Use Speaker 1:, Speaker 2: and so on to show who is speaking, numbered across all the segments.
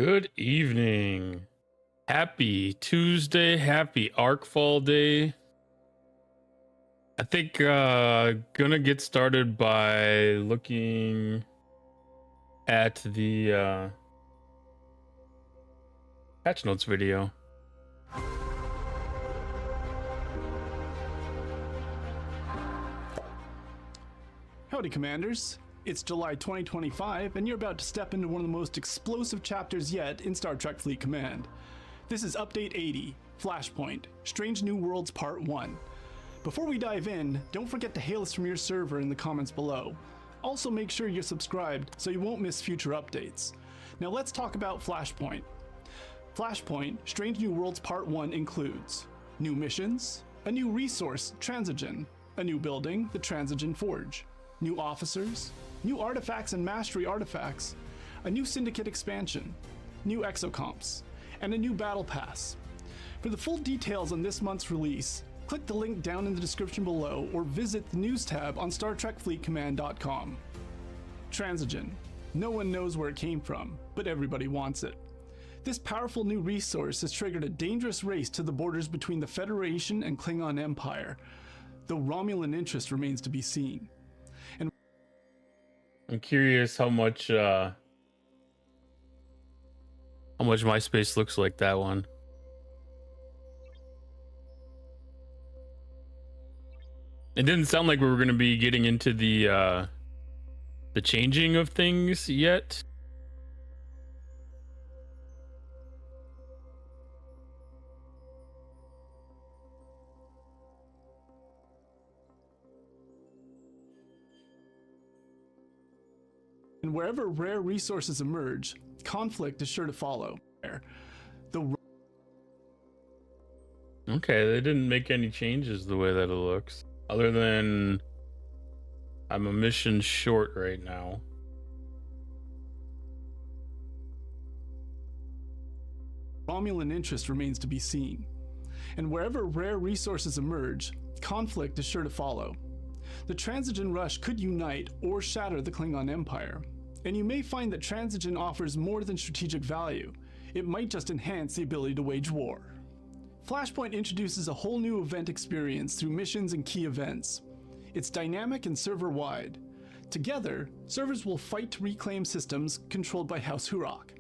Speaker 1: Good evening. Happy Tuesday. Happy Arcfall Day. I think gonna get started by looking at the patch notes video.
Speaker 2: Howdy, Commanders. It's July 2025, and you're about to step into one of the most explosive chapters yet in Star Trek Fleet Command. This is Update 80, Flashpoint, Strange New Worlds Part 1. Before we dive in, don't forget to hail us from your server in the comments below. Also make sure you're subscribed so you won't miss future updates. Now let's talk about Flashpoint. Flashpoint, Strange New Worlds Part 1 includes new missions, a new resource, Transigen, a new building, the Transigen Forge, new officers, new artifacts and mastery artifacts, a new syndicate expansion, new exocomps, and a new battle pass. For the full details on this month's release, click the link down in the description below or visit the news tab on StarTrekFleetCommand.com. Transigen. No one knows where it came from, but everybody wants it. This powerful new resource has triggered a dangerous race to the borders between the Federation and Klingon Empire, though Romulan interest remains to be seen.
Speaker 1: I'm curious how much MySpace looks like that one. It didn't sound like we were going to be getting into the changing of things yet.
Speaker 2: And wherever rare resources emerge, conflict is sure to follow.
Speaker 1: Okay, they didn't make any changes the way that it looks. Other than I'm a mission short right now.
Speaker 2: Romulan interest remains to be seen. And wherever rare resources emerge, conflict is sure to follow. The Transigen Rush could unite or shatter the Klingon Empire, and you may find that Transigen offers more than strategic value. It might just enhance the ability to wage war. Flashpoint introduces a whole new event experience through missions and key events. It's dynamic and server-wide. Together, servers will fight to reclaim systems controlled by House Hurok.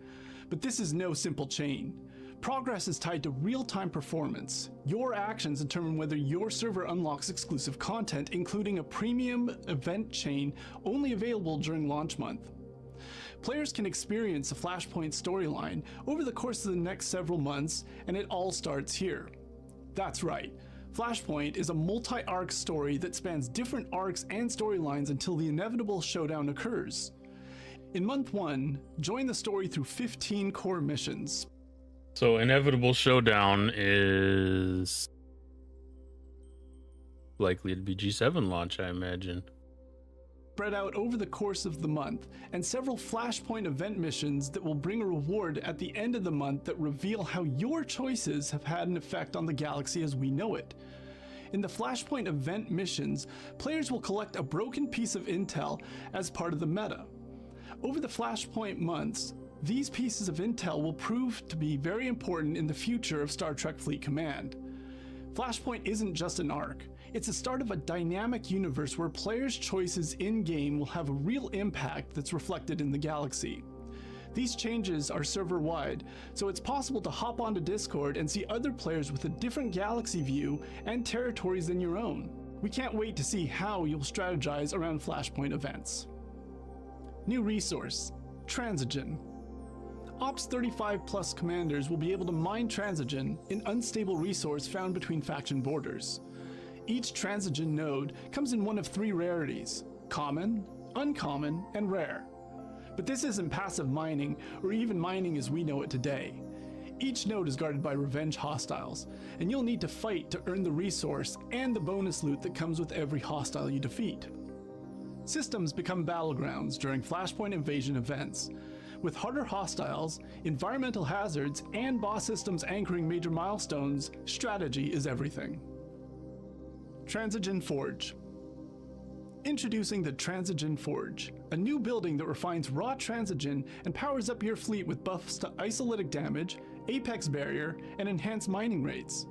Speaker 2: But this is no simple chain. Progress is tied to real-time performance. Your actions determine whether your server unlocks exclusive content, including a premium event chain only available during launch month. Players can experience the Flashpoint storyline over the course of the next several months, and it all starts here. That's right, Flashpoint is a multi-arc story that spans different arcs and storylines until the inevitable showdown occurs. In month 1, join the story through 15 core missions.
Speaker 1: So inevitable showdown is likely to be G7 launch, I imagine.
Speaker 2: Spread out over the course of the month, and several Flashpoint event missions that will bring a reward at the end of the month that reveal how your choices have had an effect on the galaxy as we know it. In the Flashpoint event missions, players will collect a broken piece of intel as part of the meta. Over the Flashpoint months, these pieces of intel will prove to be very important in the future of Star Trek Fleet Command. Flashpoint isn't just an arc, it's the start of a dynamic universe where players' choices in-game will have a real impact that's reflected in the galaxy. These changes are server-wide, so it's possible to hop onto Discord and see other players with a different galaxy view and territories than your own. We can't wait to see how you'll strategize around Flashpoint events. New resource, Transigen. Ops 35 plus commanders will be able to mine Transigen, an unstable resource found between faction borders. Each Transigen node comes in one of 3 rarities: common, uncommon, and rare. But this isn't passive mining, or even mining as we know it today. Each node is guarded by revenge hostiles, and you'll need to fight to earn the resource and the bonus loot that comes with every hostile you defeat. Systems become battlegrounds during Flashpoint invasion events. With harder hostiles, environmental hazards, and boss systems anchoring major milestones, strategy is everything. Transigen Forge. Introducing the Transigen Forge, a new building that refines raw transigen and powers up your fleet with buffs to isolytic damage, apex barrier, and enhanced mining rates.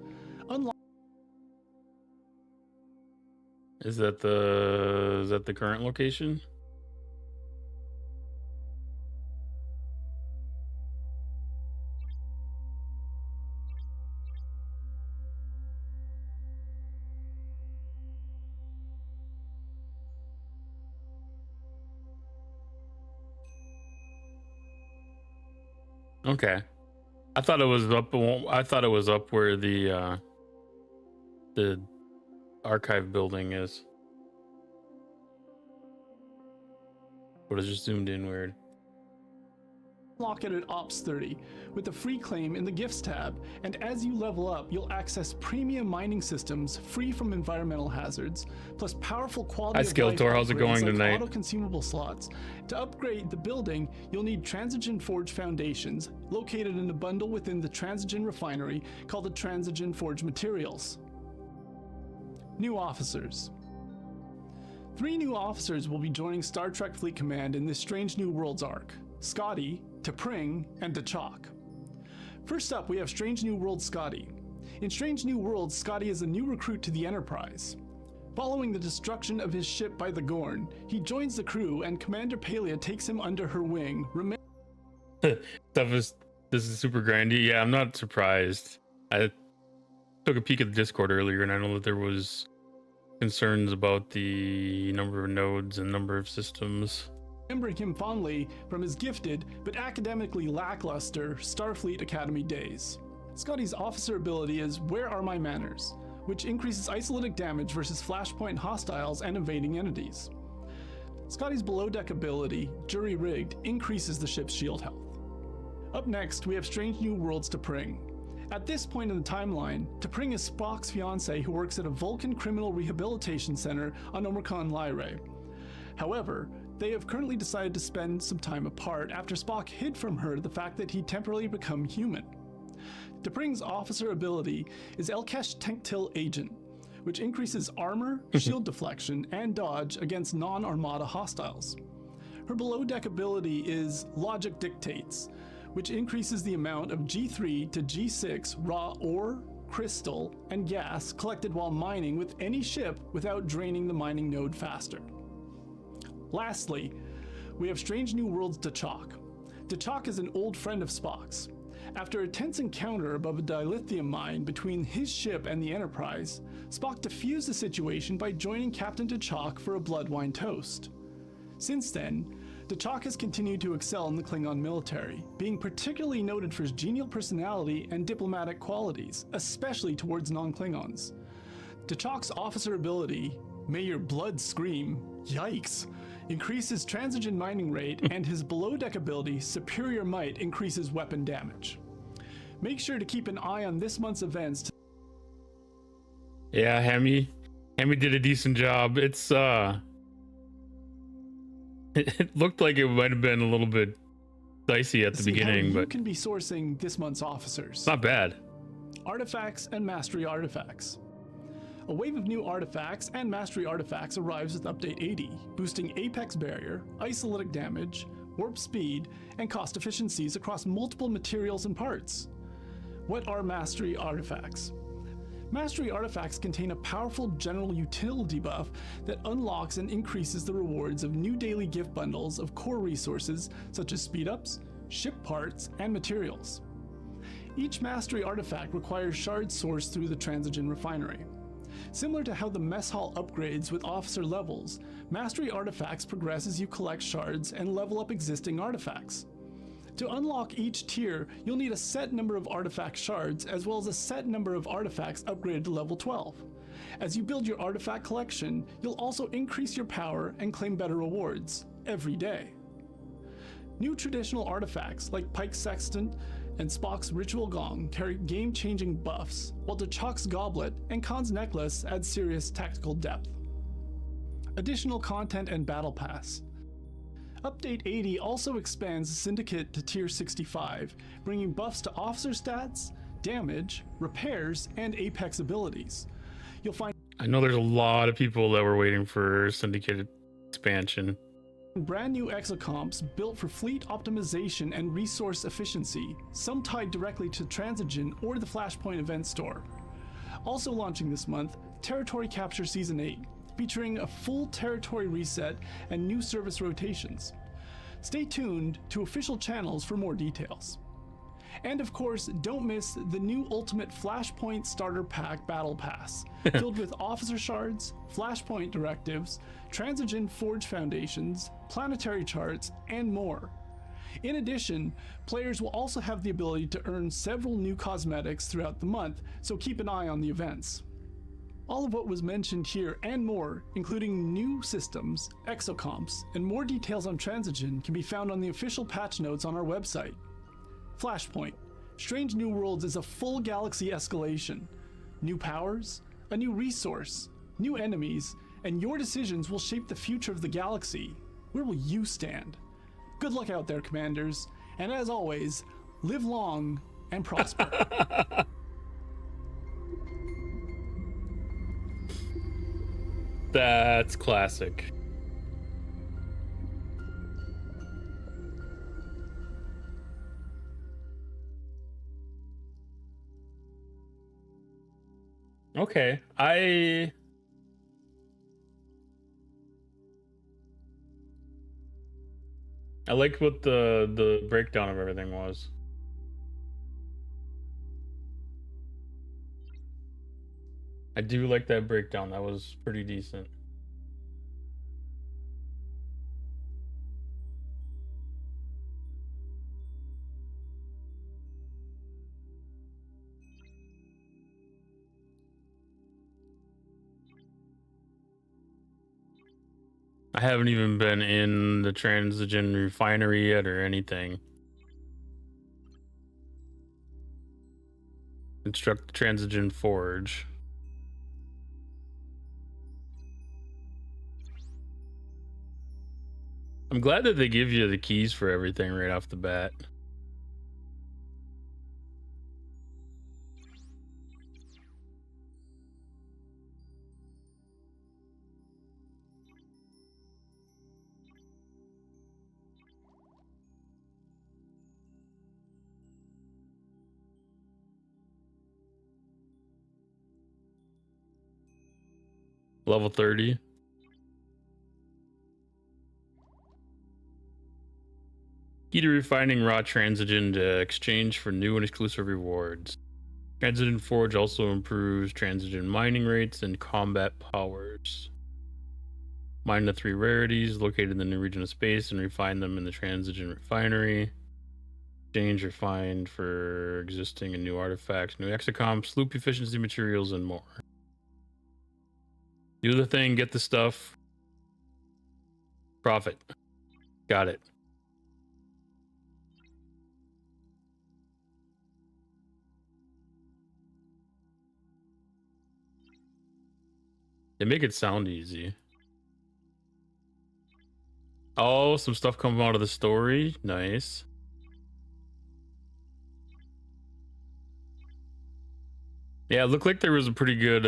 Speaker 1: Is that the current location? Okay. I thought it was up. I thought it was up where the archive building is. But it's just zoomed in weird.
Speaker 2: Unlock it at Ops 30 with a free claim in the Gifts tab, and as you level up, you'll access premium mining systems free from environmental hazards, plus powerful quality
Speaker 1: Hi,
Speaker 2: of life
Speaker 1: Skeletor. How's it
Speaker 2: upgrades
Speaker 1: going
Speaker 2: like
Speaker 1: tonight?
Speaker 2: auto-consumable slots. To upgrade the building, you'll need Transigen Forge foundations, located in a bundle within the Transigen refinery called the Transigen Forge Materials. New officers. 3 new officers will be joining Star Trek Fleet Command in this Strange New Worlds arc: Scotty, T'Pring, and T'Chak. First up, we have Strange New Worlds Scotty. In Strange New Worlds, Scotty is a new recruit to the Enterprise. Following the destruction of his ship by the Gorn, he joins the crew and Commander Palia takes him under her wing.
Speaker 1: This is super grindy. Yeah, I'm not surprised. I took a peek at the Discord earlier, and I know that there was concerns about the number of nodes and number of systems.
Speaker 2: Remembering him fondly from his gifted but academically lackluster Starfleet Academy days. Scotty's officer ability is Where Are My Manners, which increases isolytic damage versus Flashpoint hostiles and invading entities. Scotty's below deck ability, Jury Rigged, increases the ship's shield health. Up next, we have Strange New Worlds T'Pring. At this point in the timeline, T'Pring is Spock's fiancée who works at a Vulcan criminal rehabilitation center on Omicron Lyrae. However, they have currently decided to spend some time apart after Spock hid from her the fact that he'd temporarily become human. T'Pring's officer ability is Elkesh Tenktil Agent, which increases armor, shield deflection, and dodge against non-Armada hostiles. Her below-deck ability is Logic Dictates, which increases the amount of G3 to G6 raw ore, crystal, and gas collected while mining with any ship without draining the mining node faster. Lastly, we have Strange New Worlds T'Chak. T'Chak is an old friend of Spock's. After a tense encounter above a dilithium mine between his ship and the Enterprise, Spock defused the situation by joining Captain T'Chak for a blood wine toast. Since then, T'Chak has continued to excel in the Klingon military, being particularly noted for his genial personality and diplomatic qualities, especially towards non-Klingons. T'Chak's officer ability, May Your Blood Scream, yikes, increases transigen mining rate, and his below-deck ability, Superior Might, increases weapon damage. Make sure to keep an eye on this month's events.
Speaker 1: Yeah, Hemi did a decent job. It's it looked like it might have been a little bit dicey at the beginning, but
Speaker 2: you can be sourcing this month's officers.
Speaker 1: not bad.
Speaker 2: Artifacts and Mastery Artifacts. A wave of new artifacts and mastery artifacts arrives with Update 80, boosting apex barrier, isolytic damage, warp speed, and cost efficiencies across multiple materials and parts. What are mastery artifacts? Mastery artifacts contain a powerful general utility buff that unlocks and increases the rewards of new daily gift bundles of core resources such as speed-ups, ship parts, and materials. Each mastery artifact requires shards sourced through the Transigen refinery. Similar to how the mess hall upgrades with officer levels, mastery artifacts progress as you collect shards and level up existing artifacts. To unlock each tier, you'll need a set number of artifact shards as well as a set number of artifacts upgraded to level 12. As you build your artifact collection, you'll also increase your power and claim better rewards every day. New traditional artifacts like Pike's Sextant and Spock's Ritual Gong carry game-changing buffs, while T'Chak's Goblet and Khan's Necklace add serious tactical depth. Additional content and Battle Pass. Update 80 also expands the Syndicate to Tier 65, bringing buffs to officer stats, damage, repairs, and apex abilities. You'll find
Speaker 1: I know there's a lot of people that were waiting for Syndicate expansion.
Speaker 2: brand new exocomps built for fleet optimization and resource efficiency, some tied directly to Transigen or the Flashpoint event store. Also launching this month, Territory Capture Season 8, featuring a full territory reset and new service rotations. Stay tuned to official channels for more details. And of course, don't miss the new Ultimate Flashpoint Starter Pack Battle Pass, filled with officer shards, Flashpoint directives, Transigen Forge foundations, planetary charts, and more. In addition, players will also have the ability to earn several new cosmetics throughout the month, so keep an eye on the events. All of what was mentioned here and more, including new systems, exocomps, and more details on Transigen can be found on the official patch notes on our website. Flashpoint: Strange New Worlds is a full galaxy escalation. New powers, a new resource, new enemies, and your decisions will shape the future of the galaxy. Where will you stand? Good luck out there, Commanders, and as always, live long and prosper.
Speaker 1: That's classic. Okay, I liked what the breakdown of everything was. I do like that breakdown. That was pretty decent. I haven't even been in the Transigen refinery yet or anything. Construct the Transigen Forge. I'm glad that they give you the keys for everything right off the bat. Level 30. Key to refining raw Transigen to exchange for new and exclusive rewards. Transigen Forge also improves Transigen mining rates and combat powers. Mine the 3 rarities located in the new region of space and refine them in the Transigen refinery. Exchange refined for existing and new artifacts, new exocomps, loop efficiency materials, and more. Do the thing, get the stuff. Profit. Got it. They make it sound easy. Oh, some stuff coming out of the story. Nice. Yeah, it looked like there was a pretty good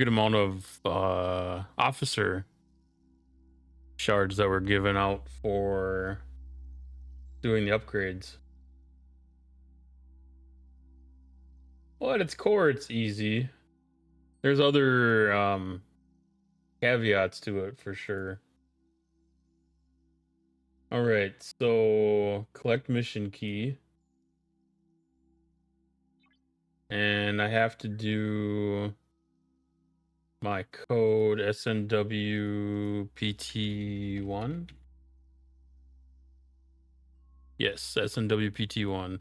Speaker 1: amount of officer shards that were given out for doing the upgrades. Well, at its core, it's easy. There's other caveats to it for sure. All right, so collect mission key. And I have to do my code SNW Pt1. Yes, SNW Pt1.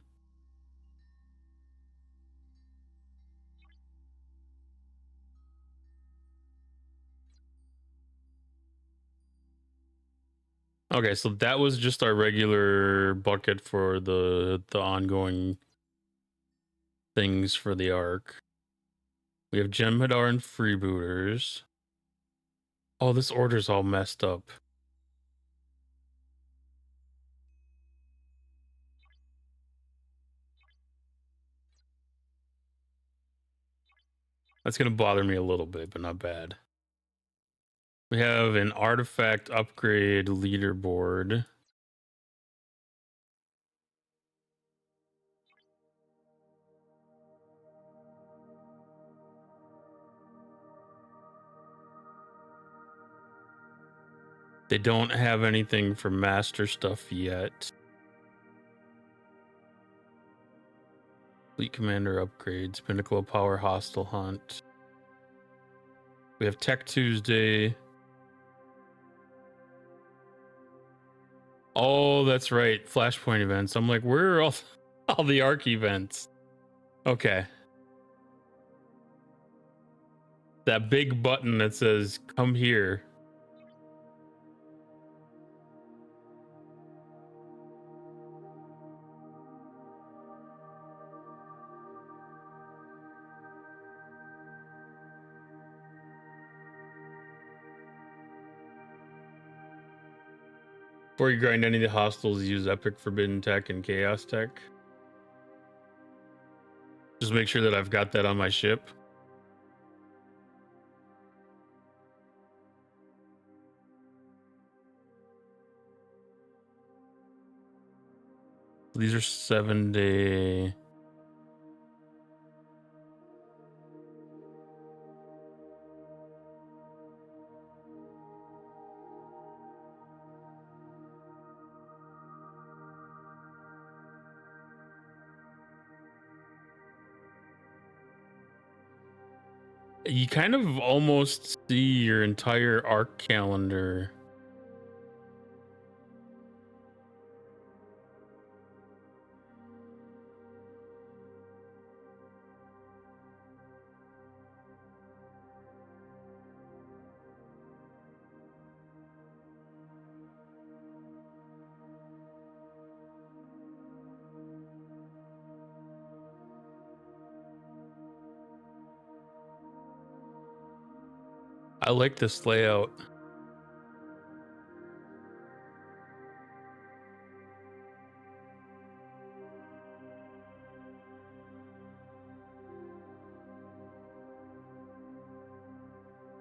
Speaker 1: Okay, so that was just our regular bucket for the ongoing things for the arc. We have Jem'Hadar and freebooters. Oh, this order's all messed up. That's gonna bother me a little bit, but not bad. We have an artifact upgrade leaderboard. They don't have anything for master stuff yet. Fleet commander upgrades, Pinnacle of Power hostile hunt. We have Tech Tuesday. Oh, that's right. Flashpoint events. I'm like, where are all the Arc events? Okay. That big button that says come here. Before you grind any of the hostiles, use Epic Forbidden Tech and Chaos Tech. Just make sure that I've got that on my ship. These are 7-day. You kind of almost see your entire arc calendar. I like this layout.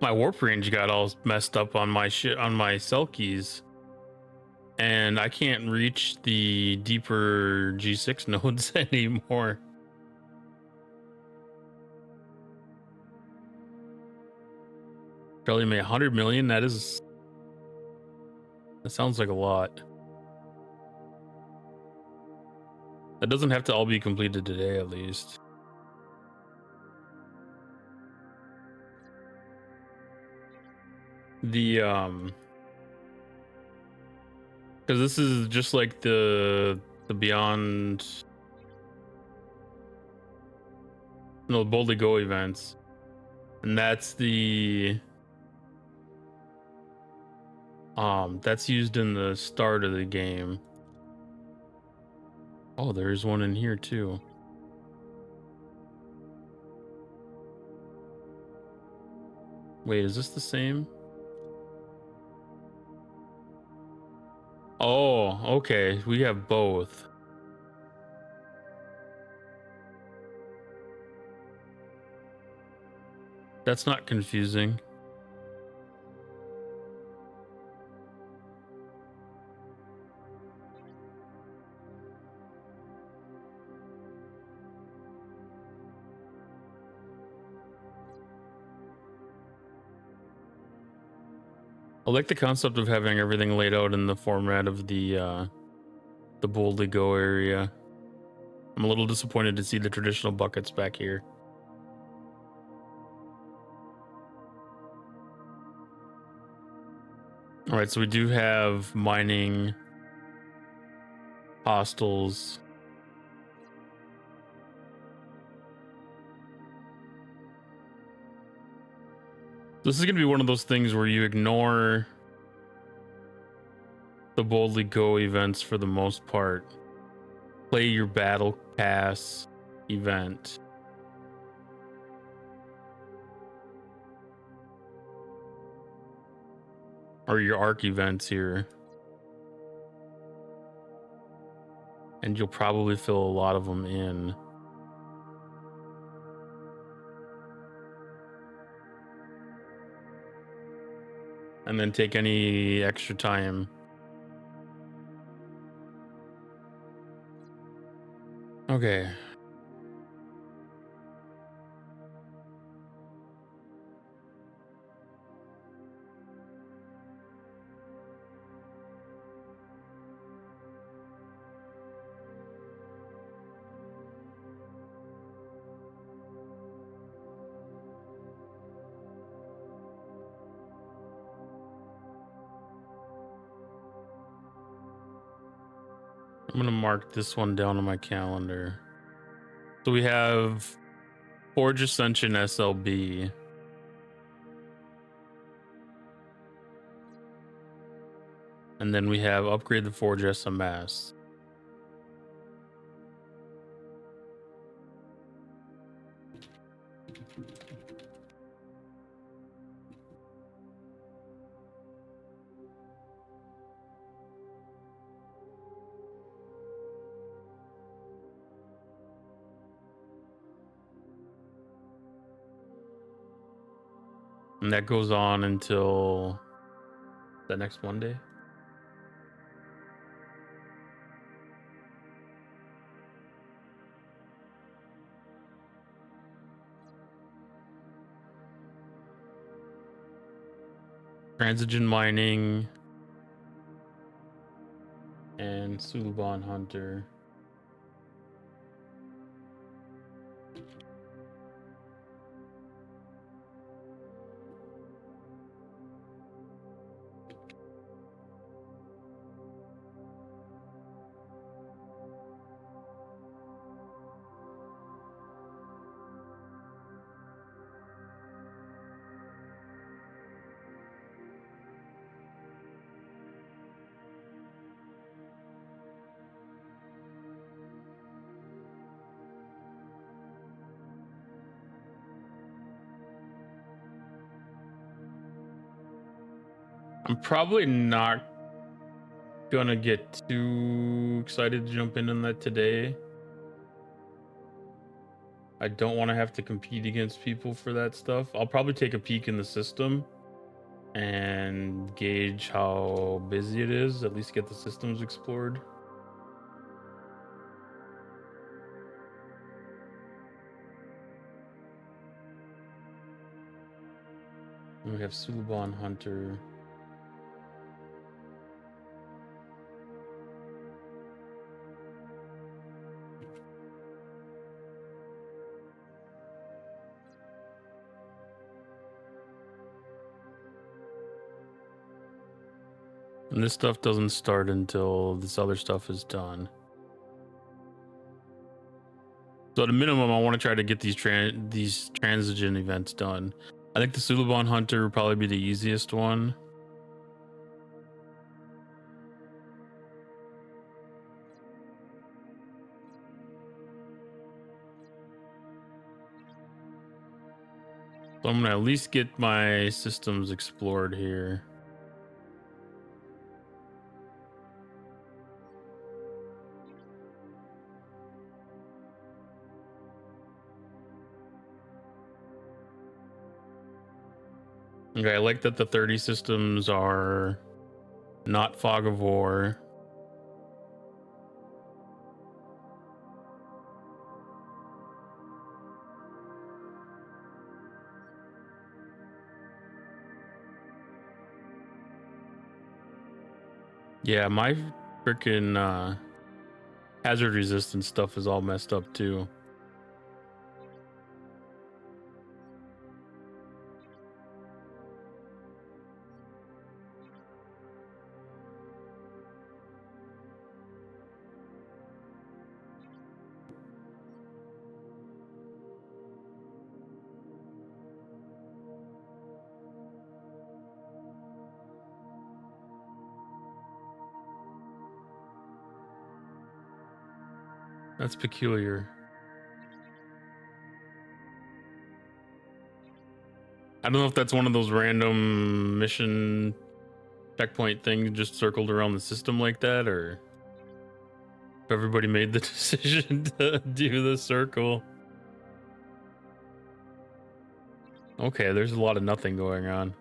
Speaker 1: My warp range got all messed up on my shit on my Selkies, and I can't reach the deeper G6 nodes anymore. Probably made 100 million. That sounds like a lot. That doesn't have to all be completed today, at least. The because this is just like the Beyond, no, Boldly Go events, and that's that's used in the start of the game. Oh, there's one in here too. Wait, is this the same? Oh, okay. We have both. That's not confusing. I like the concept of having everything laid out in the format of the Boldly Go area. I'm a little disappointed to see the traditional buckets back here. All right, so we do have mining, hostels. This is going to be one of those things where you ignore the Boldly Go events for the most part. Play your Battle Pass event. Or your Arc events here. And you'll probably fill a lot of them in. and then take any extra time. Okay. I'm gonna mark this one down on my calendar. So we have Forge Ascension SLB. And then we have Upgrade the Forge SMS. And that goes on until the next Monday. Transigen Mining and Suliban Hunter. I'm probably not gonna get too excited to jump in on that today. I don't want to have to compete against people for that stuff. I'll probably take a peek in the system and gauge how busy it is, at least get the systems explored. And we have Suliban Hunter. And this stuff doesn't start until this other stuff is done. So at a minimum, I want to try to get these transigen events done. I think the Suliban Hunter would probably be the easiest one. So I'm gonna at least get my systems explored here. Okay, I like that the 30 systems are not Fog of War. Yeah, my freaking hazard resistance stuff is all messed up too. That's peculiar. I don't know if that's one of those random mission checkpoint things just circled around the system like that, or if everybody made the decision to do the circle. Okay, there's a lot of nothing going on.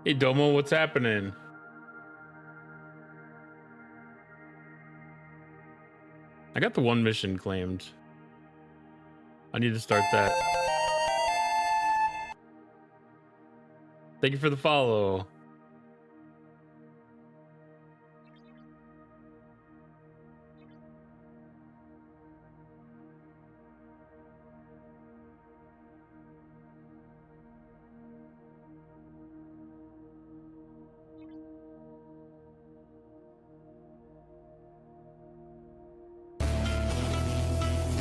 Speaker 1: Hey Domo, what's happening? I got the one mission claimed. I need to start that. Thank you for the follow.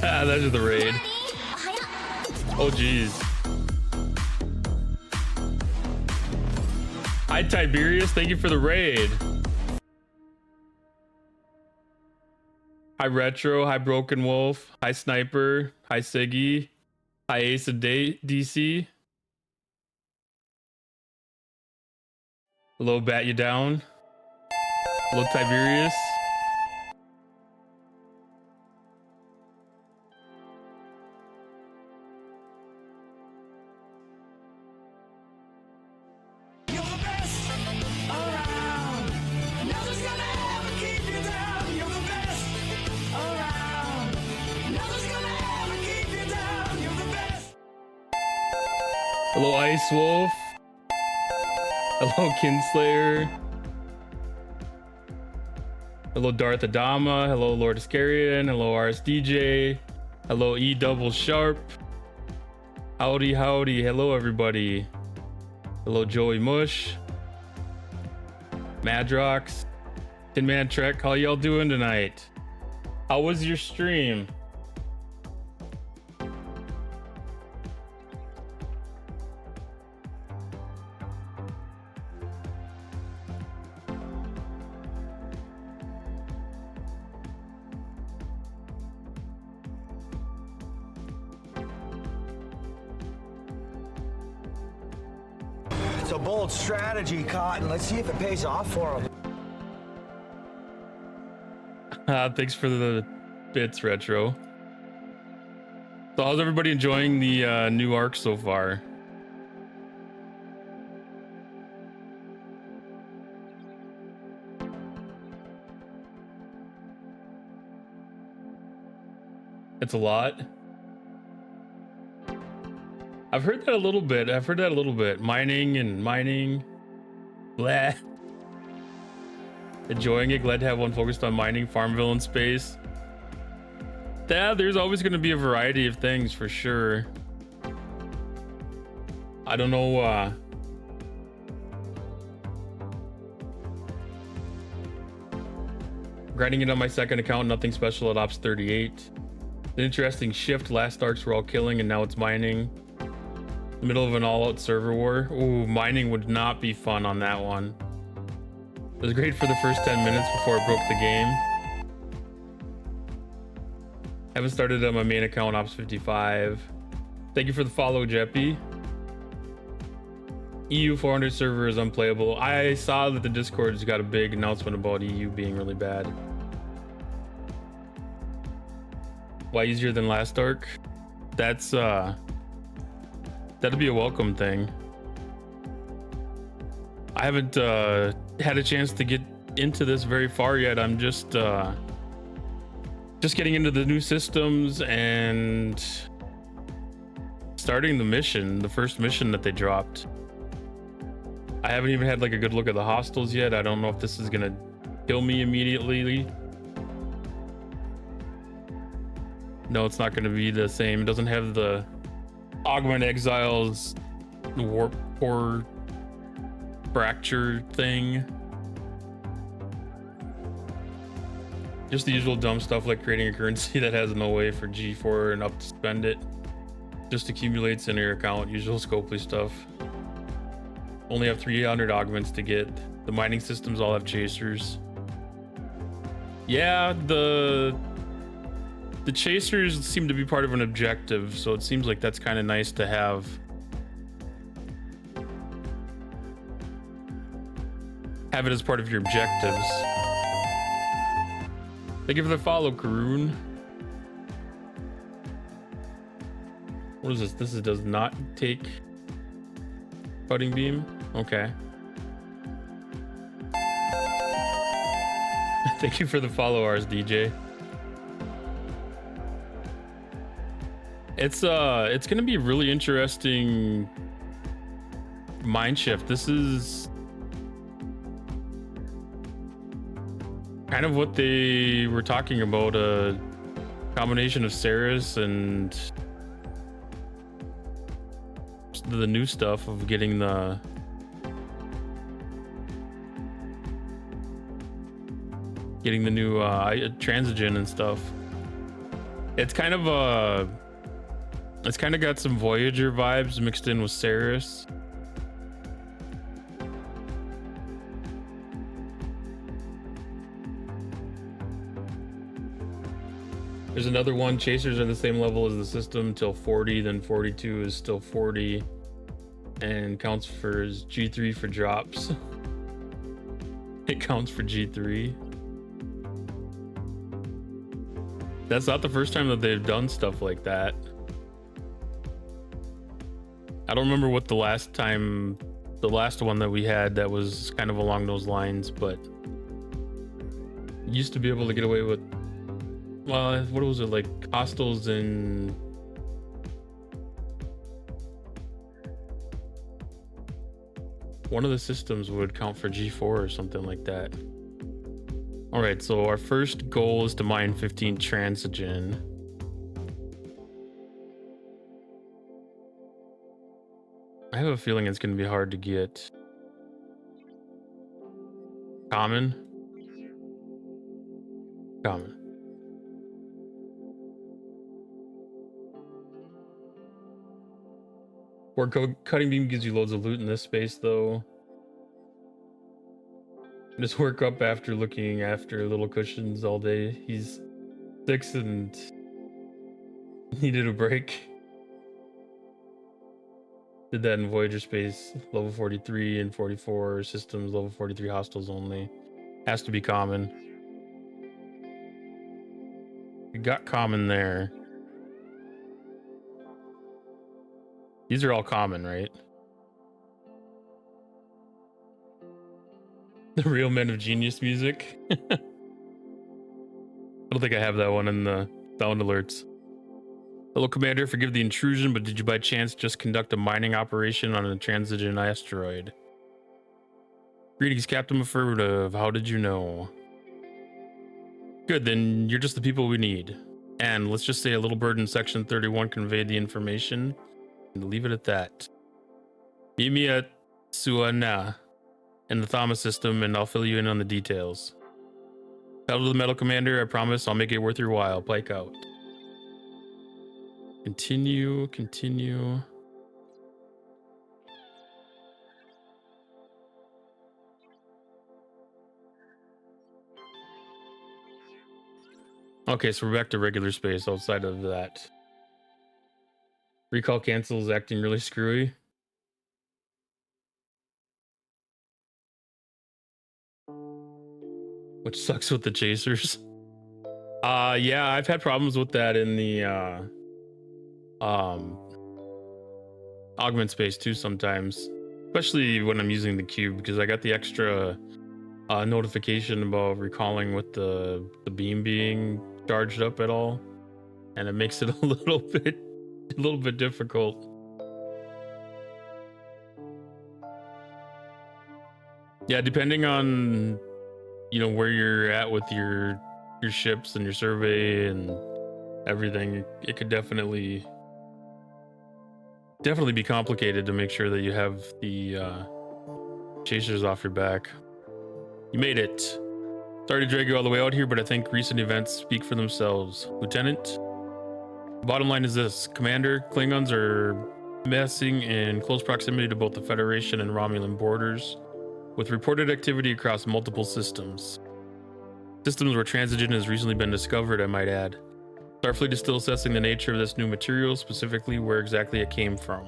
Speaker 1: Ah, that's the raid. Oh, geez. Hi, Tiberius. Thank you for the raid. Hi, Retro. Hi, Broken Wolf. Hi, Sniper. Hi, Siggy. Hi, Ace of DC. Hello, Bat You Down. Hello, Tiberius. Hello, Ice Wolf. Hello, Kinslayer. Hello, Darth Adama. Hello, Lord Iscarion. Hello, RSDJ. Hello, E Double Sharp. Howdy, howdy. Hello, everybody. Hello, Joey Mush. Madrox. Tin Man Trek. How y'all doing tonight? How was your stream?
Speaker 3: It's a bold strategy, Cotton. Let's see if it pays off for him.
Speaker 1: Thanks for the bits, Retro. So how's everybody enjoying the new arc so far? It's a lot. I've heard that a little bit. Mining. Blah. Enjoying it. Glad to have one focused on mining. Farmville in space. Yeah, there's always going to be a variety of things for sure. I don't know. Grinding it on my second account. Nothing special at Ops 38. An interesting shift. Last arcs were all killing and now it's mining. The middle of an all-out server war. Ooh, mining would not be fun on that one. It was great for the first 10 minutes before it broke the game. Haven't started on my main account, Ops 55. Thank you for the follow, Jeppy. EU 400 server is unplayable. I saw that the Discord's got a big announcement about EU being really bad. Why easier than last arc? That's that'd be a welcome thing. I haven't had a chance to get into this very far yet. I'm just getting into the new systems and starting the mission, the first mission that they dropped. I haven't even had like a good look at the hostels yet. I don't know if this is gonna kill me immediately. No, it's not gonna be the same. It doesn't have the Augment Exiles warp core fracture thing. Just the usual dumb stuff like creating a currency that has no way for G4 and up to spend it. Just accumulates in your account, usual Scopely stuff. Only have 300 augments to get. The mining systems all have chasers. Yeah, the chasers seem to be part of an objective, so it seems like that's kind of nice to have. Have it as part of your objectives. Thank you for the follow, Karoon. What is this? This does not take cutting beam. Okay. Thank you for the follow, Rs DJ. It's gonna be a really interesting mind shift. This is kind of what they were talking about, a combination of Ceres and the new stuff of getting the new transigen and stuff. It's kind of got some Voyager vibes mixed in with Ceres. There's another one. Chasers are the same level as the system till 40, then 42 is still 40, and counts for G3 for drops. It counts for G3. That's not the first time that they've done stuff like that. I don't remember what the last one that we had that was kind of along those lines, but used to be able to get away with, well, what was it, like hostiles in one of the systems would count for G4 or something like that. All right, so our first goal is to mine 15 transigen. I have a feeling it's going to be hard to get. Common. Or cutting beam gives you loads of loot in this space, though. Just work up after looking after little cushions all day. He's 6 and needed a break. Did that in Voyager space, level 43 and 44 systems, level 43 hostiles only. Has to be common. We got common there. These are all common, right? The Real Men of Genius music. I don't think I have that one in the sound alerts. Hello, Commander. Forgive the intrusion, but did you by chance just conduct a mining operation on a transigen asteroid? Greetings, Captain Affirmative. How did you know? Good, then you're just the people we need. And let's just say a little bird in Section 31 conveyed the information, and leave it at that. Meet me at Suana in the Thama system, and I'll fill you in on the details. Pedal to the metal, Commander. I promise I'll make it worth your while. Pike out. Continue. Okay, so we're back to regular space outside of that. Recall cancel is acting really screwy. Which sucks with the chasers. Yeah, I've had problems with that in the augment space too sometimes, especially when I'm using the cube, because I got the extra notification about recalling with the beam being charged up at all, and it makes it a little bit difficult. Yeah, depending on where you're at with your ships and your survey and everything, it could definitely be complicated to make sure that you have the chasers off your back. You made it. Sorry to drag you all the way out here, but I think recent events speak for themselves. Lieutenant, the bottom line is this. Commander, Klingons are messing in close proximity to both the Federation and Romulan borders, with reported activity across multiple systems. Systems where transigen has recently been discovered, I might add. Starfleet is still assessing the nature of this new material, specifically where exactly it came from.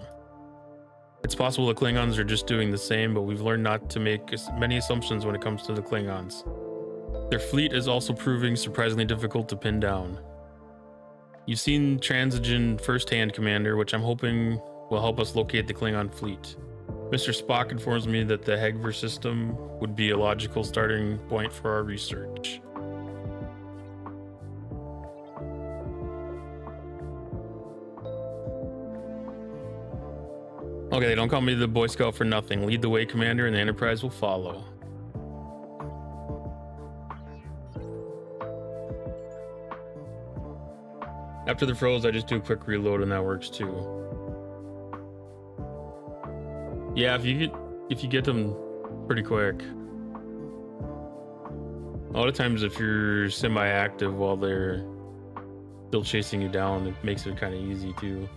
Speaker 1: It's possible the Klingons are just doing the same, but we've learned not to make many assumptions when it comes to the Klingons. Their fleet is also proving surprisingly difficult to pin down. You've seen transigen firsthand, Commander, which I'm hoping will help us locate the Klingon fleet. Mr. Spock informs me that the Hegver system would be a logical starting point for our research. Okay, don't call me the Boy Scout for nothing. Lead the way, Commander, and the Enterprise will follow. After the froze, I just do a quick reload and that works too. Yeah, if you get them pretty quick. A lot of times if you're semi-active while they're still chasing you down, it makes it kind of easy too.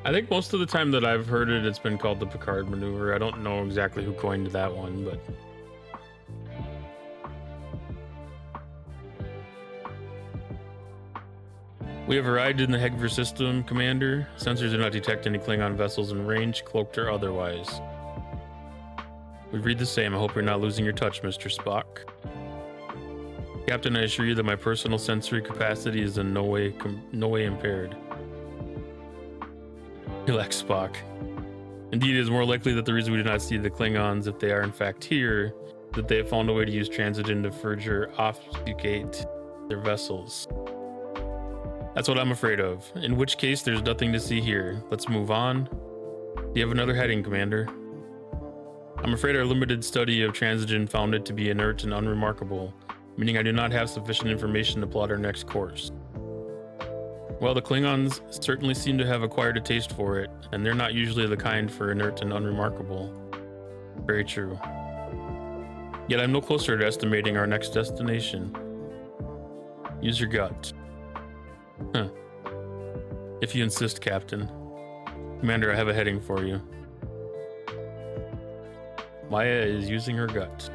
Speaker 1: I think most of the time that I've heard it, it's been called the Picard maneuver. I don't know exactly who coined that one, but we have arrived in the Hegver system, Commander. Sensors do not detect any Klingon vessels in range, cloaked or otherwise. We read the same. I hope you're not losing your touch, Mr. Spock. Captain, I assure you that my personal sensory capacity is in no way impaired. Relax, Spock. Indeed, it is more likely that the reason we do not see the Klingons, if they are in fact here, is that they have found a way to use transigen to further obfuscate their vessels. That's what I'm afraid of. In which case, there's nothing to see here. Let's move on. Do you have another heading, Commander? I'm afraid our limited study of transigen found it to be inert and unremarkable, meaning I do not have sufficient information to plot our next course. Well, the Klingons certainly seem to have acquired a taste for it, and they're not usually the kind for inert and unremarkable. Very true. Yet I'm no closer to estimating our next destination. Use your gut. Huh. If you insist, Captain. Commander, I have a heading for you. Maya is using her gut.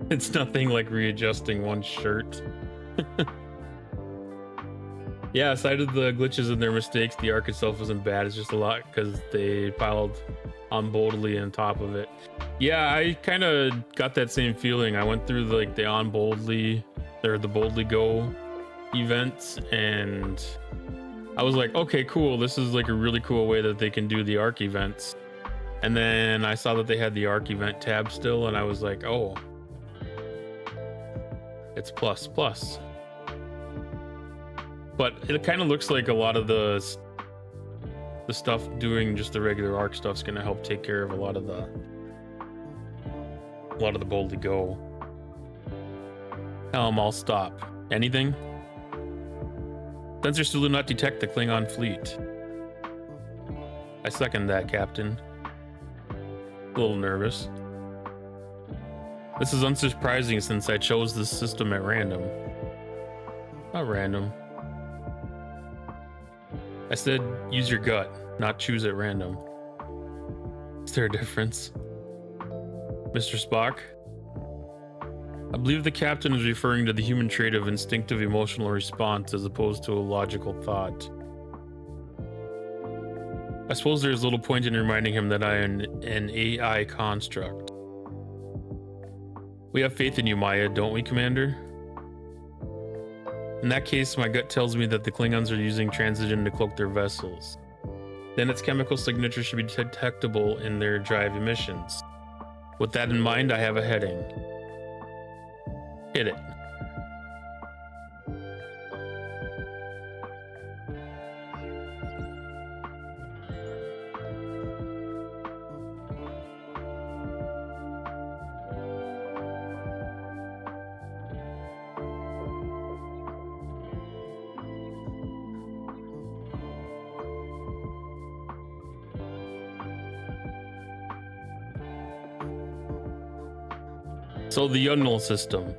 Speaker 1: It's nothing like readjusting one shirt. Yeah, aside of the glitches and their mistakes, the arc itself isn't bad. It's just a lot because they piled on boldly on top of it. Yeah, I kind of got that same feeling. I went through the on boldly or the boldly go events, and I was like, okay, cool. This is like a really cool way that they can do the arc events. And then I saw that they had the arc event tab still, and I was like, oh, it's plus. But it kind of looks like a lot of the stuff doing just the regular arc stuff's gonna help take care of a lot of the boldly go. I'll stop. Anything? Sensors still do not detect the Klingon fleet. I second that, Captain. A little nervous. This is unsurprising since I chose this system at random. Not random. I said use your gut, not choose at random. Is there a difference? Mr. Spock? I believe the captain is referring to the human trait of instinctive emotional response as opposed to a logical thought. I suppose there's little point in reminding him that I am an AI construct. We have faith in you, Maya, don't we, Commander? In that case, my gut tells me that the Klingons are using transigen to cloak their vessels. Then its chemical signature should be detectable in their drive emissions. With that in mind, I have a heading. Hit it. So the Yundnal system.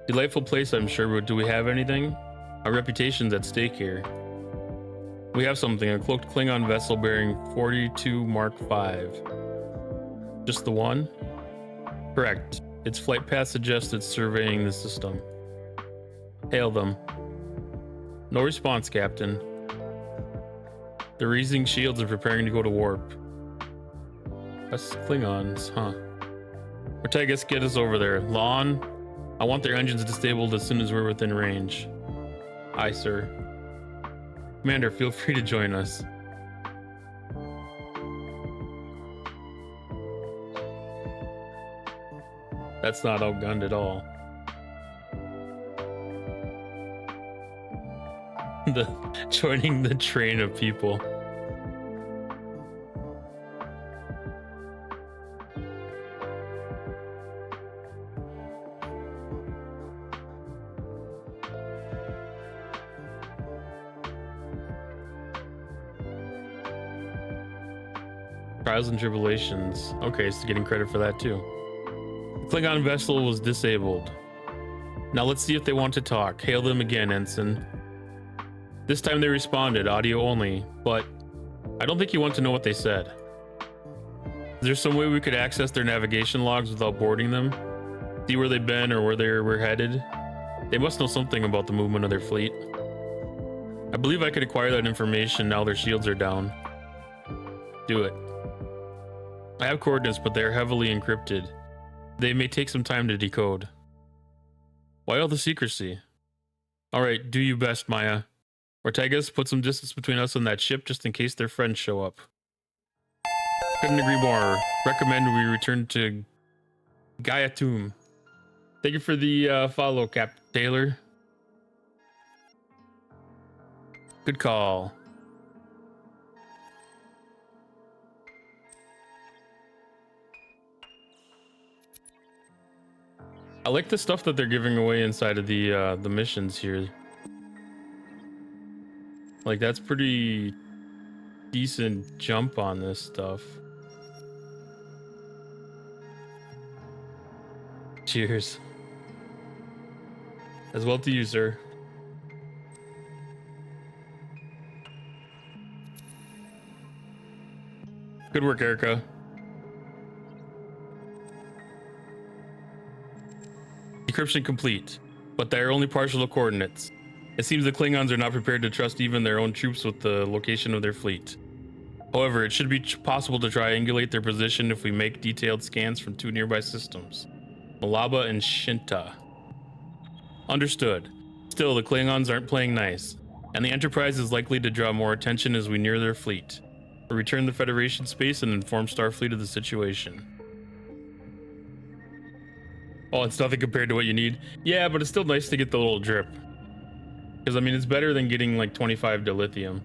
Speaker 1: Delightful place, I'm sure, but do we have anything? Our reputation's at stake here. We have something, a cloaked Klingon vessel bearing 42 Mark V. Just the one? Correct. Its flight path suggests it's surveying the system. Hail them. No response, Captain. The raising shields are preparing to go to warp. Us Klingons, huh? Ortegas, get us over there. Lon, I want their engines disabled as soon as we're within range. Aye, sir. Commander, feel free to join us. That's not outgunned at all. Joining the train of people. Trials and tribulations. Okay, so getting credit for that too. The Klingon vessel was disabled. Now let's see if they want to talk. Hail them again, Ensign. This time they responded, audio only, but I don't think you want to know what they said. Is there some way we could access their navigation logs without boarding them? See where they've been or where they were headed? They must know something about the movement of their fleet. I believe I could acquire that information now their shields are down. Do it. I have coordinates, but they are heavily encrypted. They may take some time to decode. Why all the secrecy? Alright, do you best, Maya. Ortegas, put some distance between us and that ship just in case their friends show up. Couldn't agree more. Recommend we return to Gaiatum. Thank you for the follow, Cap Taylor. Good call. I like the stuff that they're giving away inside of the missions here. Like, that's pretty decent jump on this stuff. Cheers. As well to you, sir. Good work, Erica. Decryption complete, but they are only partial coordinates. It seems the Klingons are not prepared to trust even their own troops with the location of their fleet. However, it should be possible to triangulate their position if we make detailed scans from 2 nearby systems, Malaba and Shinta. Understood. Still, the Klingons aren't playing nice, and the Enterprise is likely to draw more attention as we near their fleet. We'll return the Federation space and inform Starfleet of the situation. Oh, it's nothing compared to what you need. Yeah, but it's still nice to get the little drip. Because, I mean, it's better than getting like 25 dilithium.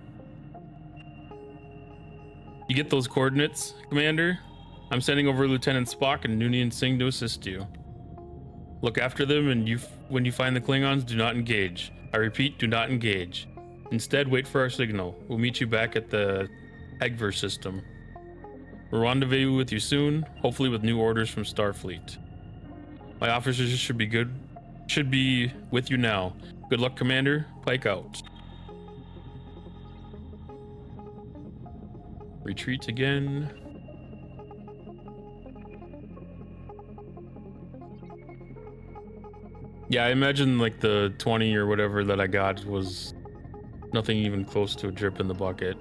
Speaker 1: You get those coordinates, Commander? I'm sending over Lieutenant Spock and Noonien Singh to assist you. Look after them, and when you find the Klingons, do not engage. I repeat, do not engage. Instead, wait for our signal. We'll meet you back at the Hegver system. We'll rendezvous with you soon, hopefully with new orders from Starfleet. My officers should be with you now. Good luck, Commander. Pike out. Retreat again. Yeah, I imagine like the 20 or whatever that I got was nothing even close to a drip in the bucket.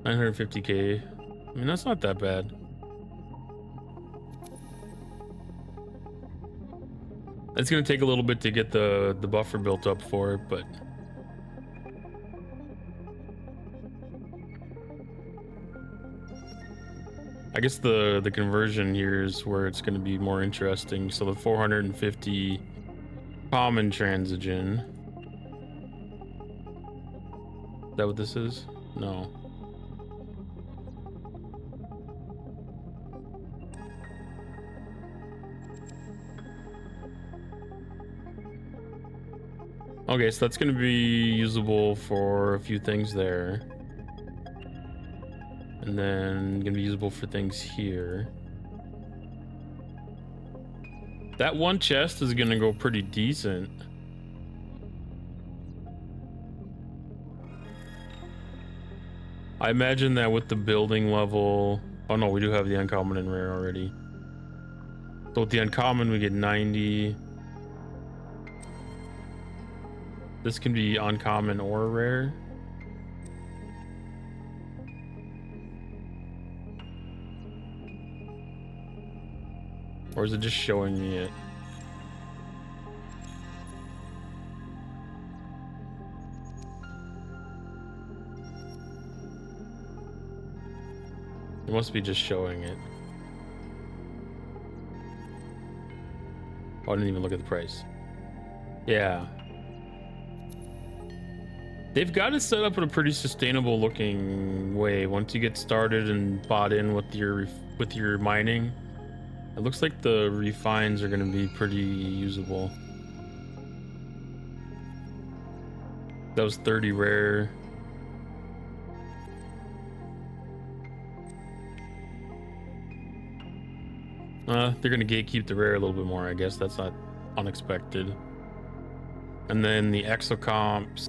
Speaker 1: 950k. I mean, that's not that bad. It's gonna take a little bit to get the buffer built up for it, but I guess the conversion here is where it's gonna be more interesting. So the 450 common transigen. Is that what this is? No. Okay, so that's going to be usable for a few things there. And then going to be usable for things here. That one chest is going to go pretty decent. I imagine that with the building level... Oh no, we do have the uncommon and rare already. So with the uncommon, we get 90... This can be uncommon or rare. Or is it just showing me it? It must be just showing it. Oh, I didn't even look at the price. Yeah. They've got it set up in a pretty sustainable looking way. Once you get started and bought in with your mining, it looks like the refines are going to be pretty usable. That was 30 rare. They're going to gatekeep the rare a little bit more, I guess. That's not unexpected. And then the exocomps.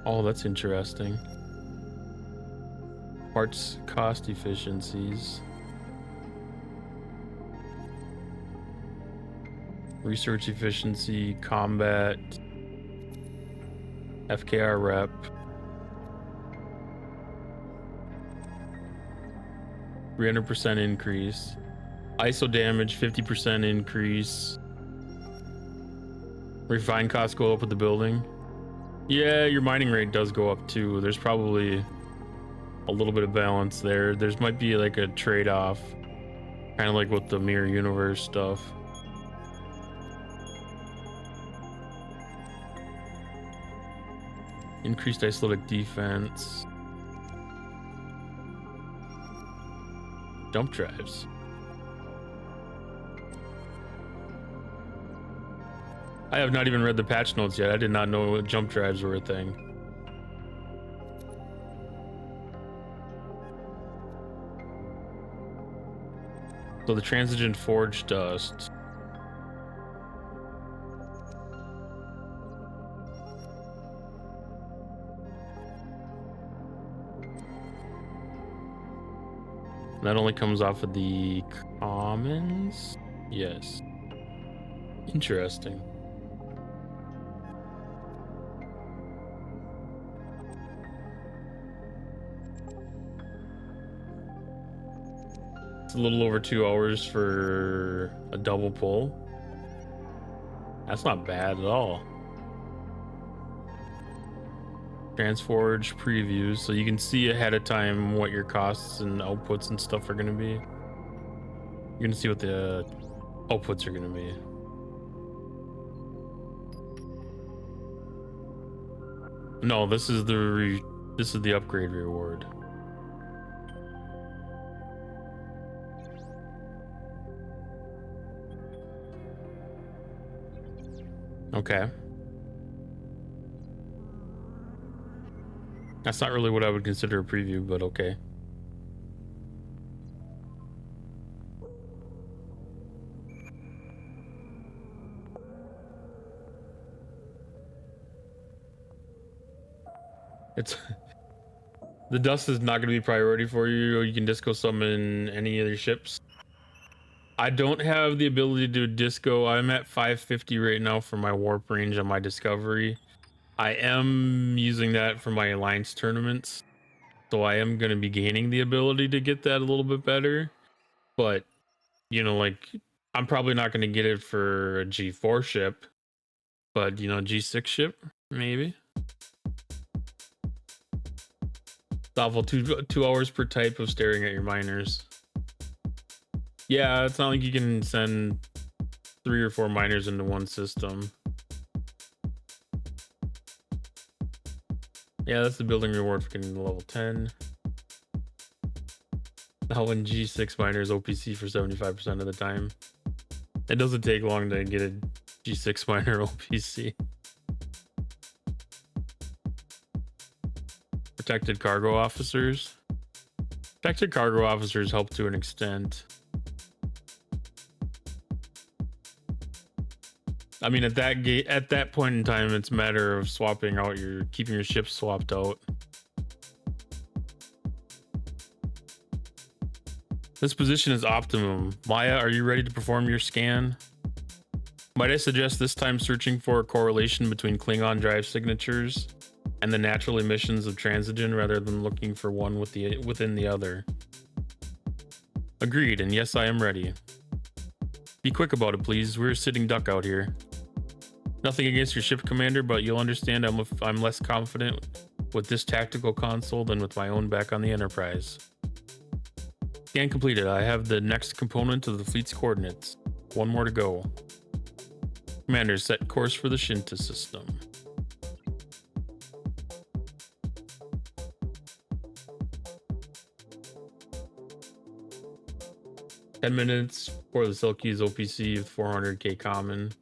Speaker 1: Oh, that's interesting. Parts cost efficiencies. Research efficiency, combat, FKR rep. %300 increase. ISO damage, 50% increase. Refine costs go up with the building. Yeah, your mining rate does go up too. There's probably a little bit of balance there. There's might be like a trade-off, kind of like with the mirror universe stuff. Increased isolytic defense. Dump drives. I have not even read the patch notes yet. I did not know jump drives were a thing. So the transigen forge dust. That only comes off of the commons? Yes. Interesting. It's a little over 2 hours for a double pull. That's not bad at all. Transforge previews, so you can see ahead of time what your costs and outputs and stuff are going to be. You're going to see what the outputs are going to be. No, this is the upgrade reward. Okay. That's not really what I would consider a preview, but okay. It's the dust is not going to be priority for you. You can disco summon any of your ships. I don't have the ability to do disco. I'm at 550 right now for my warp range on my discovery. I am using that for my alliance tournaments, so I am going to be gaining the ability to get that a little bit better. But you know, like, I'm probably not going to get it for a G4 ship, but you know, G6 ship maybe. Thoughtful, 2 hours per type of staring at your miners. Yeah, it's not like you can send 3 or 4 miners into one system. Yeah, that's the building reward for getting to level 10. Now in G6 miners OPC for 75% of the time. It doesn't take long to get a G6 miner OPC. Protected cargo officers. Protected cargo officers help to an extent. I mean, at that point in time, it's a matter of swapping out keeping your ships swapped out. This position is optimum. Maya, are you ready to perform your scan? Might I suggest this time searching for a correlation between Klingon drive signatures and the natural emissions of Transigen rather than looking for one within the other? Agreed, and yes, I am ready. Be quick about it, please. We're a sitting duck out here. Nothing against your ship commander, but you'll understand I'm less confident with this tactical console than with my own back on the Enterprise. Scan completed. I have the next component of the fleet's coordinates. One more to go. Commander, set course for the Shinta system. "10 minutes for the Silkies OPC with 400k common.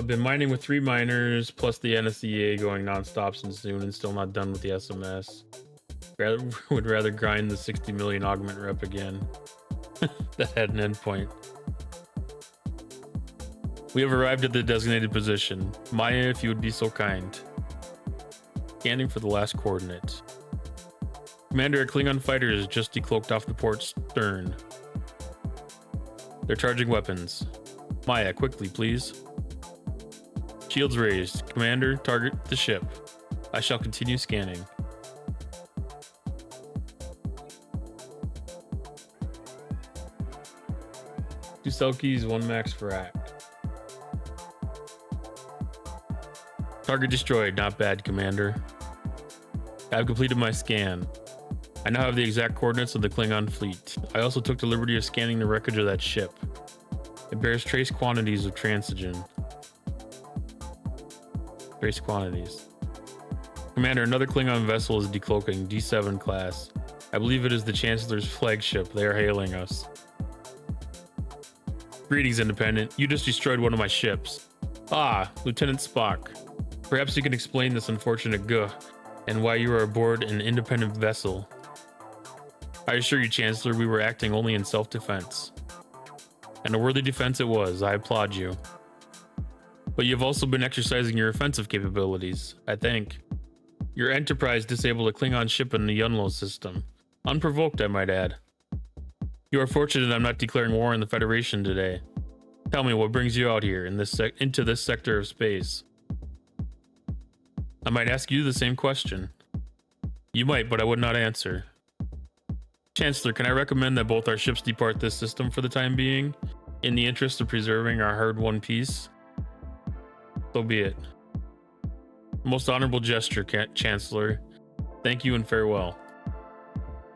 Speaker 1: Been mining with 3 miners plus the NSEA going non-stop since soon and still not done with the SMS. Would rather grind the 60 million augment rep again. That had an endpoint. We have arrived at the designated position. Maya, if you would be so kind. Scanning for the last coordinate. Commander, a Klingon fighter is just decloaked off the port stern. They're charging weapons. Maya, quickly, please. Shields raised. Commander, target the ship. I shall continue scanning. Two Selkies, 1 max frac. Target destroyed. Not bad, Commander. I've completed my scan. I now have the exact coordinates of the Klingon fleet. I also took the liberty of scanning the wreckage of that ship. It bears trace quantities of transigen. Trace quantities. Commander, another Klingon vessel is decloaking, D7 class. I believe it is the Chancellor's flagship. They are hailing us. Greetings, Independent. You just destroyed one of my ships. Ah, Lieutenant Spock. Perhaps you can explain this unfortunate and why you are aboard an independent vessel. I assure you, Chancellor, we were acting only in self-defense. And a worthy defense it was. I applaud you. But you've also been exercising your offensive capabilities, I think. Your Enterprise disabled a Klingon ship in the Yunlo system. Unprovoked, I might add. You are fortunate I'm not declaring war on the Federation today. Tell me, what brings you out here into this sector of space? I might ask you the same question. You might, but I would not answer. Chancellor, can I recommend that both our ships depart this system for the time being, in the interest of preserving our hard-won peace? So be it. Most honorable gesture, Chancellor. Thank you and farewell.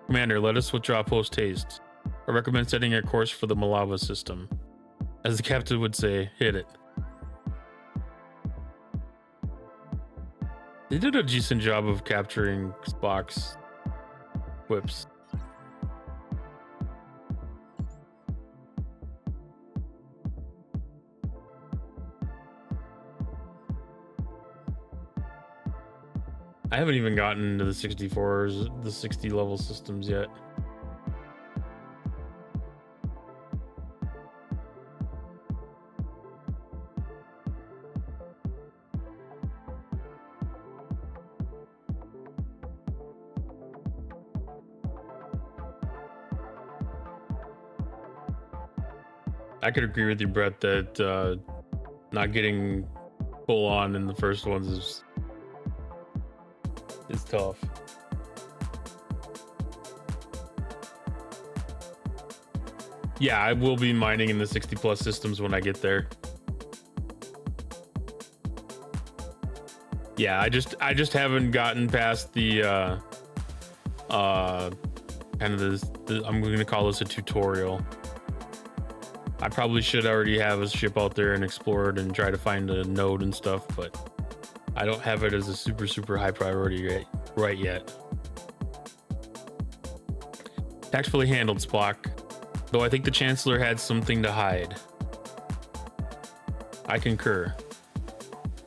Speaker 1: Commander, let us withdraw post-haste. I recommend setting a course for the Malava system. As the captain would say, hit it. They did a decent job of capturing Spock's whips. I haven't even gotten into the 64s, the 60 level systems yet. I could agree with you, Brett, that not getting full on in the first ones is tough. Yeah, I will be mining in the 60 plus systems when I get there. Yeah, I just haven't gotten past the kind of this I'm going to call this a tutorial. I probably should already have a ship out there and explore it and try to find a node and stuff, but I don't have it as a super high priority right yet. Tactfully handled, Spock. Though I think the Chancellor had something to hide. I concur.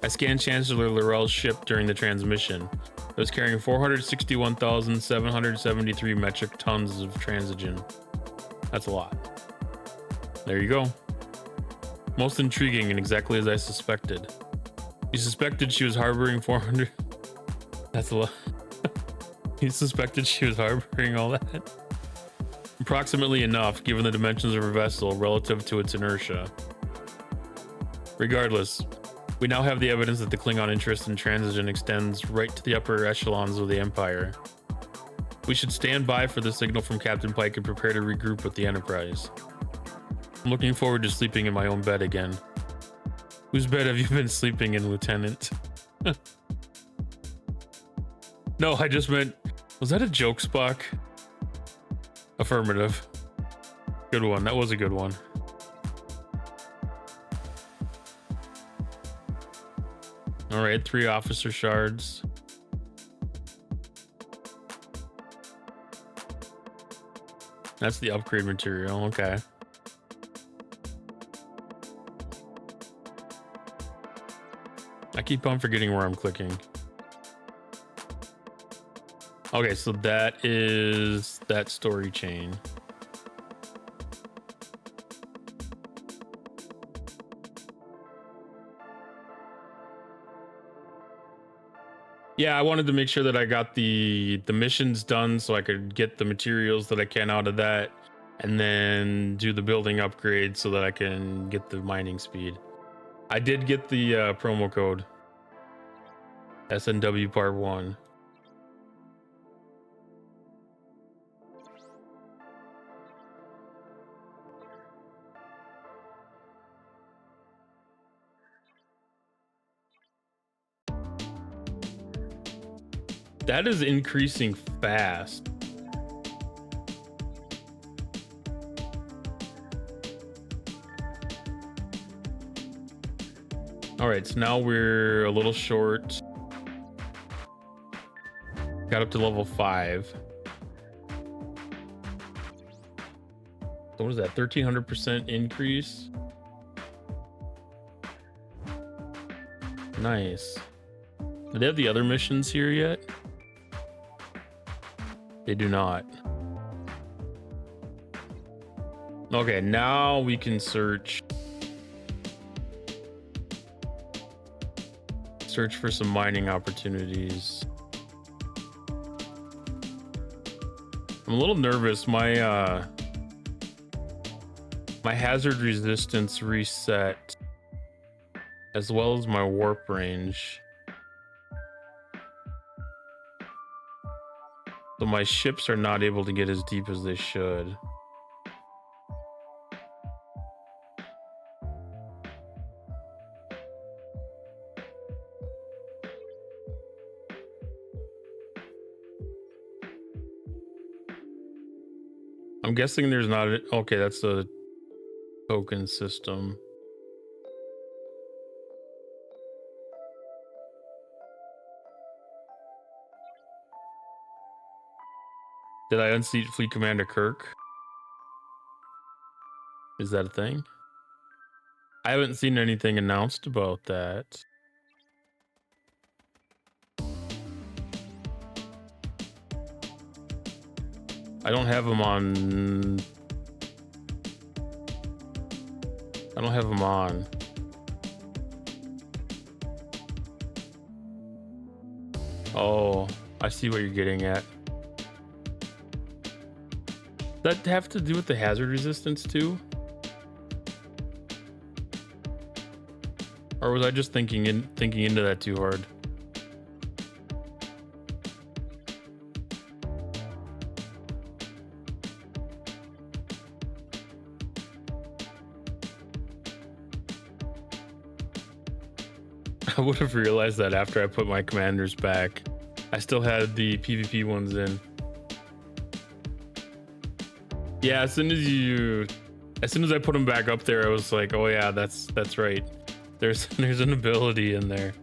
Speaker 1: I scanned Chancellor Laurel's ship during the transmission. It was carrying 461,773 metric tons of transigen. That's a lot. There you go. Most intriguing and exactly as I suspected. You suspected she was harboring 400. That's a lot. You suspected she was harboring all that? Approximately enough, given the dimensions of her vessel relative to its inertia. Regardless, we now have the evidence that the Klingon interest in transigen extends right to the upper echelons of the Empire. We should stand by for the signal from Captain Pike and prepare to regroup with the Enterprise. I'm looking forward to sleeping in my own bed again. Whose bed have you been sleeping in, Lieutenant? No, I just meant, was that a joke, Spock? Affirmative. Good one. That was a good one. All right, 3 officer shards. That's the upgrade material. Okay. I keep on forgetting where I'm clicking. Okay, so that is that story chain. Yeah, I wanted to make sure that I got the missions done so I could get the materials that I can out of that, and then do the building upgrade so that I can get the mining speed. I did get the promo code SNW Part 1. That is increasing fast. All right, so now we're a little short. Got up to level 5. So what is that? 1300% increase. Nice. Do they have the other missions here yet? They do not. Okay, now we can search for some mining opportunities. I'm a little nervous. My hazard resistance reset, as well as my warp range. So my ships are not able to get as deep as they should. I'm guessing there's not a, okay, that's a token system. Did I unseat Fleet Commander Kirk? Is that a thing? I haven't seen anything announced about that. I don't have him on. I don't have him on. Oh, I see what you're getting at. Does that have to do with the hazard resistance too? Or was I just thinking into that too hard? I would have realized that after I put my commanders back. I still had the PvP ones in. Yeah, as soon as I put them back up there, I was like, oh yeah, that's right. There's an ability in there.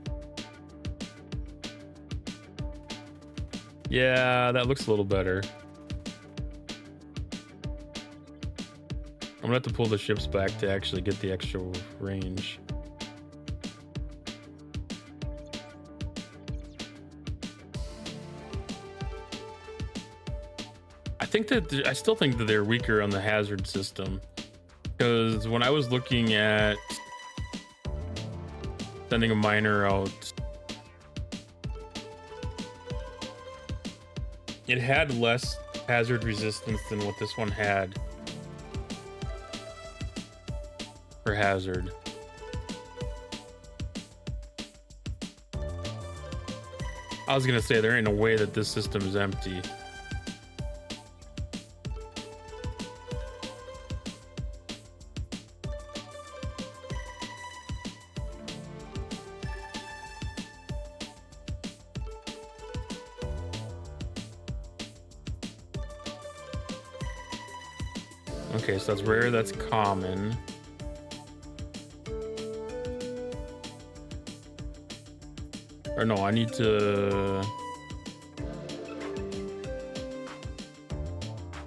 Speaker 1: Yeah, that looks a little better. I'm gonna have to pull the ships back to actually get the extra range. I still think that they're weaker on the hazard system, because when I was looking at sending a miner out, it had less hazard resistance than what this one had for hazard. I was gonna say there ain't no way that this system is empty. Okay, so that's rare, that's common. Or no, I need to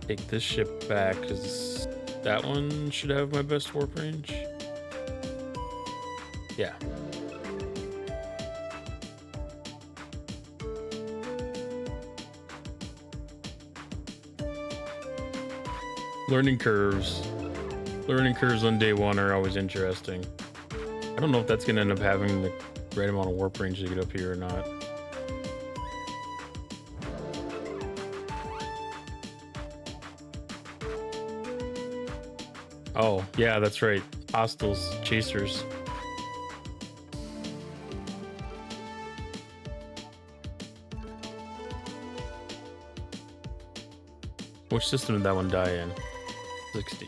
Speaker 1: take this ship back because that one should have my best warp range. Yeah. Learning curves. Learning curves on day one are always interesting. I don't know if that's going to end up having the right amount of warp range to get up here or not. Oh, yeah, that's right. Hostiles, chasers. Which system did that one die in? 60.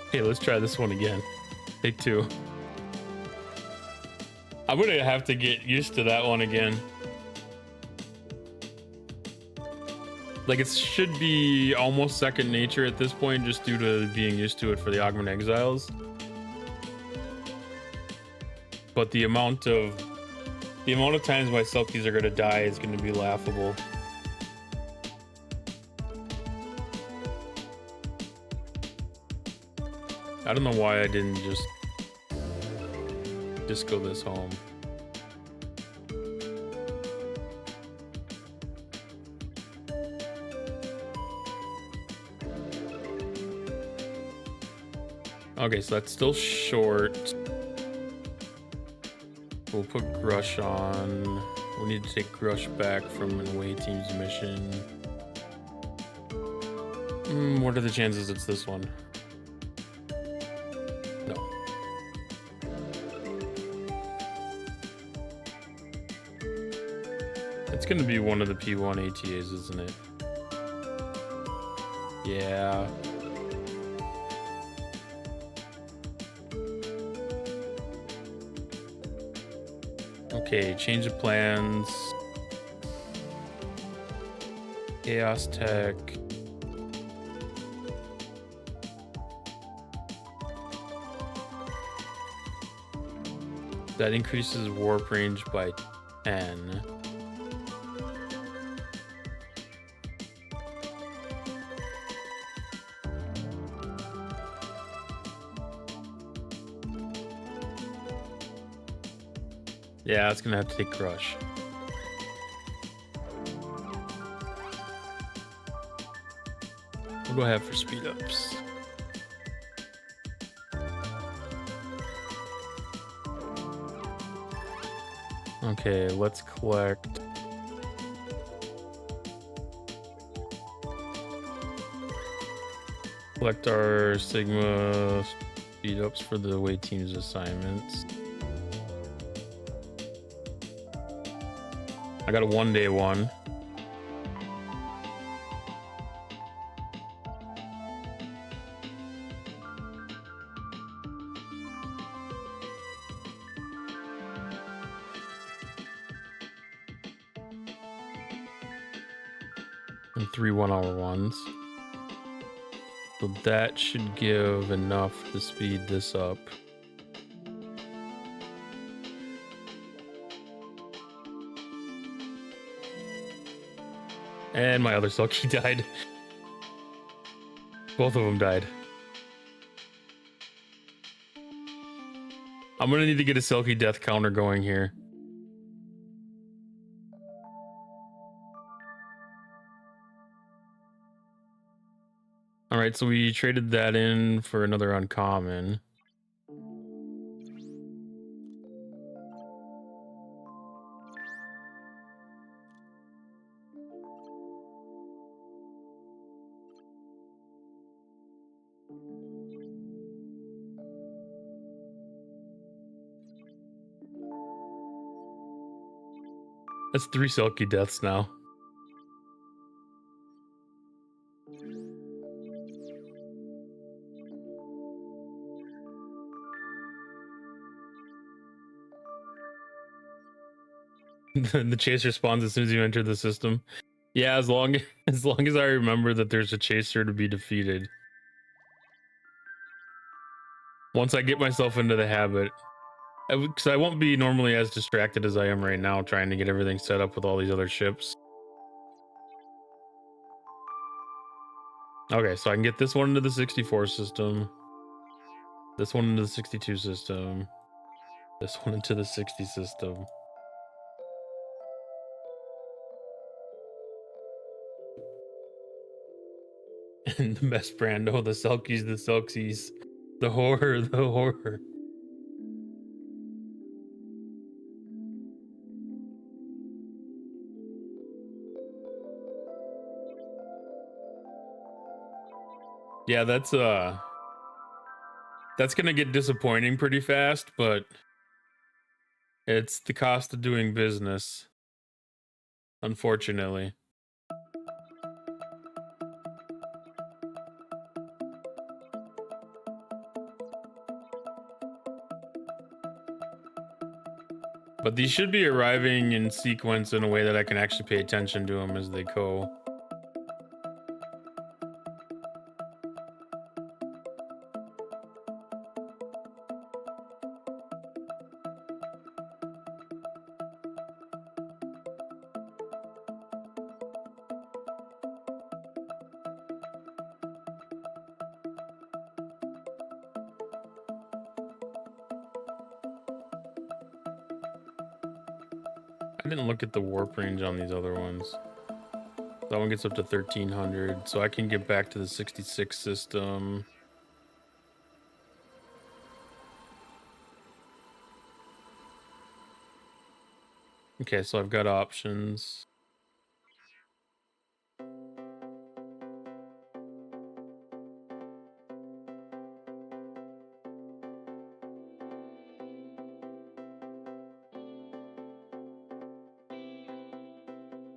Speaker 1: Okay, let's try this one again. Take two. I'm gonna have to get used to that one again. Like, it should be almost second nature at this point, just due to being used to it for the Augment Exiles. But the amount of times my Selkies are gonna die is gonna be laughable. I don't know why I didn't just disco this home. Okay, so that's still short. We'll put Grush on. We need to take Grush back from an away team's mission. What are the chances it's this one? No. It's gonna be one of the P1 ATAs, isn't it? Yeah. Okay, change of plans. Chaos Tech. That increases warp range by 10. Yeah, it's gonna have to take Crush. What do I have for speed ups? Okay, let's collect. Collect our Sigma speed ups for the away team's assignments. I got a 1-day one. And 3 1-hour ones. So that should give enough to speed this up. And my other Selkie died. Both of them died. I'm gonna need to get a Selkie death counter going here. Alright, so we traded that in for another uncommon. That's 3 Selkie deaths now. The chaser spawns as soon as you enter the system. Yeah, as long as I remember that there's a chaser to be defeated. Once I get myself into the habit, because I won't be normally as distracted as I am right now trying to get everything set up with all these other ships. Okay, so I can get this one into the 64 system, this one into the 62 system, this one into the 60 system. And the best brand, oh, the Selkies, the Selksies, the horror, the horror. Yeah, that's gonna get disappointing pretty fast, but it's the cost of doing business, unfortunately. But these should be arriving in sequence in a way that I can actually pay attention to them as they go. I didn't look at the warp range on these other ones. That one gets up to 1300, so I can get back to the 66 system. Okay, so I've got options.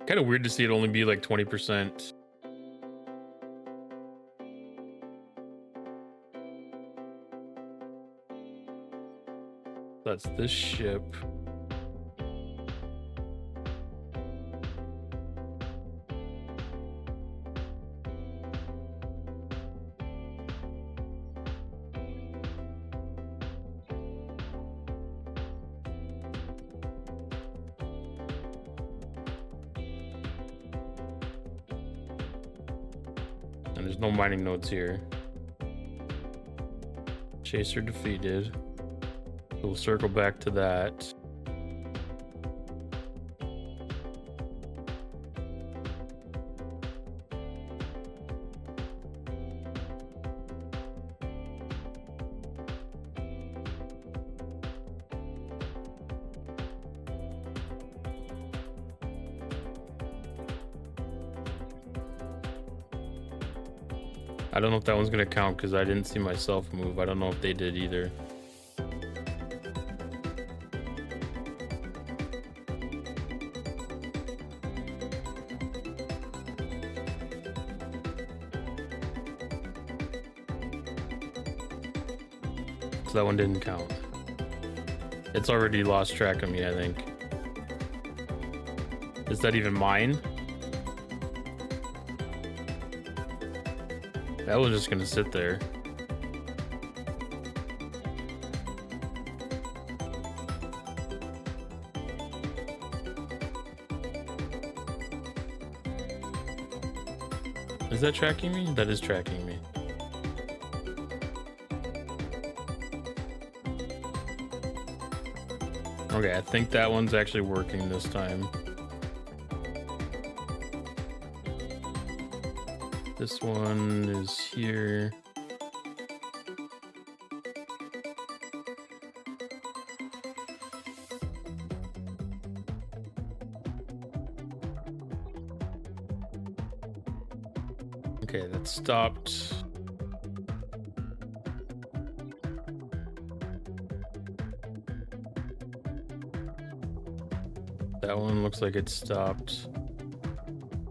Speaker 1: Kind of weird to see it only be like 20%. That's this ship. And there's no mining nodes here. Chaser defeated. So we'll circle back to that. I don't know if that one's gonna count because I didn't see myself move. I don't know if they did either. So that one didn't count. It's already lost track of me, I think. Is that even mine? That was just gonna sit there. Is that tracking me? That is tracking me. Okay, I think that one's actually working this time. This one is here. Okay, that stopped. That one looks like it stopped.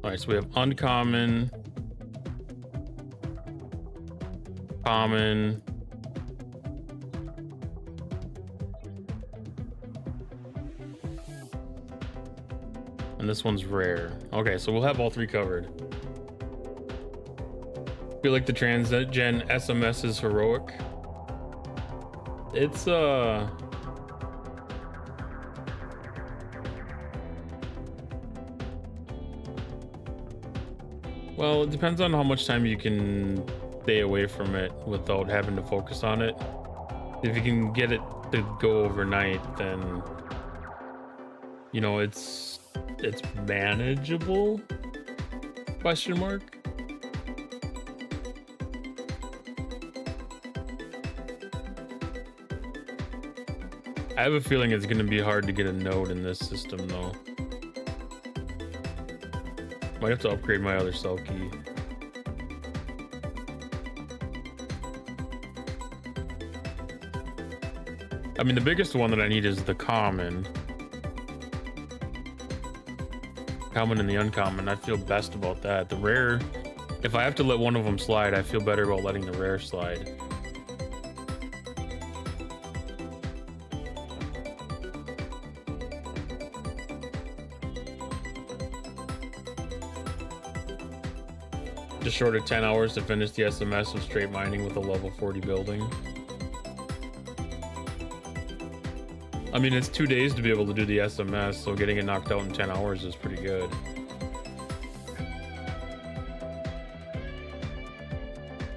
Speaker 1: All right, so we have uncommon, common, And this one's rare. Okay, so we'll have all three covered. Feel like the transgen SMS is heroic. It's well, it depends on how much time you can stay away from it without having to focus on it. If you can get it to go overnight, then you know it's manageable, question mark. I have a feeling it's going to be hard to get a node in this system though. Might have to upgrade my other cell key. I mean, the biggest one that I need is the common and the uncommon. I feel best about that. The rare, if I have to let one of them slide, I feel better about letting the rare slide. Just short of 10 hours to finish the SMS of straight mining with a level 40 building. I mean, it's 2 days to be able to do the SMS, so getting it knocked out in 10 hours is pretty good.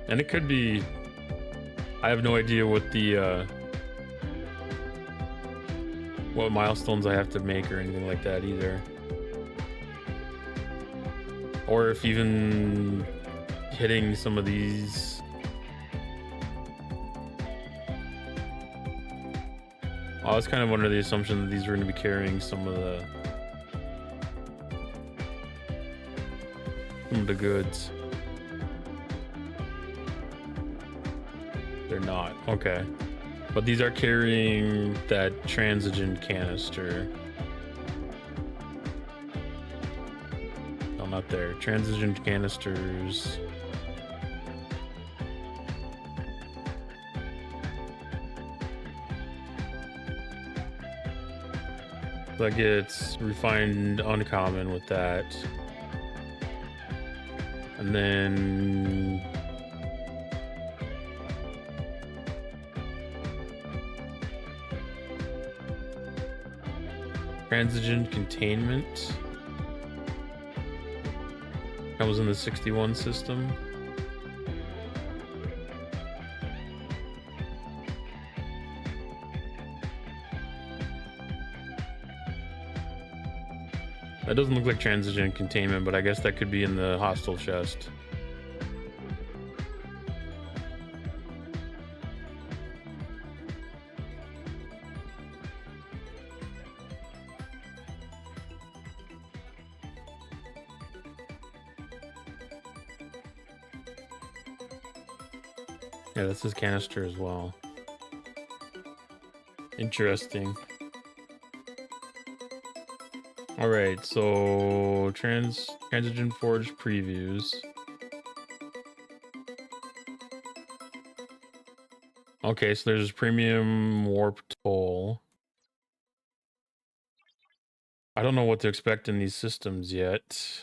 Speaker 1: And it could be... I have no idea what the... what milestones I have to make or anything like that either. Or if even hitting some of these... I was kind of under the assumption that these were going to be carrying some of the goods. They're not. Okay. But these are carrying that transigen canister. No, not there. Transigen canisters. That gets refined uncommon with that. And then transigen containment comes in the 61 system. That doesn't look like transigen containment, but I guess that could be in the hostile chest. Yeah, this is canister as well. Interesting. All right, so transigen forge previews. Okay, so there's premium warp toll. I don't know what to expect in these systems yet.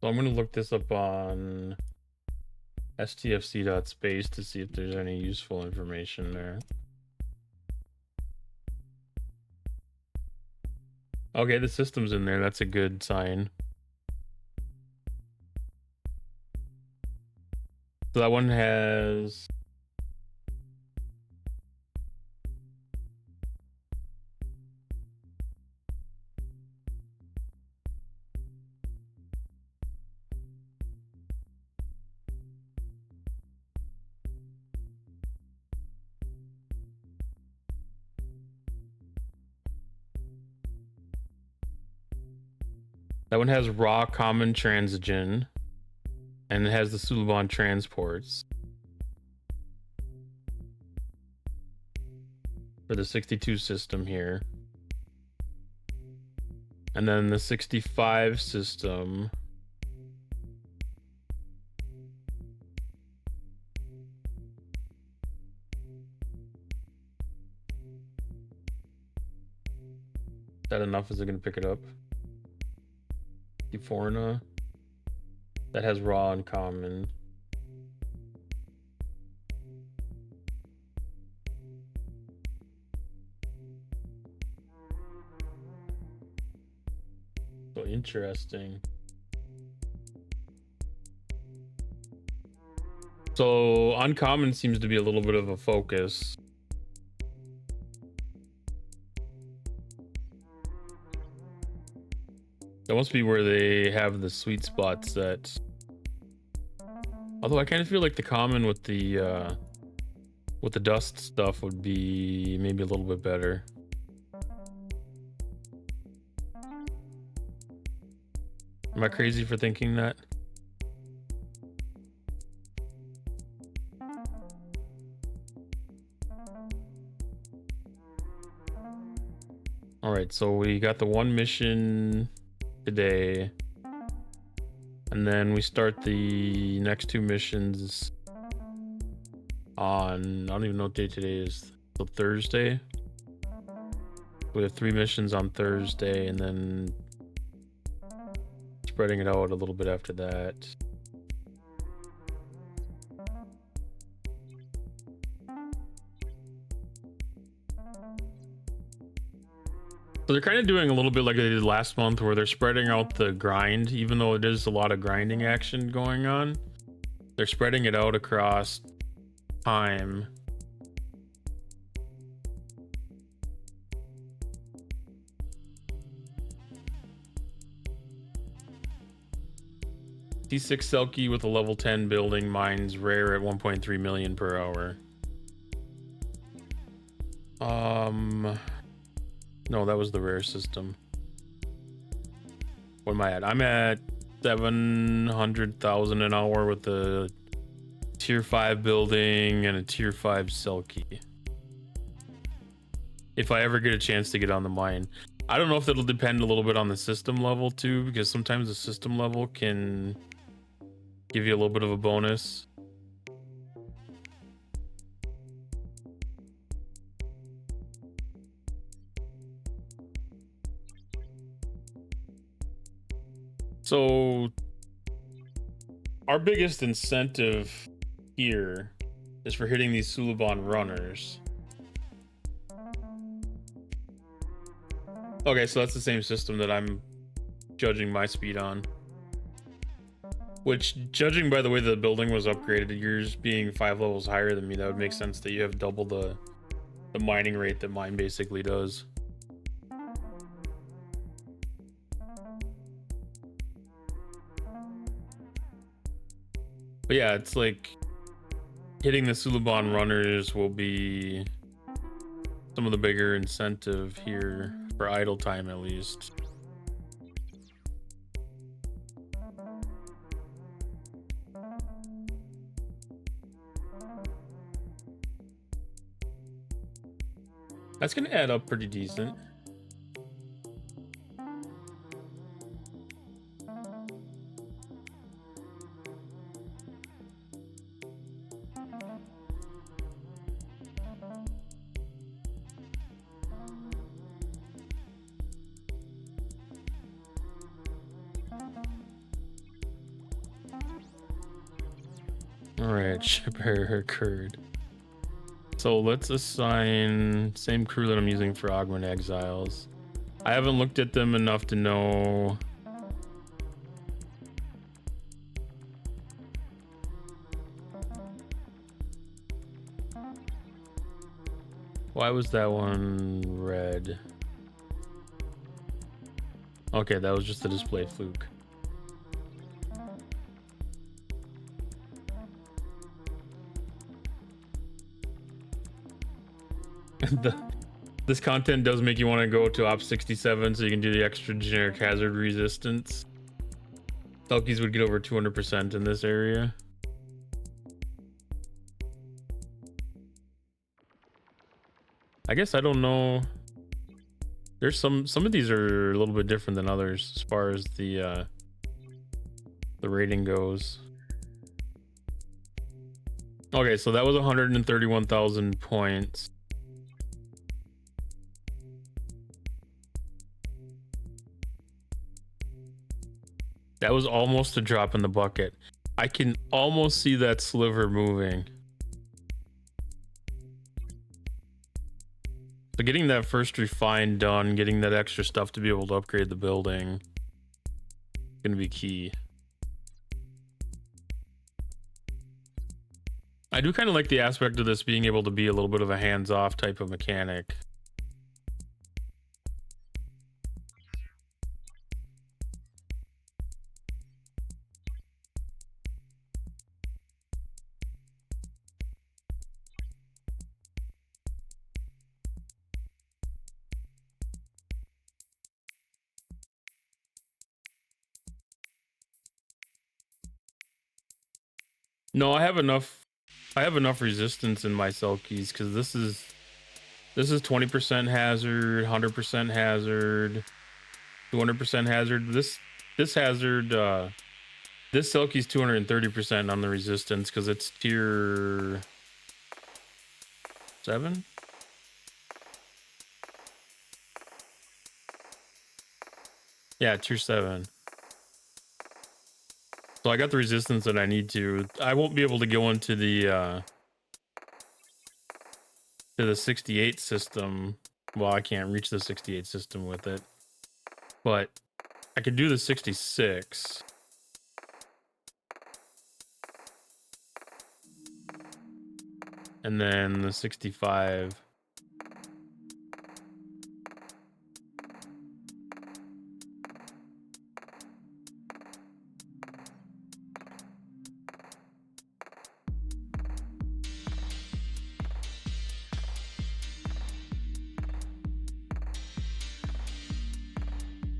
Speaker 1: So I'm going to look this up on stfc.space to see if there's any useful information there. Okay, the system's in there. That's a good sign. So that one has... That one has raw common transigen, and it has the Suliban transports. for the 62 system here. And then the 65 system. Is that enough? Is it going to pick it up? Forna. That has raw and common. So interesting. So uncommon seems to be a little bit of a focus. That must be where they have the sweet spot set. Although I kind of feel like the common with the dust stuff would be maybe a little bit better. Am I crazy for thinking that? All right, so we got the one mission today, and then we start the next two missions on, I don't even know what day today is, so Thursday. We have 3 missions on Thursday, and then spreading it out a little bit after that. So they're kind of doing a little bit like they did last month, where they're spreading out the grind, even though it is a lot of grinding action going on. They're spreading it out across time. T6 Selkie with a level 10 building mines rare at 1.3 million per hour. No, that was the rare system. What am I at? I'm at 700,000 an hour with the tier 5 building and a tier 5 Selkie. If I ever get a chance to get on the mine. I don't know if that'll depend a little bit on the system level too, because sometimes the system level can give you a little bit of a bonus. So our biggest incentive here is for hitting these Suliban runners. Okay, so that's the same system that I'm judging my speed on. Which, judging by the way the building was upgraded, yours being 5 levels higher than me, that would make sense that you have double the mining rate that mine basically does. But yeah, it's like hitting the Suliban runners will be some of the bigger incentive here for idle time, at least. That's gonna add up pretty decent. Alright, ship error occurred. So let's assign same crew that I'm using for Augment Exiles. I haven't looked at them enough to know. Why was that one red? Okay, that was just a display fluke. This content does make you want to go to Op 67 so you can do the extra generic hazard resistance. Selkies would get over 200% in this area. I guess I don't know. There's some of these are a little bit different than others as far as the rating goes. Okay, so that was 131,000 points. That was almost a drop in the bucket. I can almost see that sliver moving. So getting that first refine done, getting that extra stuff to be able to upgrade the building, gonna be key. I do kind of like the aspect of this being able to be a little bit of a hands-off type of mechanic. No, I have enough resistance in my cell keys because this is 20% hazard, 100% hazard, 200% hazard. This hazard, this cell key's 230% on the resistance because it's tier 7. Yeah, tier 7. So I got the resistance that I need to. I won't be able to go into the 68 system. Well, I can't reach the 68 system with it, but I could do the 66. And then the 65.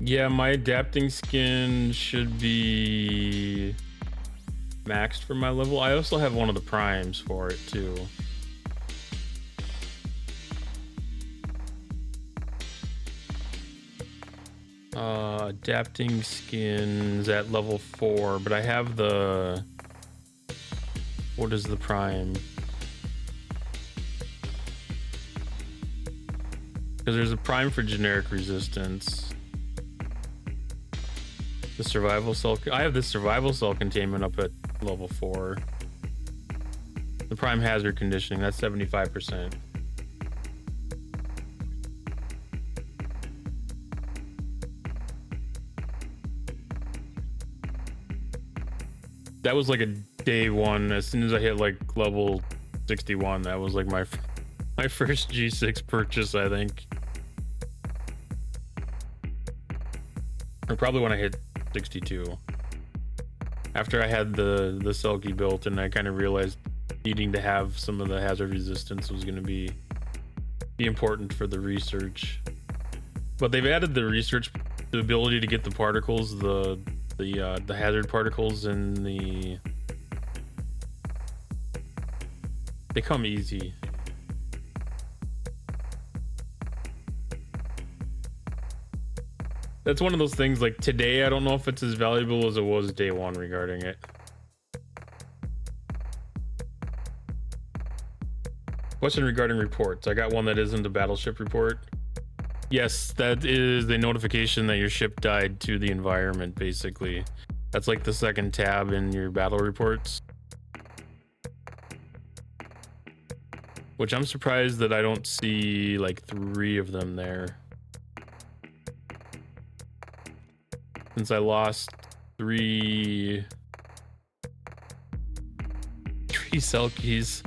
Speaker 1: Yeah, my adapting skin should be maxed for my level. I also have one of the primes for it too. Adapting skins at level 4, but I have the... What is the prime? Because there's a prime for generic resistance. The survival cell... I have this survival cell containment up at level 4. The prime hazard conditioning, that's 75%. That was like a day one. As soon as I hit like level 61, that was like my first G6 purchase, I think. Or probably when I hit 62. After I had the Selkie built and I kind of realized needing to have some of the hazard resistance was going to be important for the research. But they've added the research, the ability to get the particles, the hazard particles, and they come easy. That's one of those things, like today, I don't know if it's as valuable as it was day one regarding it. Question regarding reports. I got one that isn't a battleship report. Yes, that is the notification that your ship died to the environment, basically. That's like the second tab in your battle reports. Which I'm surprised that I don't see like 3 of them there. Since I lost 3 cell keys.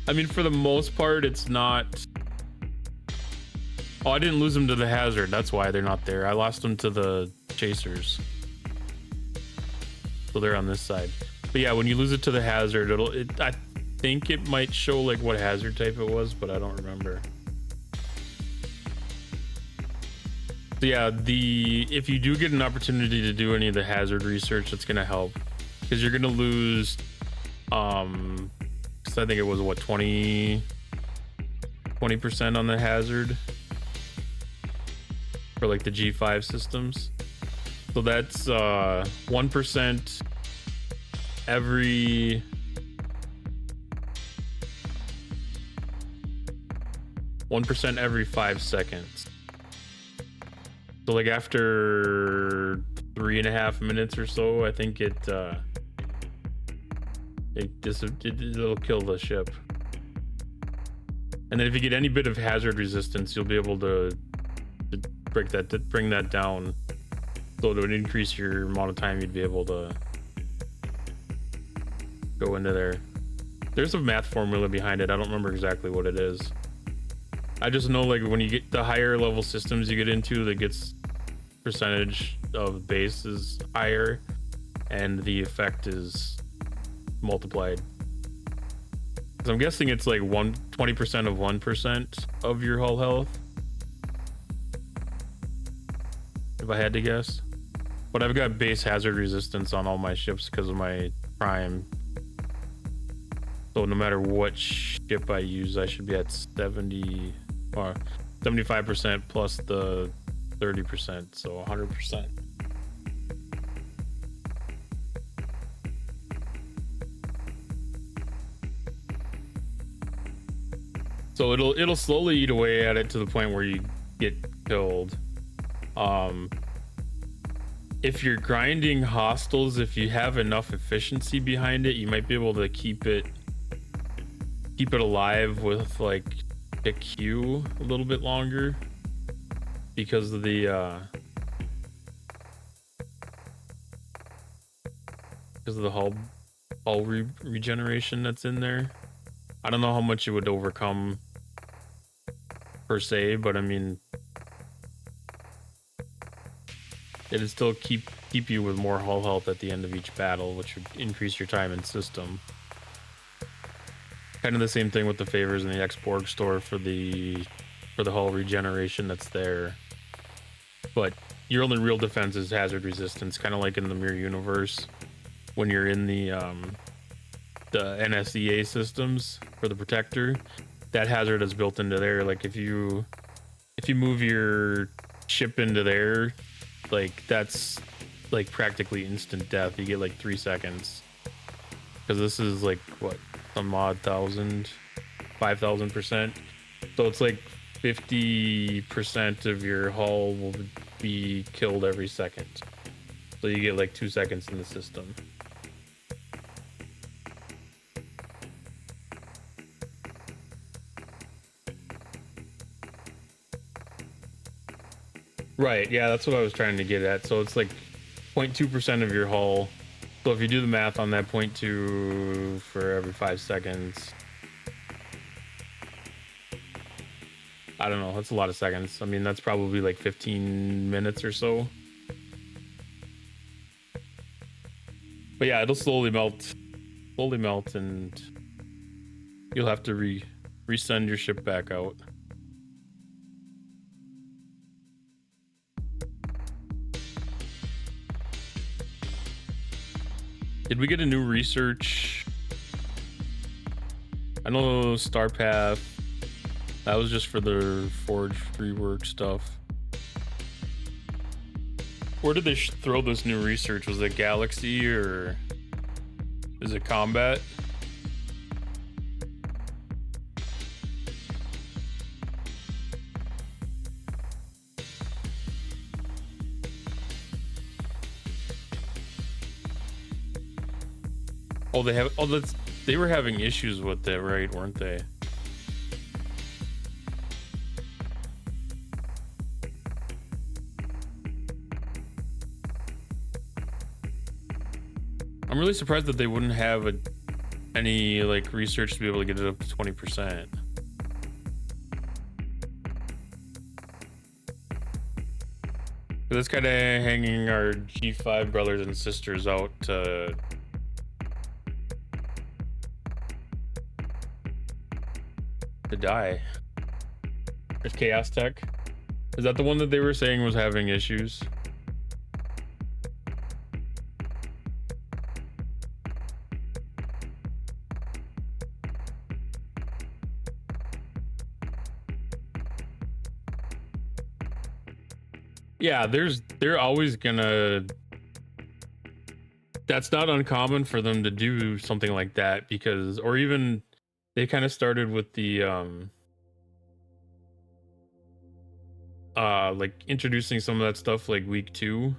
Speaker 1: I mean, for the most part, it's not... Oh, I didn't lose them to the hazard. That's why they're not there. I lost them to the chasers. So they're on this side. But yeah, when you lose it to the hazard, I think it might show like what hazard type it was, but I don't remember. So yeah, if you do get an opportunity to do any of the hazard research, it's going to help. Because you're going to lose... max. I think it was what 20% on the hazard for like the G5 systems. So that's 1% every 1% every 5 seconds. So like after 3.5 minutes or so, I think it'll kill the ship. And then if you get any bit of hazard resistance, you'll be able to bring that down. So it would increase your amount of time you'd be able to go into there. There's a math formula behind it. I don't remember exactly what it is. I just know like when you get the higher level systems you get into, that gets percentage of base is higher and the effect is multiplied. So I'm guessing it's like 20% of 1% of your hull health, if I had to guess. But I've got base hazard resistance on all my ships because of my prime. So no matter what ship I use, I should be at 70 or 75% plus the 30%, so 100%. So it'll slowly eat away at it to the point where you get killed. If you're grinding hostiles, if you have enough efficiency behind it, you might be able to keep it alive with like a Q a little bit longer because of the hull regeneration that's in there. I don't know how much it would overcome per se, but I mean, it'd still keep you with more hull health at the end of each battle, which would increase your time in system. Kind of the same thing with the favors in the X-Borg store for the hull regeneration that's there. But your only real defense is hazard resistance, kind of like in the Mirror Universe when you're in the NSEA systems for the Protector. That hazard is built into there. Like if you move your ship into there, like that's like practically instant death. You get like 3 seconds because this is like what, some odd 5,000%. So it's like 50% of your hull will be killed every second. So you get like 2 seconds in the system. Right, yeah, that's what I was trying to get at. So it's like 0.2% of your hull. So if you do the math on that 0.2 for every 5 seconds, I don't know, that's a lot of seconds. I mean, that's probably like 15 minutes or so. But yeah, it'll slowly melt, and you'll have to resend your ship back out. Did we get a new research? I know Starpath, that was just for the Forge rework stuff. Where did they throw this new research? Was it Galaxy or is it Combat? Oh, they have. Oh, they were having issues with it, right? Weren't they? I'm really surprised that they wouldn't have any like research to be able to get it up to 20%. That's kind of hanging our G5 brothers and sisters out to die. There's Chaos Tech. Is that the one that they were saying was having issues? Yeah, they're always gonna. That's not uncommon for them to do something like that because, or even they kind of started with the like introducing some of that stuff like week 2,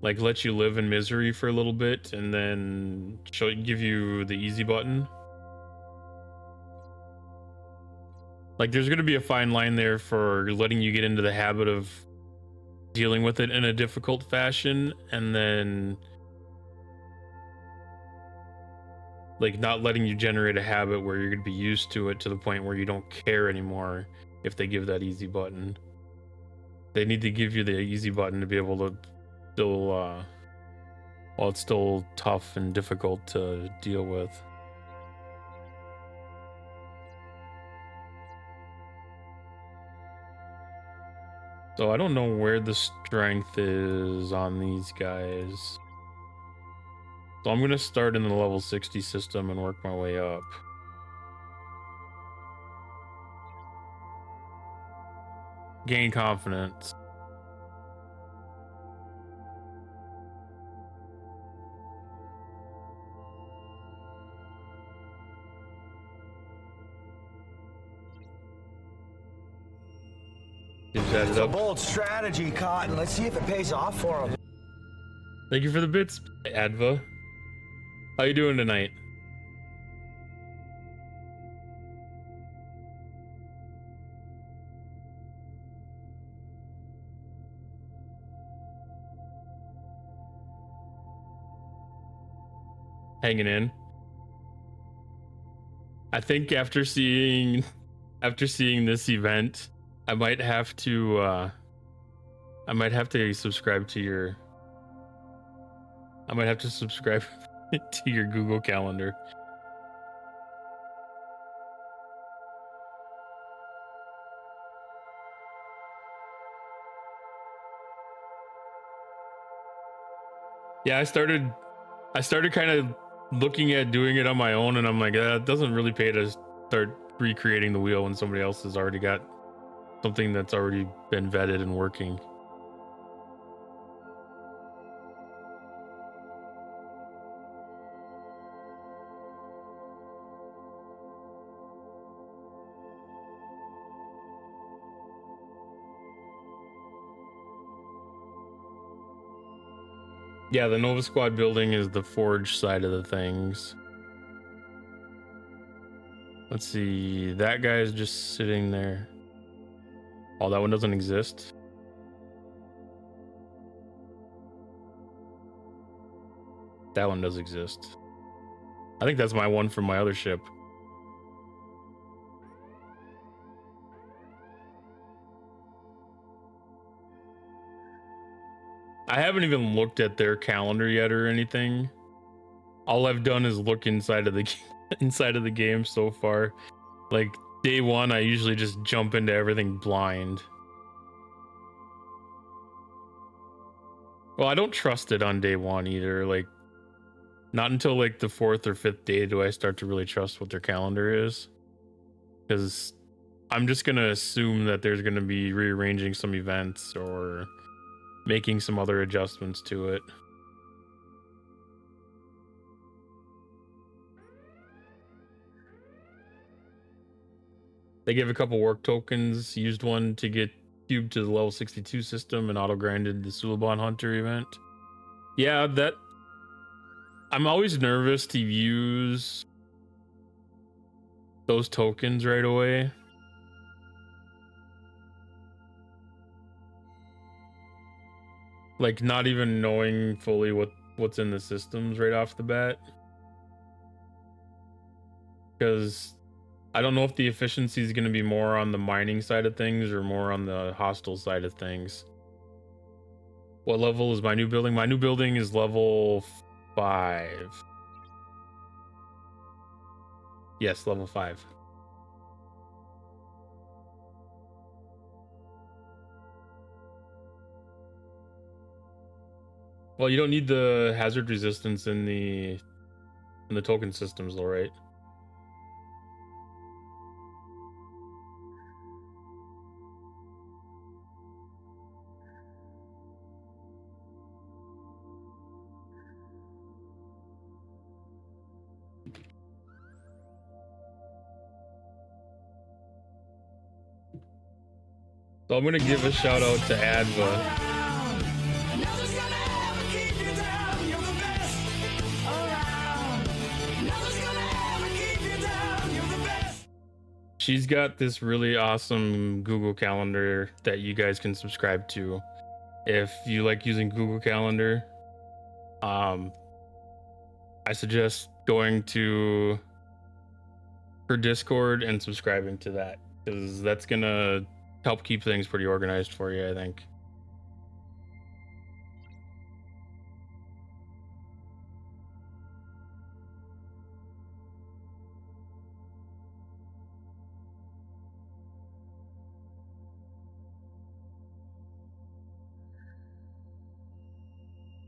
Speaker 1: like let you live in misery for a little bit and then give you the easy button. Like there's going to be a fine line there for letting you get into the habit of dealing with it in a difficult fashion and then like not letting you generate a habit where you're going to be used to it to the point where you don't care anymore if they give that easy button. They need to give you the easy button to be able to still while it's still tough and difficult to deal with. So I don't know where the strength is on these guys. So I'm gonna start in the level 60 system and work my way up. Gain confidence.
Speaker 3: It's a bold strategy, Cotton. Let's see if it pays off for him.
Speaker 1: Thank you for the bits, Adva. How you doing tonight? Hanging in. I think after seeing this event, I might have to subscribe to your to your Google Calendar. Yeah, I started kind of looking at doing it on my own, and I'm like, it doesn't really pay to start recreating the wheel when somebody else has already got something that's already been vetted and working. Yeah, the Nova Squad building is the forge side of the things. Let's see, that guy is just sitting there. Oh, that one doesn't exist. That one does exist. I think that's my one from my other ship. I haven't even looked at their calendar yet or anything. All I've done is look inside of the inside of the game so far. Like day one, I usually just jump into everything blind. Well, I don't trust it on day one either. Like, not until like the 4th or 5th day do I start to really trust what their calendar is. Because I'm just gonna assume that there's gonna be rearranging some events or making some other adjustments to it. They gave a couple work tokens, used one to get cubed to the level 62 system and auto grinded the Suliban Hunter event. Yeah, that I'm always nervous to use those tokens right away. Like not even knowing fully what's in the systems right off the bat. Because I don't know if the efficiency is going to be more on the mining side of things or more on the hostile side of things. What level is my new building? My new building is level 5. Yes, level 5. Well, you don't need the hazard resistance in the token systems though, right? So I'm gonna give a shout out to Adva. She's got this really awesome Google Calendar that you guys can subscribe to. If you like using Google Calendar, I suggest going to her Discord and subscribing to that, because that's gonna help keep things pretty organized for you, I think.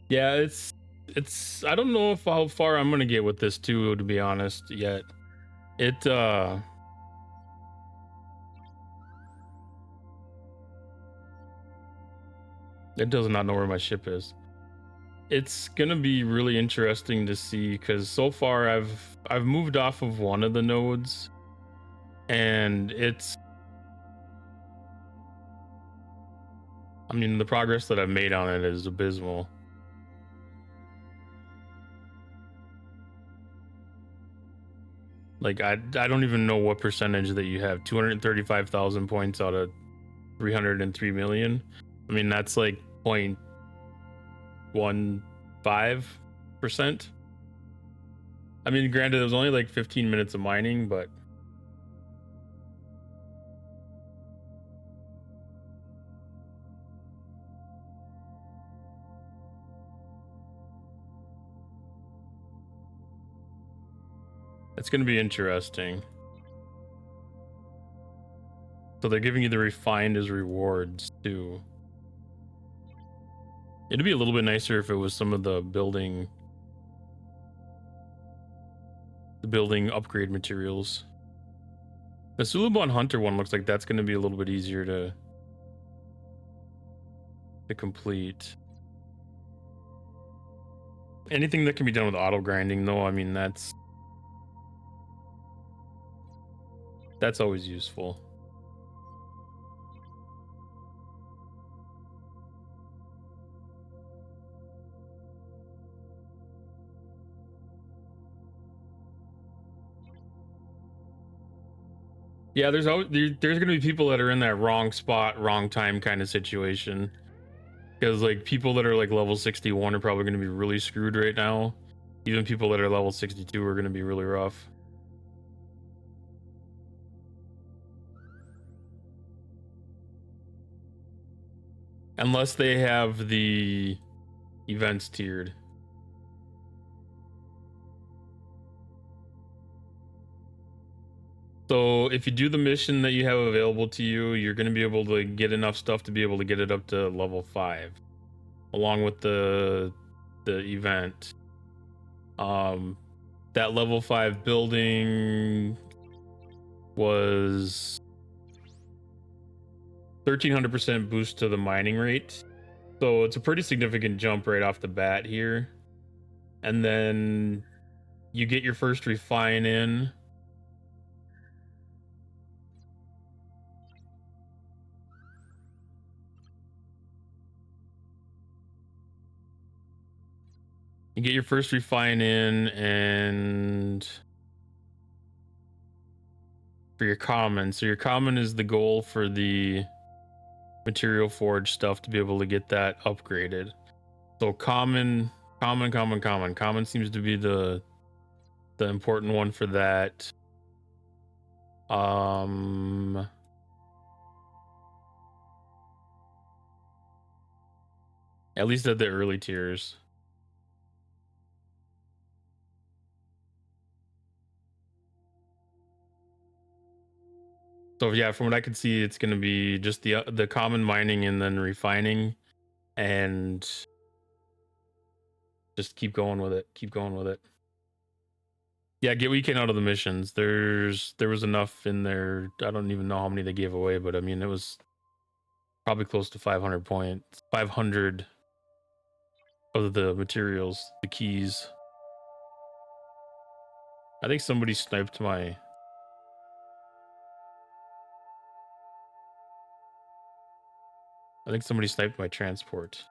Speaker 1: Yeah, it's I don't know if how far I'm gonna get with this too, to be honest, yet. It does not know where my ship is. It's gonna be really interesting to see, because so far I've moved off of one of the nodes, and I mean, the progress that I've made on it is abysmal. Like I don't even know what percentage that you have. 235,000 points out of 303 million. I mean, that's like 0.15%. I mean, granted, it was only like 15 minutes of mining, but it's going to be interesting. So they're giving you the refined as rewards too. It'd be a little bit nicer if it was some of the building upgrade materials. The Suliban Hunter one looks like that's going to be a little bit easier to complete. Anything that can be done with auto grinding, though, I mean, that's always useful. Yeah, there's going to be people that are in that wrong spot, wrong time kind of situation. Because like people that are like level 61 are probably going to be really screwed right now. Even people that are level 62 are going to be really rough. Unless they have the events tiered. So if you do the mission that you have available to you, you're going to be able to get enough stuff to be able to get it up to level 5, along with the event. That level 5 building was 1300% boost to the mining rate. So it's a pretty significant jump right off the bat here. And then you get your first refine in. You get your first refine in, and for your common. So your common is the goal for the material forge stuff to be able to get that upgraded. So common seems to be the important one for that. At least at the early tiers. So yeah, from what I could see, it's going to be just the common mining and then refining, and just keep going with it. Yeah, get what you can out of the missions. There was enough in there. I don't even know how many they gave away, but I mean, it was probably close to 500 points. 500 of the materials, the keys. I think somebody sniped my... I think somebody sniped my transport.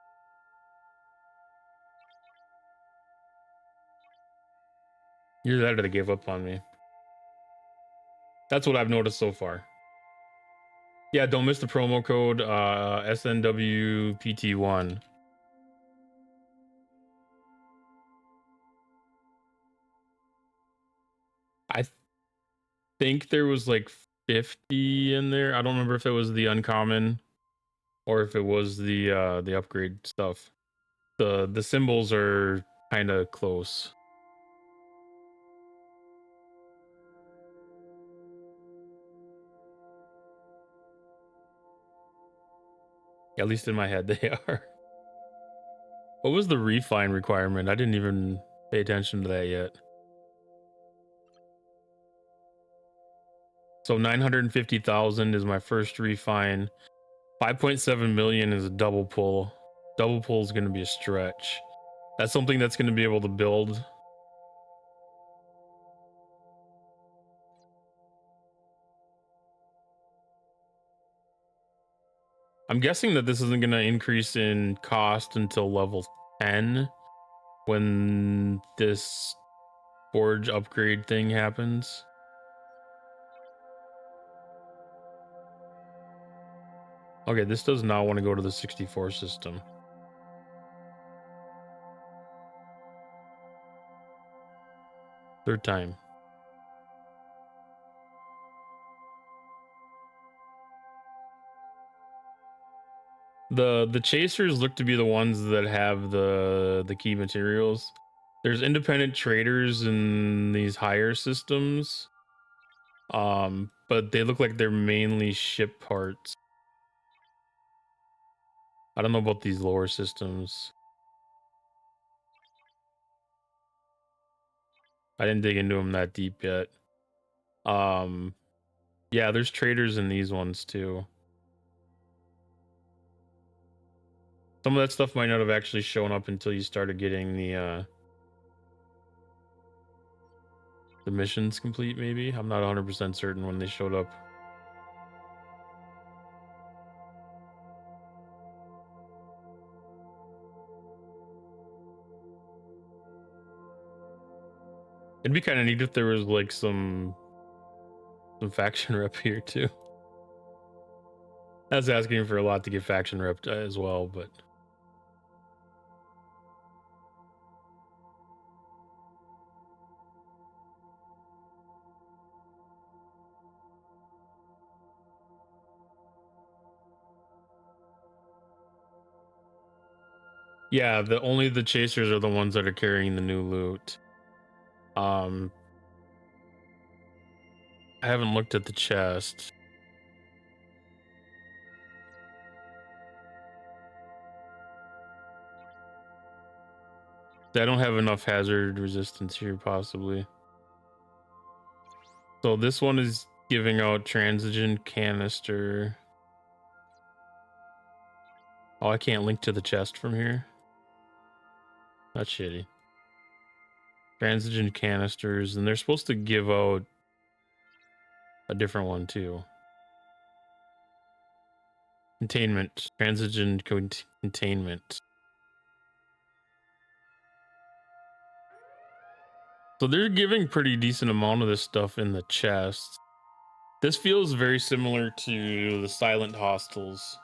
Speaker 1: Either that or they gave up on me. That's what I've noticed so far. Yeah, don't miss the promo code SNWPT1. I think there was like 50 in there. I don't remember if it was the uncommon or if it was the upgrade stuff. The symbols are kind of close. At least in my head they are. What was the refine requirement? I didn't even pay attention to that yet. So 950,000 is my first refine. 5.7 million is a double pull. Double pull is going to be a stretch. That's something that's going to be able to build. I'm guessing that this isn't going to increase in cost until level 10 when this forge upgrade thing happens. Okay, this does not want to go to the 64 system. Third time. The chasers look to be the ones that have the key materials. There's independent traders in these higher systems. But they look like they're mainly ship parts. I don't know about these lower systems. I didn't dig into them that deep yet. Yeah, there's traders in these ones too. Some of that stuff might not have actually shown up until you started getting the missions complete, maybe. I'm not 100% certain when they showed up. It'd be kind of neat if there was like some faction rep here too. I was asking for a lot to get faction rep as well, but yeah, only the chasers are the ones that are carrying the new loot. I haven't looked at the chest. I don't have enough hazard resistance here, possibly. So this one is giving out transigen canister. Oh, I can't link to the chest from here. That's shitty. Transigen canisters, and they're supposed to give out a different one too. Containment. Transigen containment. So they're giving pretty decent amount of this stuff in the chest. This feels very similar to the Silent Hostels.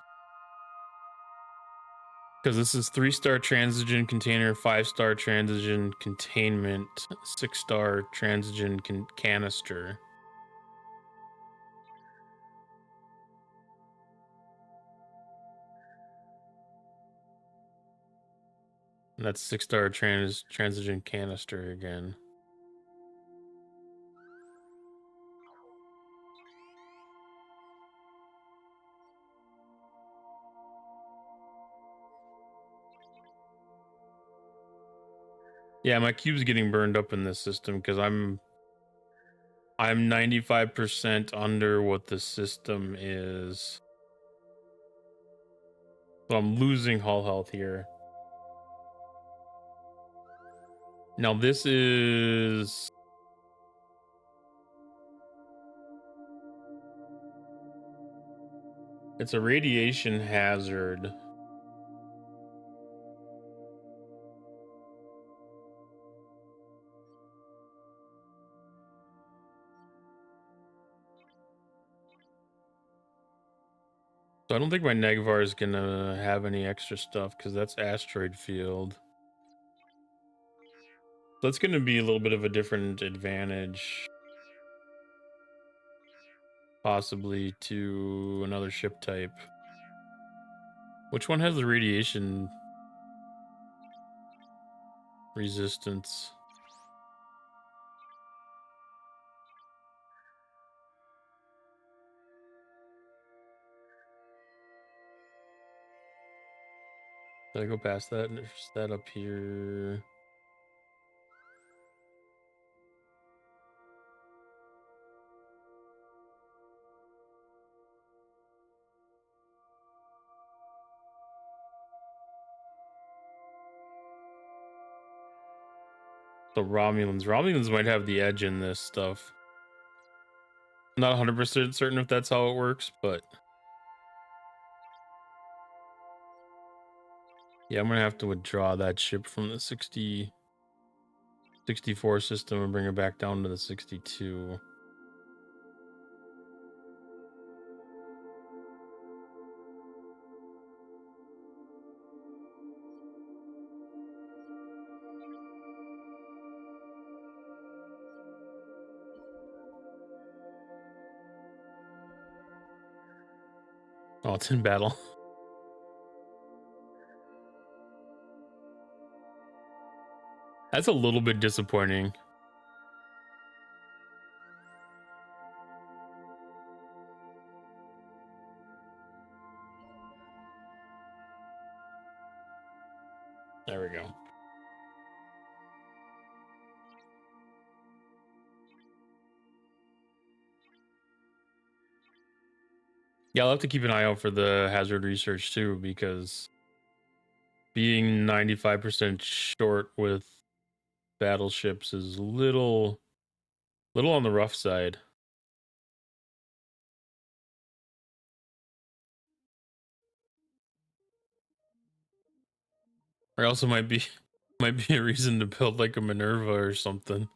Speaker 1: Because this is 3-star transigen container, 5-star transigen containment, 6-star transigen canister. And that's 6-star transigen canister again. Yeah, my cube's getting burned up in this system because I'm 95% under what the system is. So I'm losing hull health here. Now this is... It's a radiation hazard. So I don't think my Negvar is gonna have any extra stuff because that's asteroid field. So that's gonna be a little bit of a different advantage, possibly to another ship type. Which one has the radiation resistance? Did I go past that? And there's that up here. The Romulans might have the edge in this stuff. Not 100% certain if that's how it works, but yeah, I'm gonna have to withdraw that ship from the 64 system and bring it back down to the 62. Oh, it's in battle. That's a little bit disappointing. There we go. Yeah, I'll have to keep an eye out for the hazard research too, because being 95% short with battleships is little on the rough side. Or also might be a reason to build like a Minerva or something.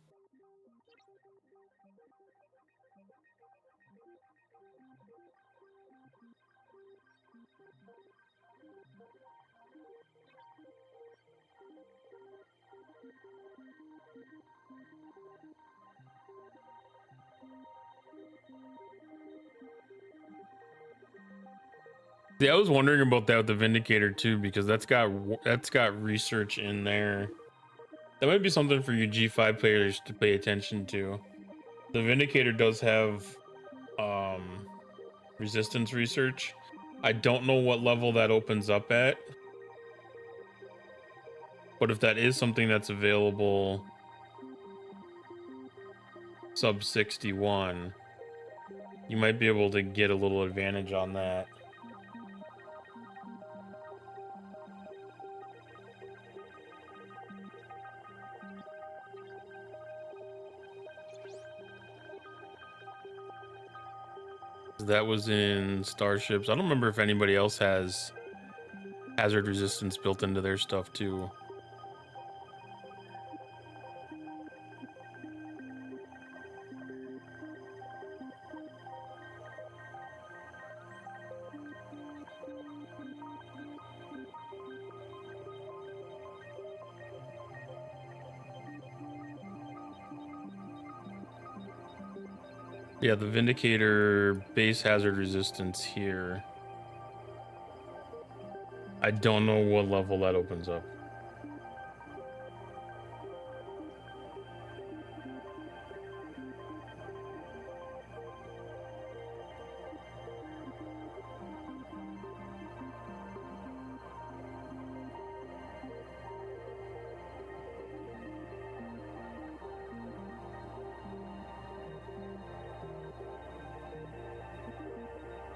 Speaker 1: Yeah, I was wondering about that with the Vindicator too, because that's got research in there. That might be something for you G5 players to pay attention to. The Vindicator does have resistance research. I don't know what level that opens up at, but if that is something that's available sub 61, you might be able to get a little advantage on that. That was in Starships. I don't remember if anybody else has hazard resistance built into their stuff too. Yeah, the Vindicator base hazard resistance here. I don't know what level that opens up.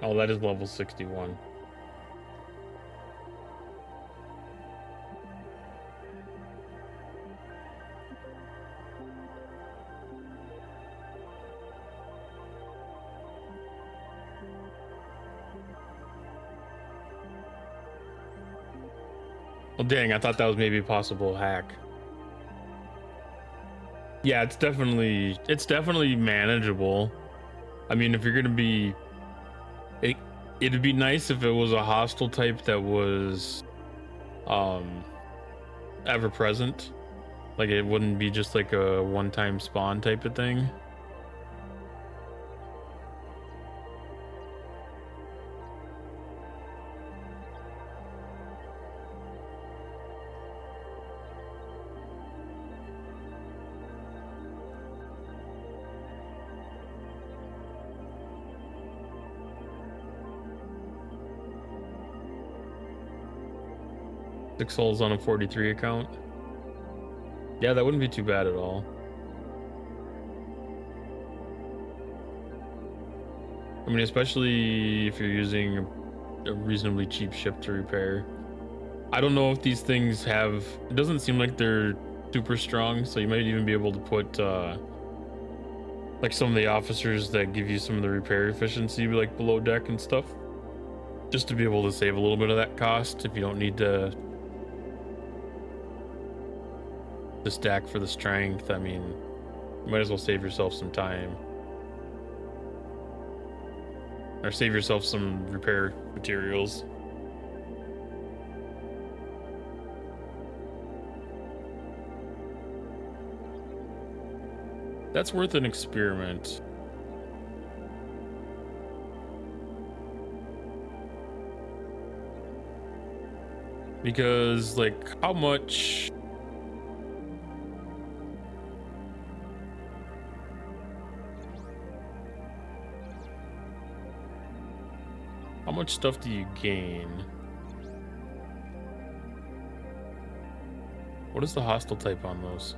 Speaker 1: Oh, that is level 61. Well, dang, I thought that was maybe a possible hack. Yeah, it's definitely manageable. I mean, if you're gonna be, it'd be nice if it was a hostile type that was, ever present. Like it wouldn't be just like a one-time spawn type of thing. Six souls on a 43 account. Yeah, that wouldn't be too bad at all. I mean, especially if you're using a reasonably cheap ship to repair. I don't know if these things have, it doesn't seem like they're super strong, so you might even be able to put like some of the officers that give you some of the repair efficiency like below deck and stuff, just to be able to save a little bit of that cost if you don't need to stack for the strength. I mean, you might as well save yourself some time. Or save yourself some repair materials. That's worth an experiment. Because, like, how much... How much stuff do you gain? What is the hostile type on those?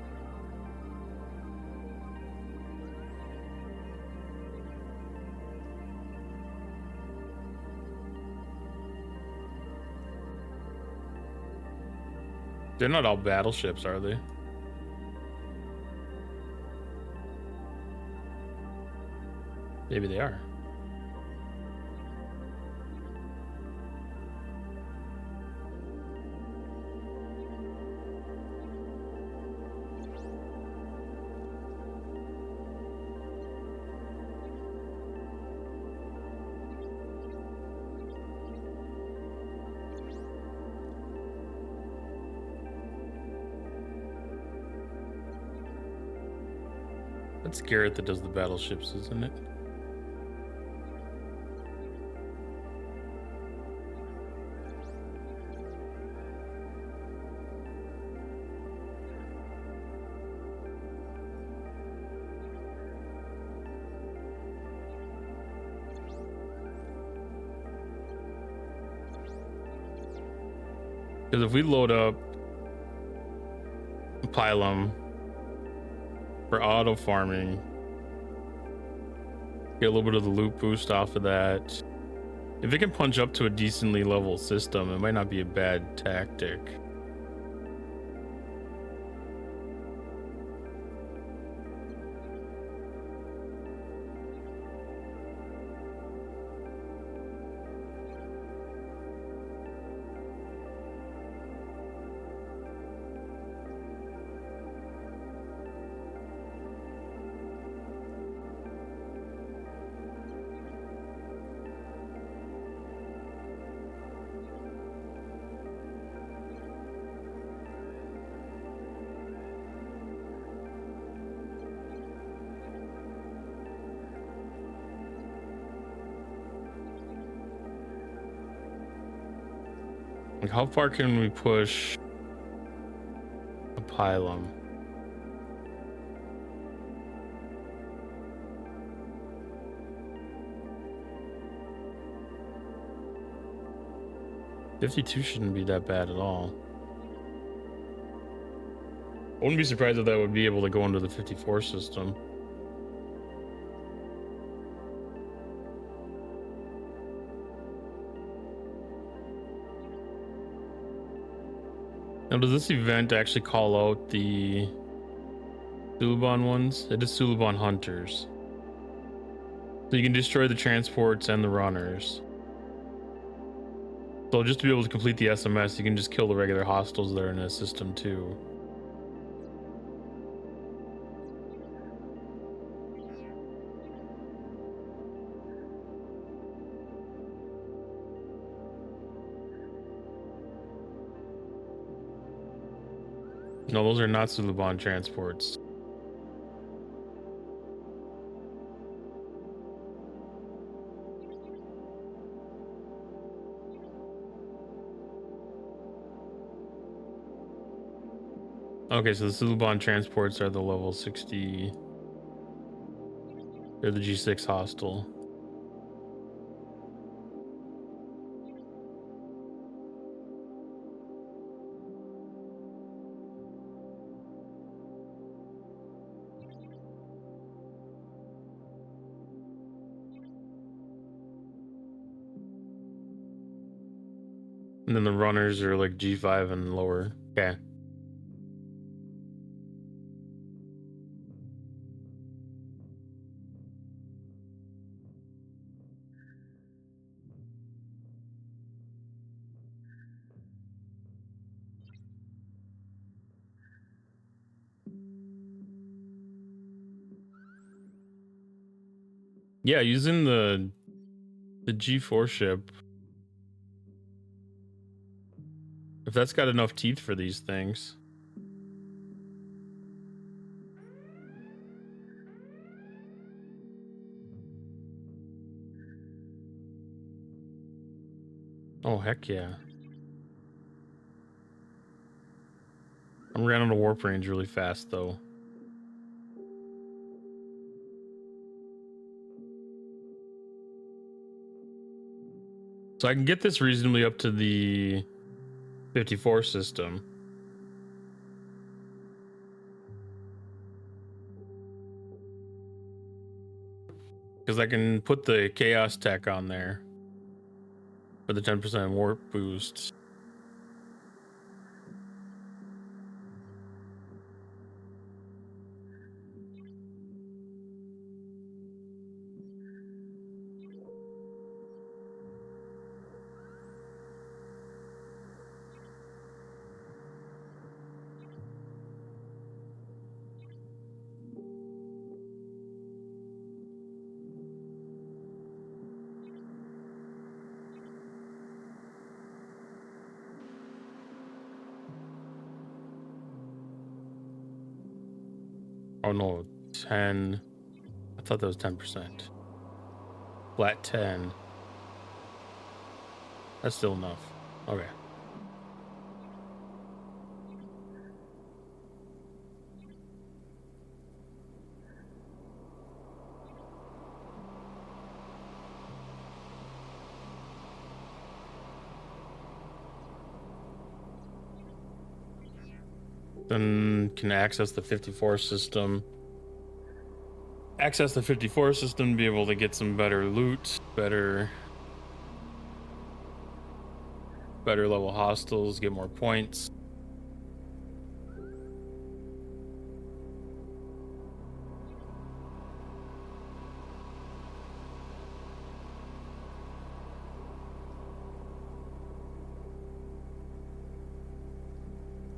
Speaker 1: They're not all battleships, are they? Maybe they are. That's Garrett that does the battleships, isn't it? Because if we load up Pylum for auto farming, get a little bit of the loot boost off of that. If it can punch up to a decently level system, it might not be a bad tactic. Like, how far can we push a pylum? $52 shouldn't be that bad at all. I wouldn't be surprised if that would be able to go into the 54 system. Now, does this event actually call out the Suliban ones? It is Suliban hunters. So you can destroy the transports and the runners. So just to be able to complete the SMS, you can just kill the regular hostiles that are in a system too. No, those are not Suliban transports. Okay, so the Suliban transports are the level 60. They're the G6 hostile. And then the runners are like G5 and lower. Okay. Yeah, using the G4 ship, if that's got enough teeth for these things. Oh, heck yeah. I'm running out of warp range really fast, though. So I can get this reasonably up to the 54 system. Because I can put the Chaos Tech on there for the 10% warp boost. Oh no, 10. I thought that was 10%. Flat 10. That's still enough. Okay. Then can access the 54 system. Access the 54 system, be able to get some better loot, better level hostiles, get more points.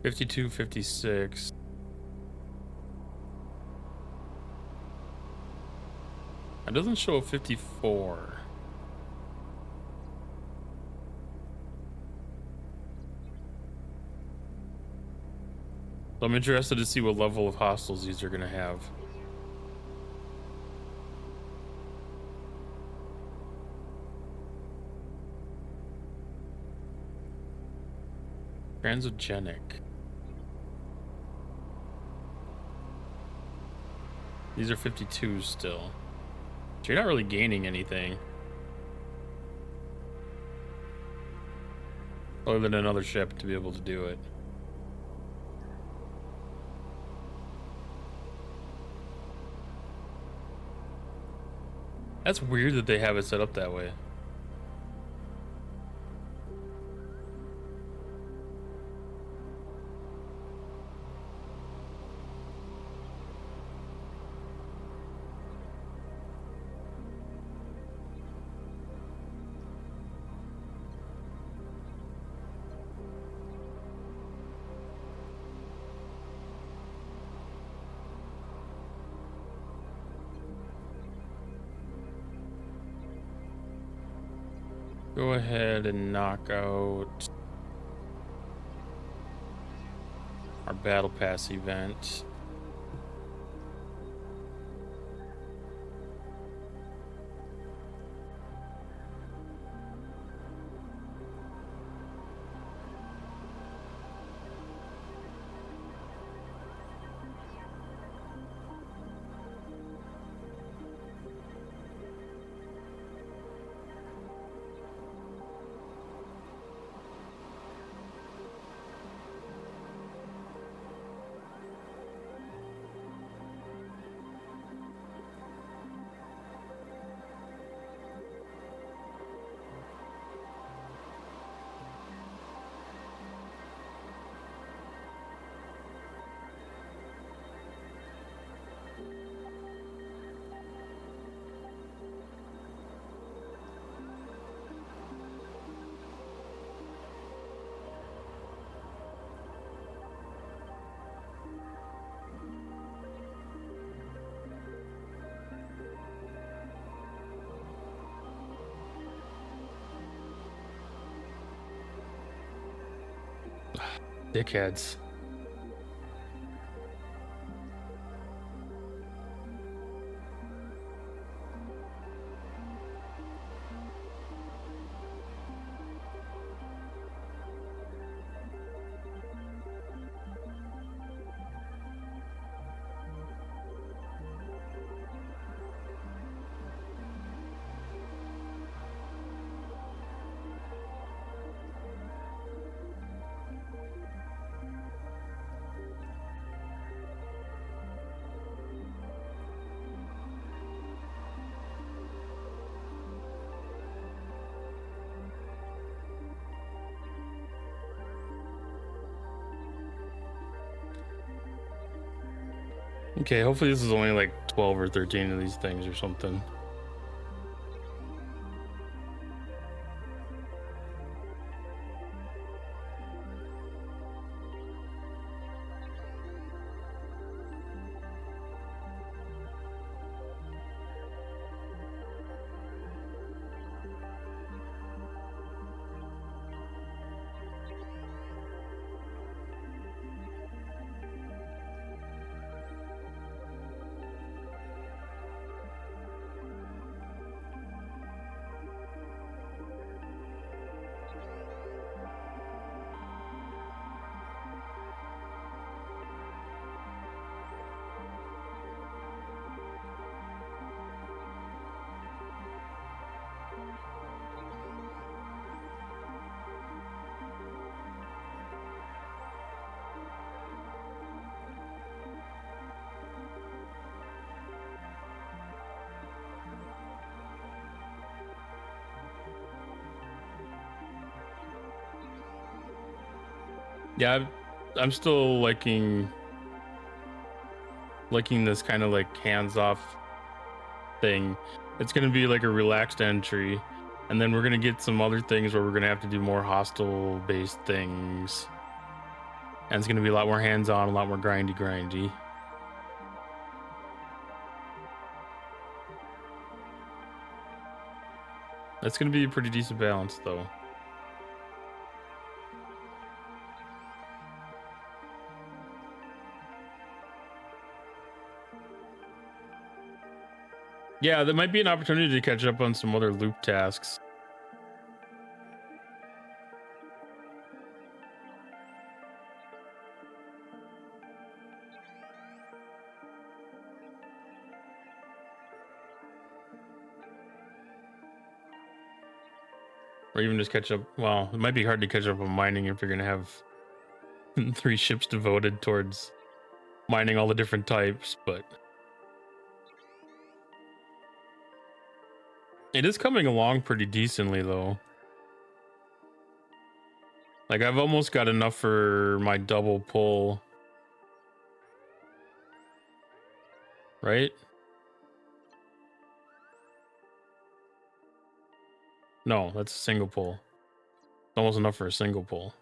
Speaker 1: $52, $56. It doesn't show a 54. So I'm interested to see what level of hostiles these are going to have. Transogenic. These are 52s still. So you're not really gaining anything. Other than another ship to be able to do it. That's weird that they have it set up that way. Go ahead and knock out our battle pass event. Dickheads. Okay, hopefully this is only like 12 or 13 of these things or something. Yeah, I'm still liking this kind of like hands-off thing. It's gonna be like a relaxed entry, and then we're gonna get some other things where we're gonna have to do more hostile-based things, and it's gonna be a lot more hands-on, a lot more grindy. That's gonna be a pretty decent balance, though. Yeah, there might be an opportunity to catch up on some other loop tasks. Or even just catch up. Well, it might be hard to catch up on mining if you're gonna have 3 ships devoted towards mining all the different types, but it is coming along pretty decently, though. Like, I've almost got enough for my double pull. Right? No, that's a single pull. It's almost enough for a single pull.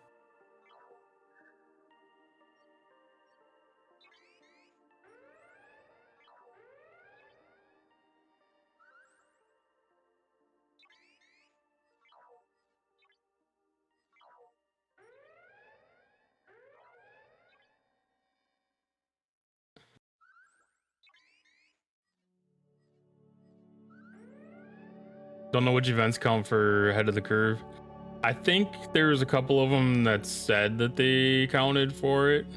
Speaker 1: Don't know which events count for ahead of the curve. I think there's a couple of them that said that they counted for it.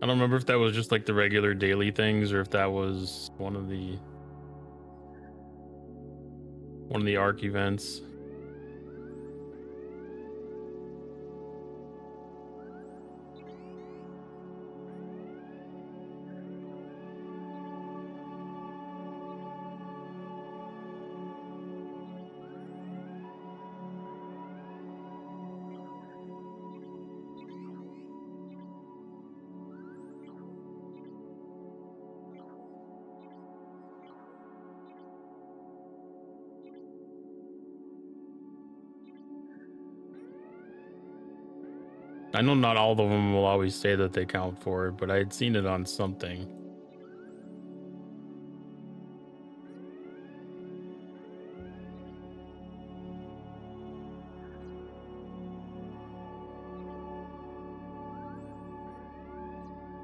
Speaker 1: I don't remember if that was just like the regular daily things or if that was one of the arc events. I know not all of them will always say that they count for it, but I had seen it on something.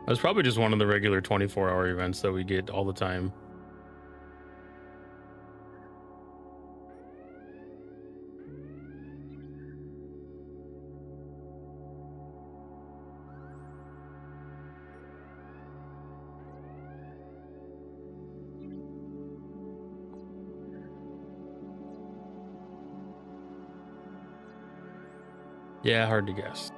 Speaker 1: That's probably just one of the regular 24-hour events that we get all the time. Yeah, hard to guess.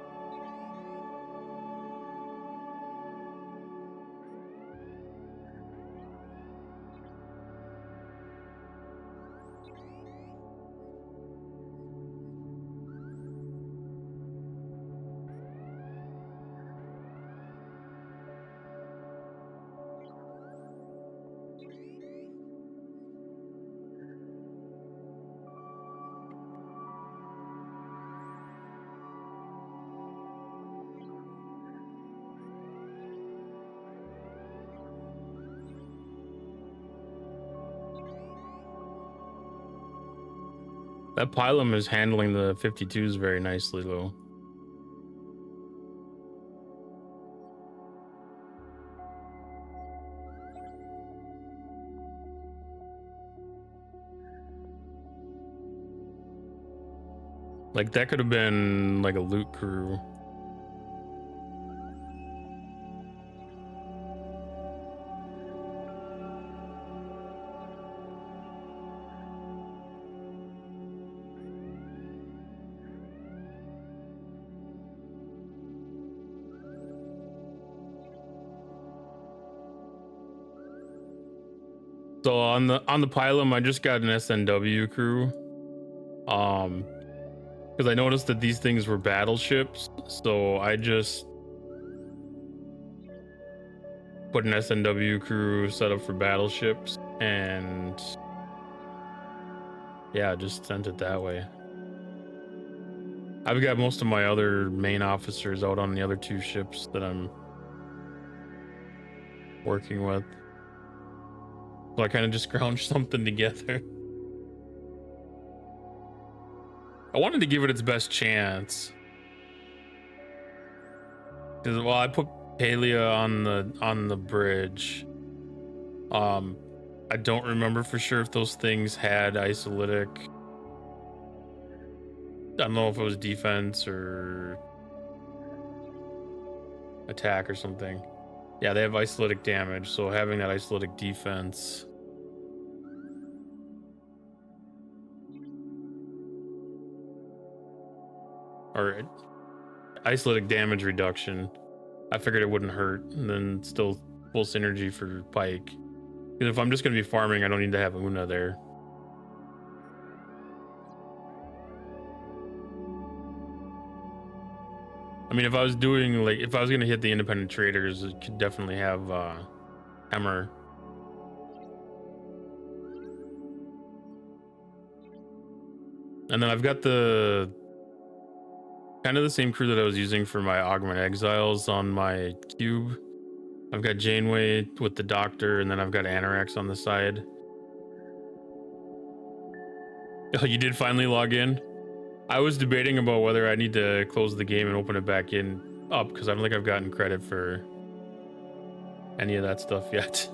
Speaker 1: That Pilum is handling the 52s very nicely, though. Like, that could have been like a loot crew. So on the Pilum, I just got an SNW crew. Because I noticed that these things were battleships, so I just put an SNW crew set up for battleships, and yeah, just sent it that way. I've got most of my other main officers out on the other two ships that I'm working with. So I kind of just scrounged something together. I wanted to give it its best chance. Because, well, I put Palia on the bridge. I don't remember for sure if those things had isolytic. I don't know if it was defense or attack or something. Yeah, they have isolytic damage, so having that isolytic defense. Or isolytic damage reduction. I figured it wouldn't hurt, and then still full synergy for Pike. Because if I'm just going to be farming, I don't need to have Una there. I mean, if I was doing, like, if I was going to hit the independent traders, it could definitely have Hammer. And then I've got the kind of the same crew that I was using for my Augment Exiles on my cube. I've got Janeway with the Doctor, and then I've got Anorax on the side. Oh, you did finally log in? I was debating about whether I need to close the game and open it back up because I don't think I've gotten credit for any of that stuff yet.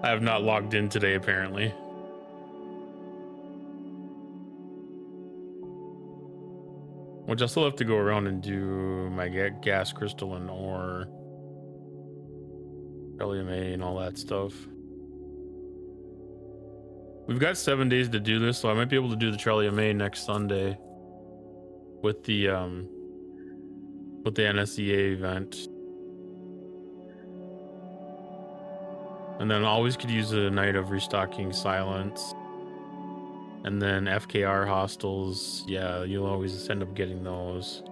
Speaker 1: I have not logged in today, apparently. Which I still have to go around and do my gas crystalline ore, LMA and all that stuff. We've got 7 days to do this, so I might be able to do the Charlie May next Sunday with the NSEA event. And then always could use a night of restocking silence. And then FKR hostels, yeah, you'll always end up getting those.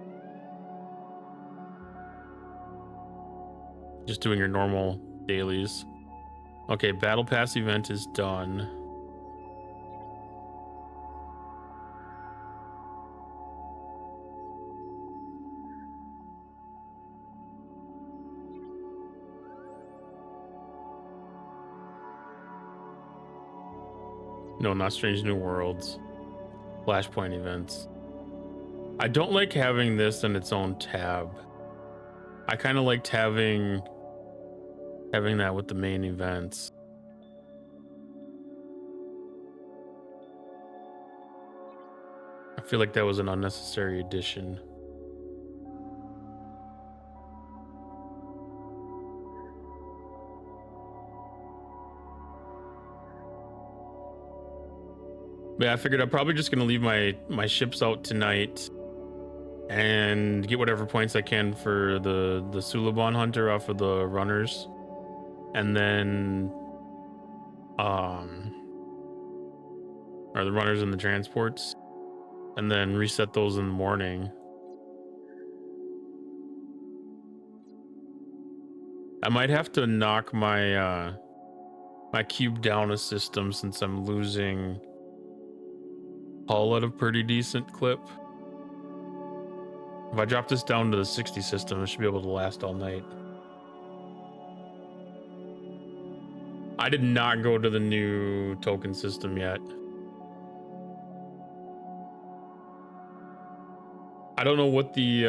Speaker 1: Just doing your normal dailies. Okay, Battle Pass event is done. No, not Strange New Worlds. Flashpoint events. I don't like having this in its own tab. I kind of liked having that with the main events. I feel like that was an unnecessary addition. Yeah, I figured I'm probably just gonna leave my ships out tonight and get whatever points I can for the Suliban Hunter off of the runners, and then or the runners and the transports, and then reset those in the morning. I might have to knock my my cube down a system since I'm losing hull at a pretty decent clip. If I drop this down to the 60 system, it should be able to last all night. I did not go to the new token system yet. I don't know what the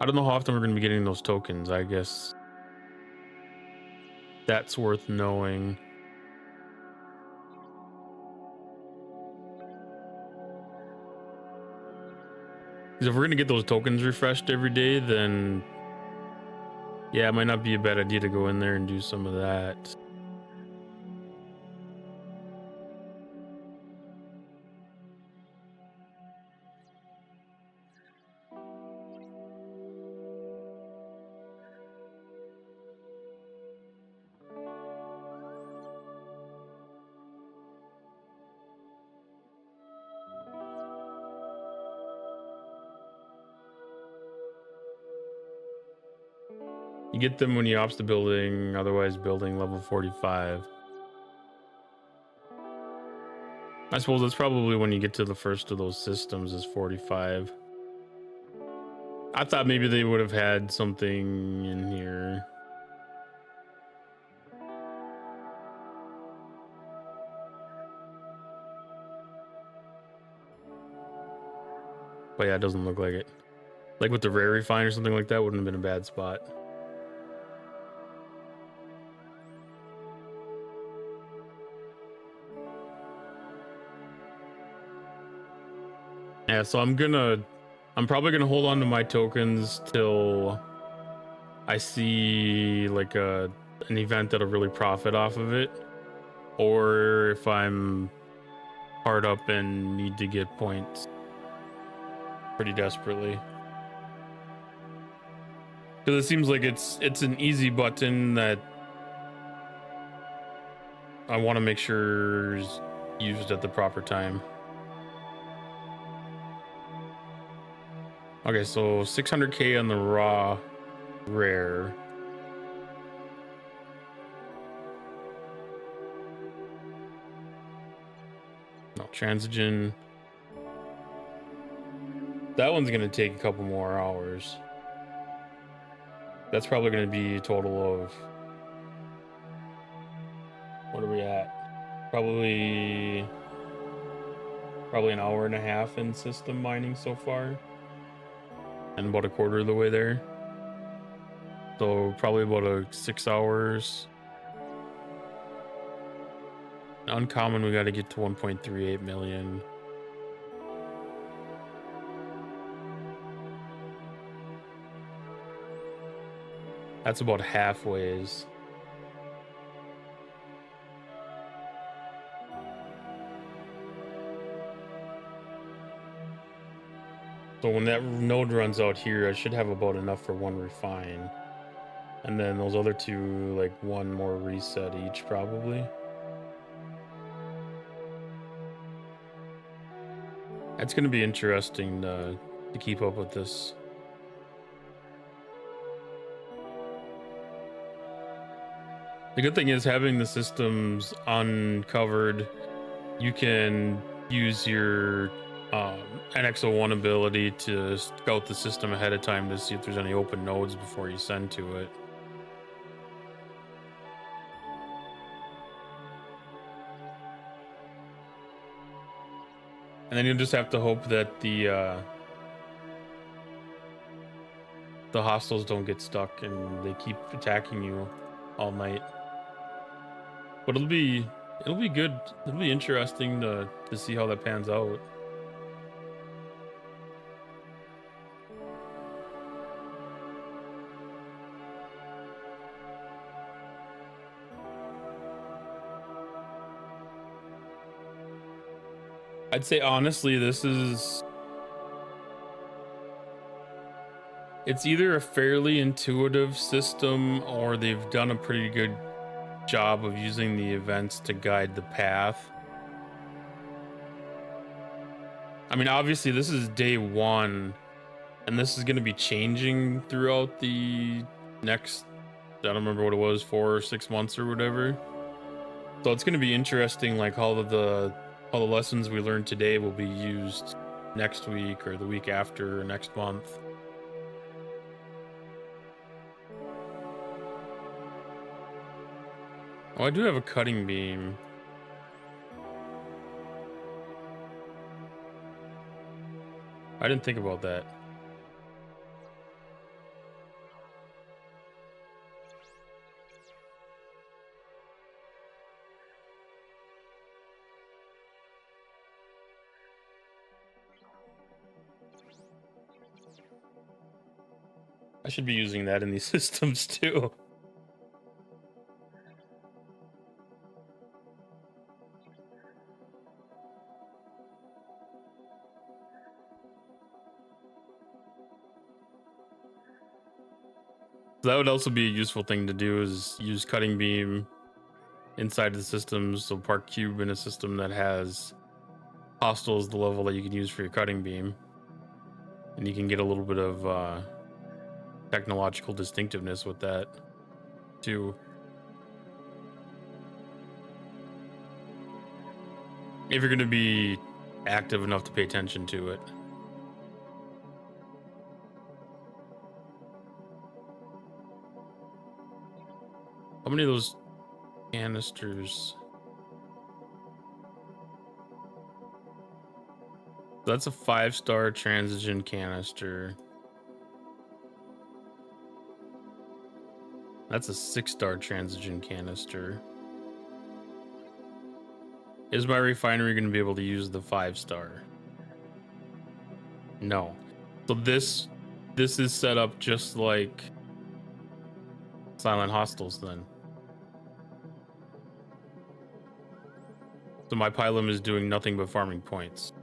Speaker 1: I don't know how often we're going to be getting those tokens. I guess that's worth knowing. Because if we're going to get those tokens refreshed every day, then yeah, it might not be a bad idea to go in there and do some of that. You get them when you ops the building, otherwise building level 45. I suppose that's probably when you get to the first of those systems is 45. I thought maybe they would have had something in here. But yeah, it doesn't look like it. Like with the rare refine or something like that wouldn't have been a bad spot. Yeah, so I'm probably gonna hold on to my tokens till I see like an event that'll really profit off of it, or if I'm hard up and need to get points pretty desperately. Because it seems like it's an easy button that I want to make sure is used at the proper time. Okay, so 600k on the raw rare. No, transigen. That one's gonna take a couple more hours. That's probably gonna be a total of, what are we at? Probably Probably an hour and a half in system mining so far. And about a quarter of the way there. So probably about 6 hours. Uncommon, we got to get to 1.38 million. That's about halfways. So when that node runs out here, I should have about enough for one refine. And then those other two, like one more reset each, probably. It's going to be interesting to keep up with this. The good thing is having the systems uncovered, you can use your NX01 ability to scout the system ahead of time to see if there's any open nodes before you send to it. And then you'll just have to hope that the hostiles don't get stuck and they keep attacking you all night. But it'll be good. It'll be interesting to see how that pans out. I'd say honestly, it's either a fairly intuitive system or they've done a pretty good job of using the events to guide the path. I mean, obviously this is day one and this is going to be changing throughout the next, I don't remember what it was, 4 or 6 months or whatever. So it's going to be interesting, like all the lessons we learned today will be used next week or the week after or next month. Oh, I do have a cutting beam. I didn't think about that. I should be using that in these systems too. That would also be a useful thing to do, is use cutting beam inside the systems. So park cube in a system that has hostiles the level that you can use for your cutting beam. And you can get a little bit of technological distinctiveness with that too. If you're going to be active enough to pay attention to it. How many of those canisters? That's a 5-star transition canister. That's a 6-star transition canister. Is my refinery going to be able to use the 5-star? No. So this is set up just like Silent Hostiles then. So my pylum is doing nothing but farming points.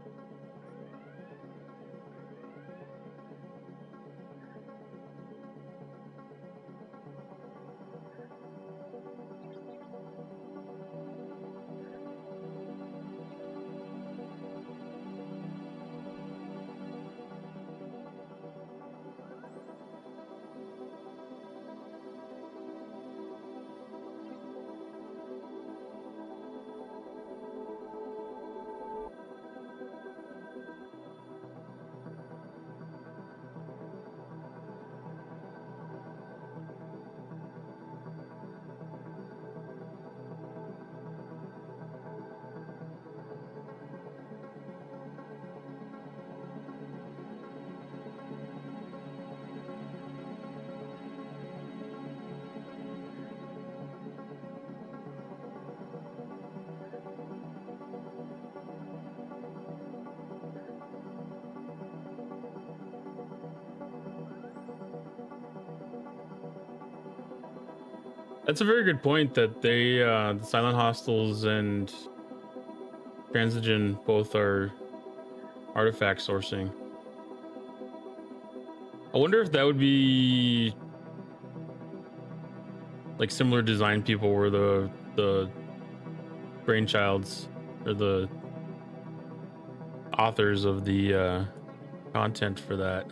Speaker 1: That's a very good point that they, the Silent Hostels and Transigen both are artifact sourcing. I wonder if that would be like similar design people were the brainchilds or the authors of the content for that.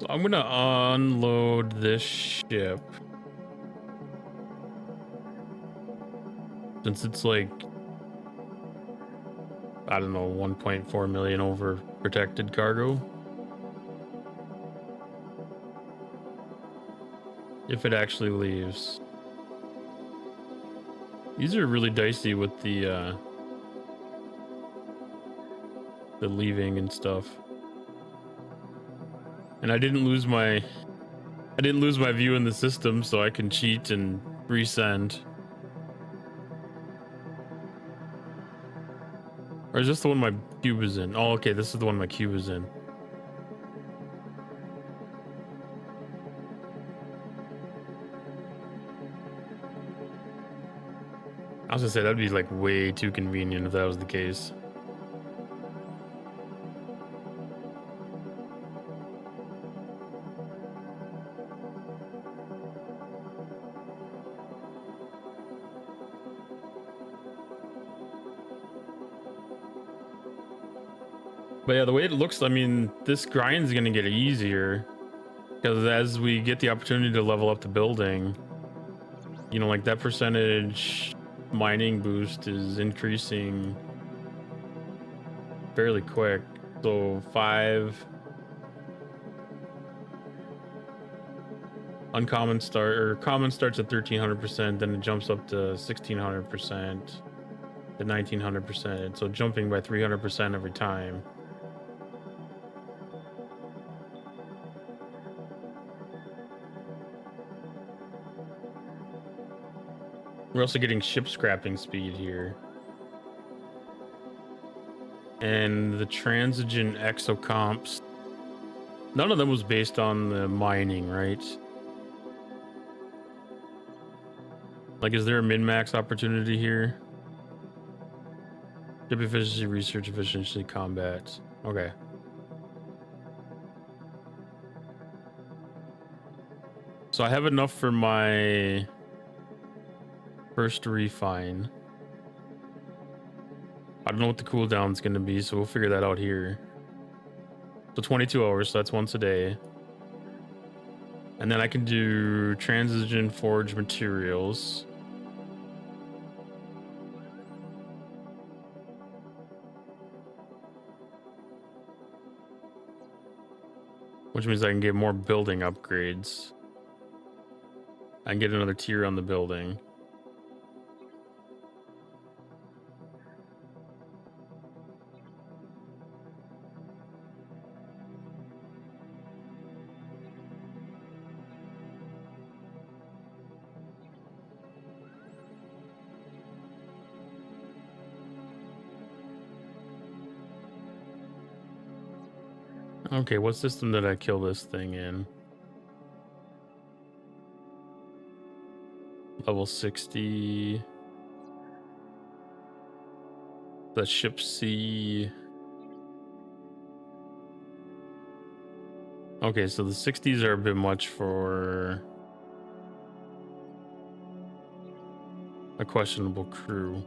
Speaker 1: So I'm gonna unload this ship since it's like, I don't know, 1.4 million over protected cargo. If it actually leaves. These are really dicey with the leaving and stuff. And I didn't lose my view in the system, so I can cheat and resend. Or is this the one my cube is in? Oh, okay, this is the one my cube is in. I was gonna say that'd be like way too convenient if that was the case. But yeah, the way it looks, I mean, this grind's gonna get easier because as we get the opportunity to level up the building, you know, like that percentage mining boost is increasing fairly quick. So 5 uncommon start, or common starts at 1300%, then it jumps up to 1600%, to 1900%. So jumping by 300% every time. We're also getting ship scrapping speed here. And the Transigen exocomps, none of them was based on the mining, right? Like, is there a min-max opportunity here? Ship efficiency, research efficiency, combat. Okay. So I have enough for my first refine. I don't know what the cooldown's going to be, so we'll figure that out here. So 22 hours, so that's once a day. And then I can do Transigen forge materials. Which means I can get more building upgrades. I can get another tier on the building. Okay, what system did I kill this thing in? Level 60. The ship C. Okay, so the 60s are a bit much for a questionable crew.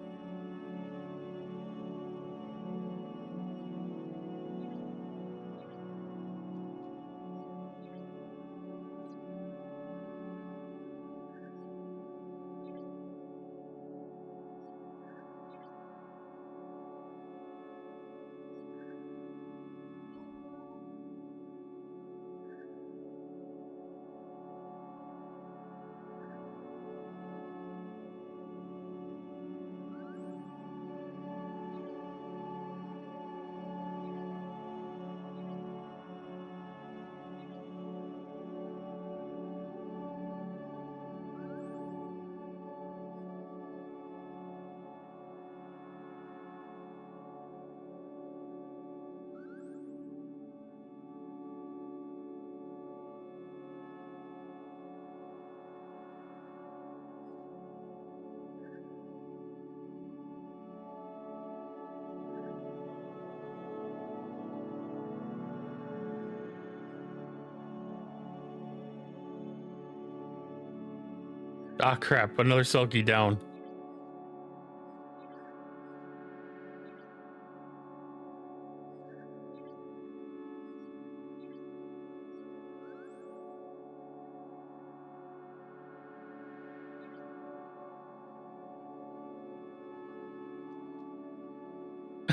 Speaker 1: Ah, crap. Another Selkie down.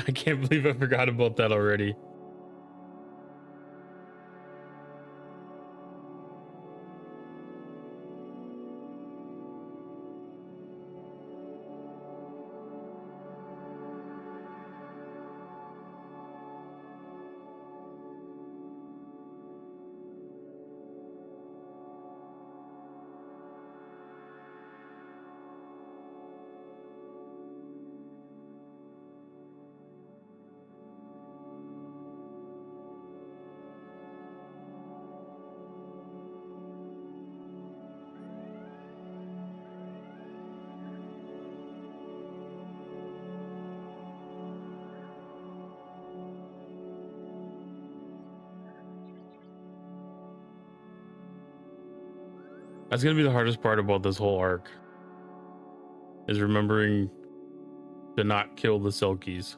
Speaker 1: I can't believe I forgot about that already. That's gonna be the hardest part about this whole arc, is remembering to not kill the Selkies.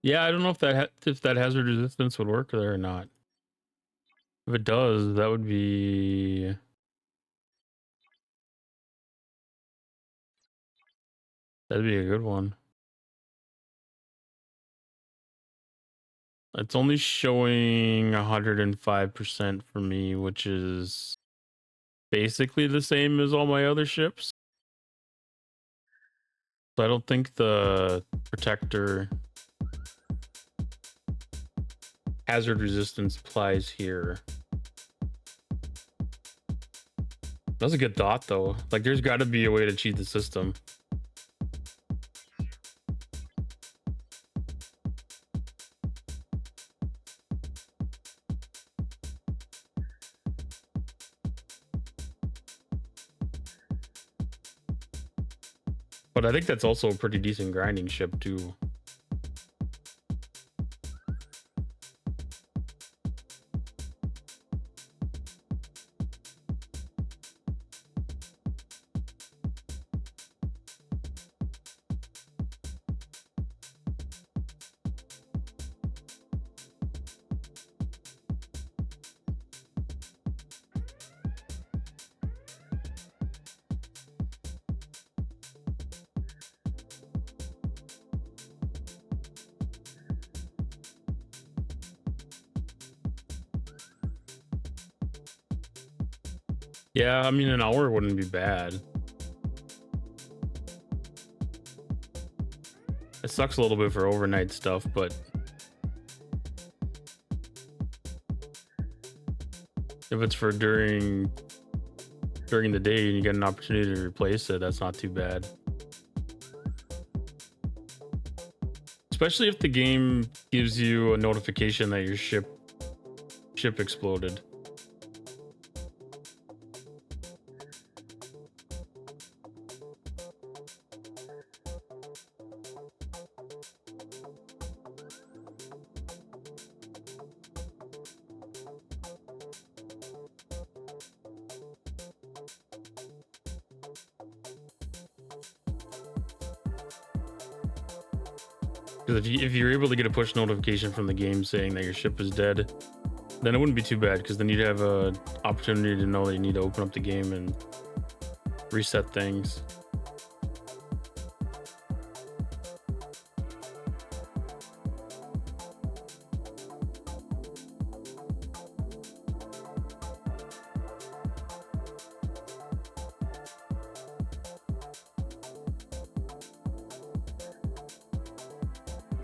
Speaker 1: Yeah, I don't know if that hazard resistance would work there or not. If it does, that'd be a good one. It's only showing 105% for me, which is basically the same as all my other ships. So I don't think the protector hazard resistance applies here. That's a good thought, though. Like, there's got to be a way to cheat the system. But I think that's also a pretty decent grinding ship, too. Yeah, I mean, an hour wouldn't be bad. It sucks a little bit for overnight stuff, but if it's for during the day and you get an opportunity to replace it, that's not too bad. Especially if the game gives you a notification that your ship exploded. Because if you're able to get a push notification from the game saying that your ship is dead, then it wouldn't be too bad, because then you'd have a opportunity to know that you need to open up the game and reset things.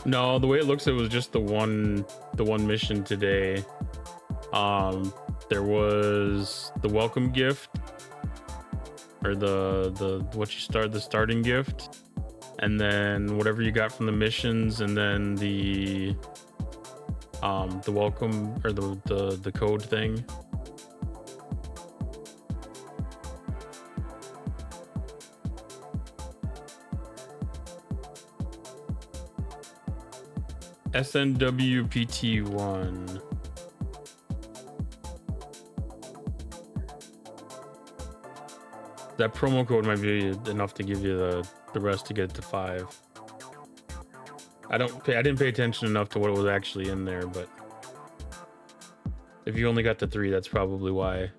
Speaker 1: No, the way it looks, it was just the one mission today. There was the welcome gift, or the starting gift, and then whatever you got from the missions, and then the welcome or the code thing. SNWPT1. That promo code might be enough to give you the rest to get to 5. I didn't pay attention enough to what was actually in there, but if you only got to 3, that's probably why.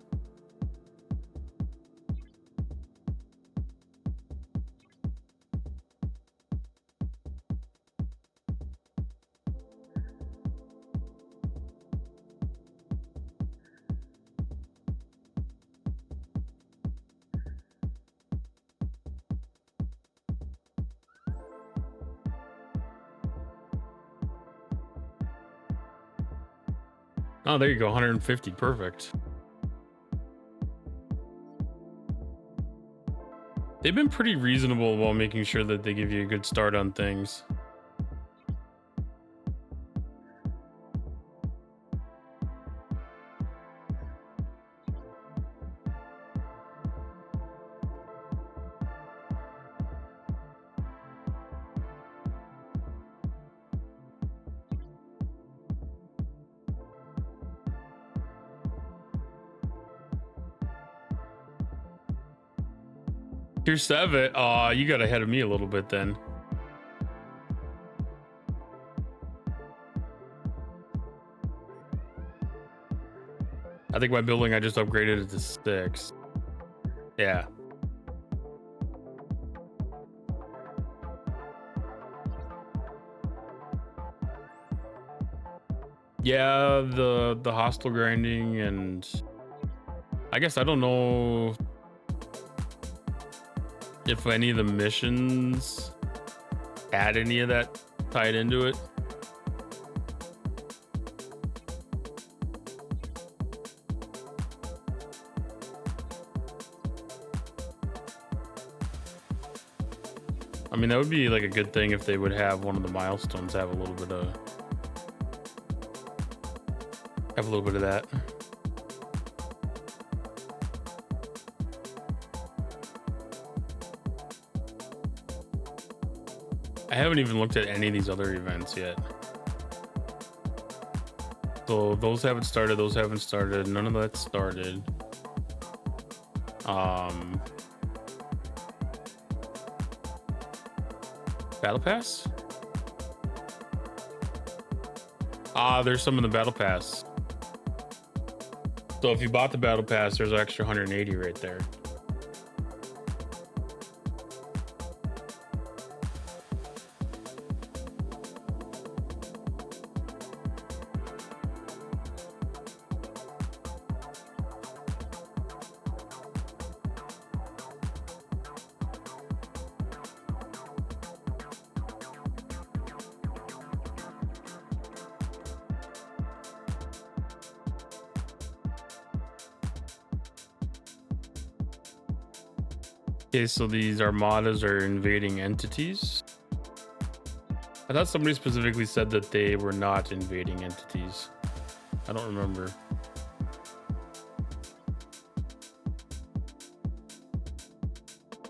Speaker 1: Oh, there you go, 150, perfect. They've been pretty reasonable while making sure that they give you a good start on things. Tier 7. Aw, you got ahead of me a little bit then. I think my building, I just upgraded it to 6. Yeah. Yeah, the hostile grinding, and I guess I don't know if any of the missions add any of that tied into it. I mean, that would be like a good thing if they would have one of the milestones have a little bit of that. I haven't even looked at any of these other events yet. So those haven't started, none of that started. Battle Pass? There's some in the Battle Pass. So if you bought the Battle Pass, there's an extra 180 right there. Okay, so these armadas are invading entities. I thought somebody specifically said that they were not invading entities. I don't remember.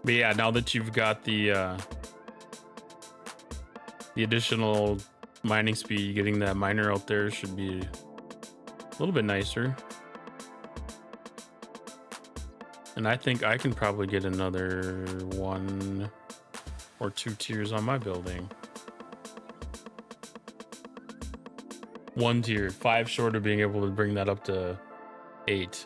Speaker 1: But yeah, now that you've got the additional mining speed, getting that miner out there should be a little bit nicer. And I think I can probably get another 1 or 2 tiers on my building. 1 tier, 5 short of being able to bring that up to 8.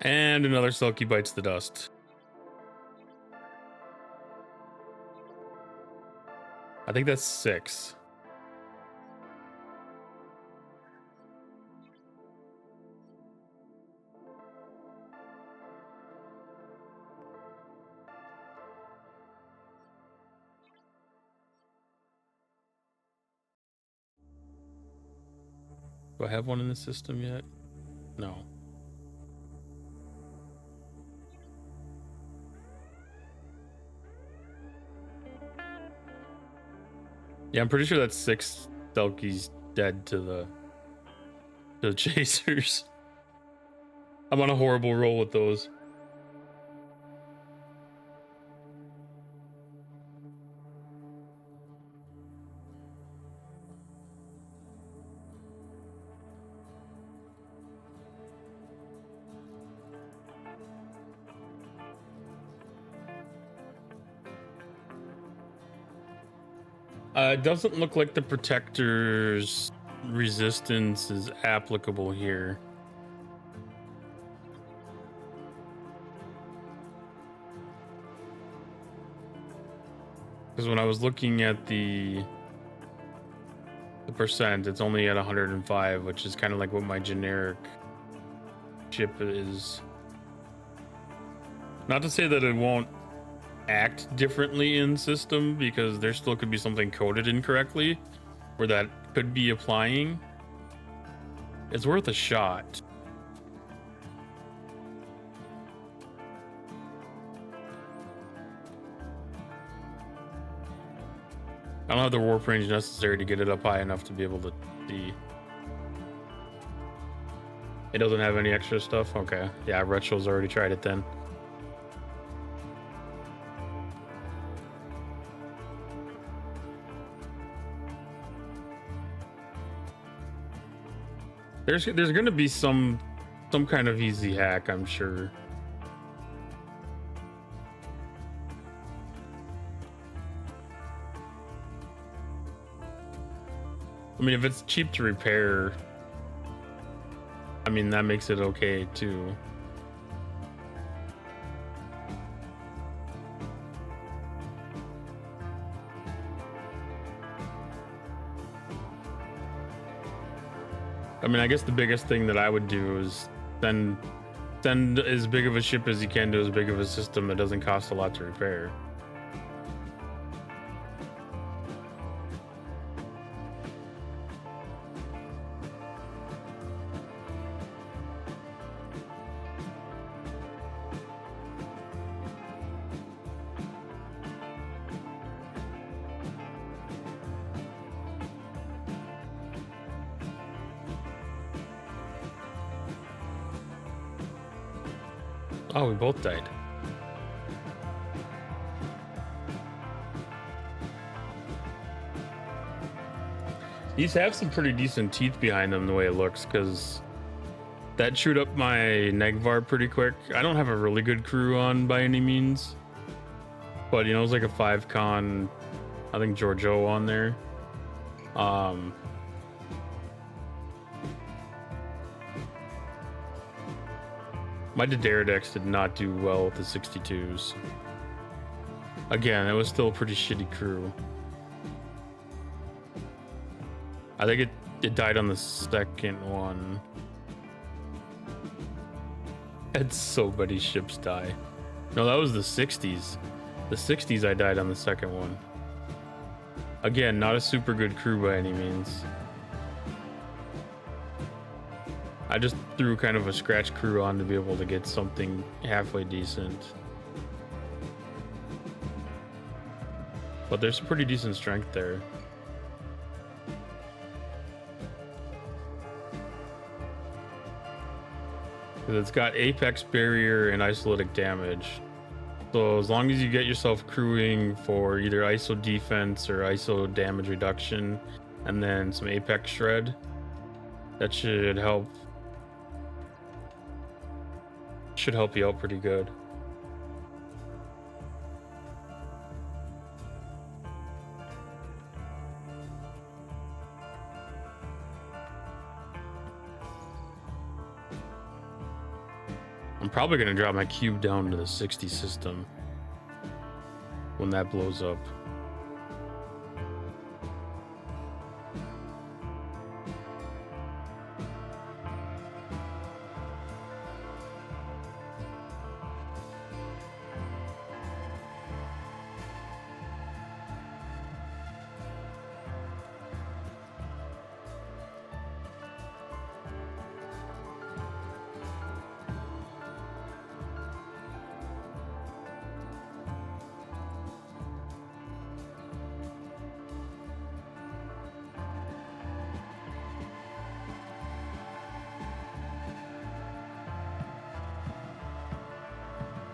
Speaker 1: And another Selkie bites the dust. I think that's 6. Do I have one in the system yet? No. Yeah, I'm pretty sure that's 6 Selkies dead to the chasers. I'm on a horrible roll with those. It doesn't look like the protector's resistance is applicable here. Because when I was looking at the percent, it's only at 105, which is kind of like what my generic chip is. Not to say that it won't act differently in system, because there still could be something coded incorrectly where that could be applying. It's worth a shot. I don't have the warp range necessary to get it up high enough to be able to see. It doesn't have any extra stuff? Okay. Yeah, Retro's already tried it then. There's gonna be some kind of easy hack, I'm sure. I mean, if it's cheap to repair, I mean, that makes it okay too. I mean, I guess the biggest thing that I would do is send as big of a ship as you can to as big of a system that doesn't cost a lot to repair. Oh, we both died. These have some pretty decent teeth behind them the way it looks, because that chewed up my Negvar pretty quick. I don't have a really good crew on by any means, but you know, it was like a 5-con, I think Giorgio on there. My Dideridex did not do well with the 62s. Again, it was still a pretty shitty crew. I think it died on the second one. Had so many ships die. No, that was the 60s. The 60s I died on the second one. Again, not a super good crew by any means. I just threw kind of a scratch crew on to be able to get something halfway decent. But there's some pretty decent strength there. Because it's got apex barrier and isolytic damage. So as long as you get yourself crewing for either ISO defense or ISO damage reduction, and then some apex shred, that should help. Should help you out pretty good. I'm probably gonna drop my cube down to the 60 system when that blows up.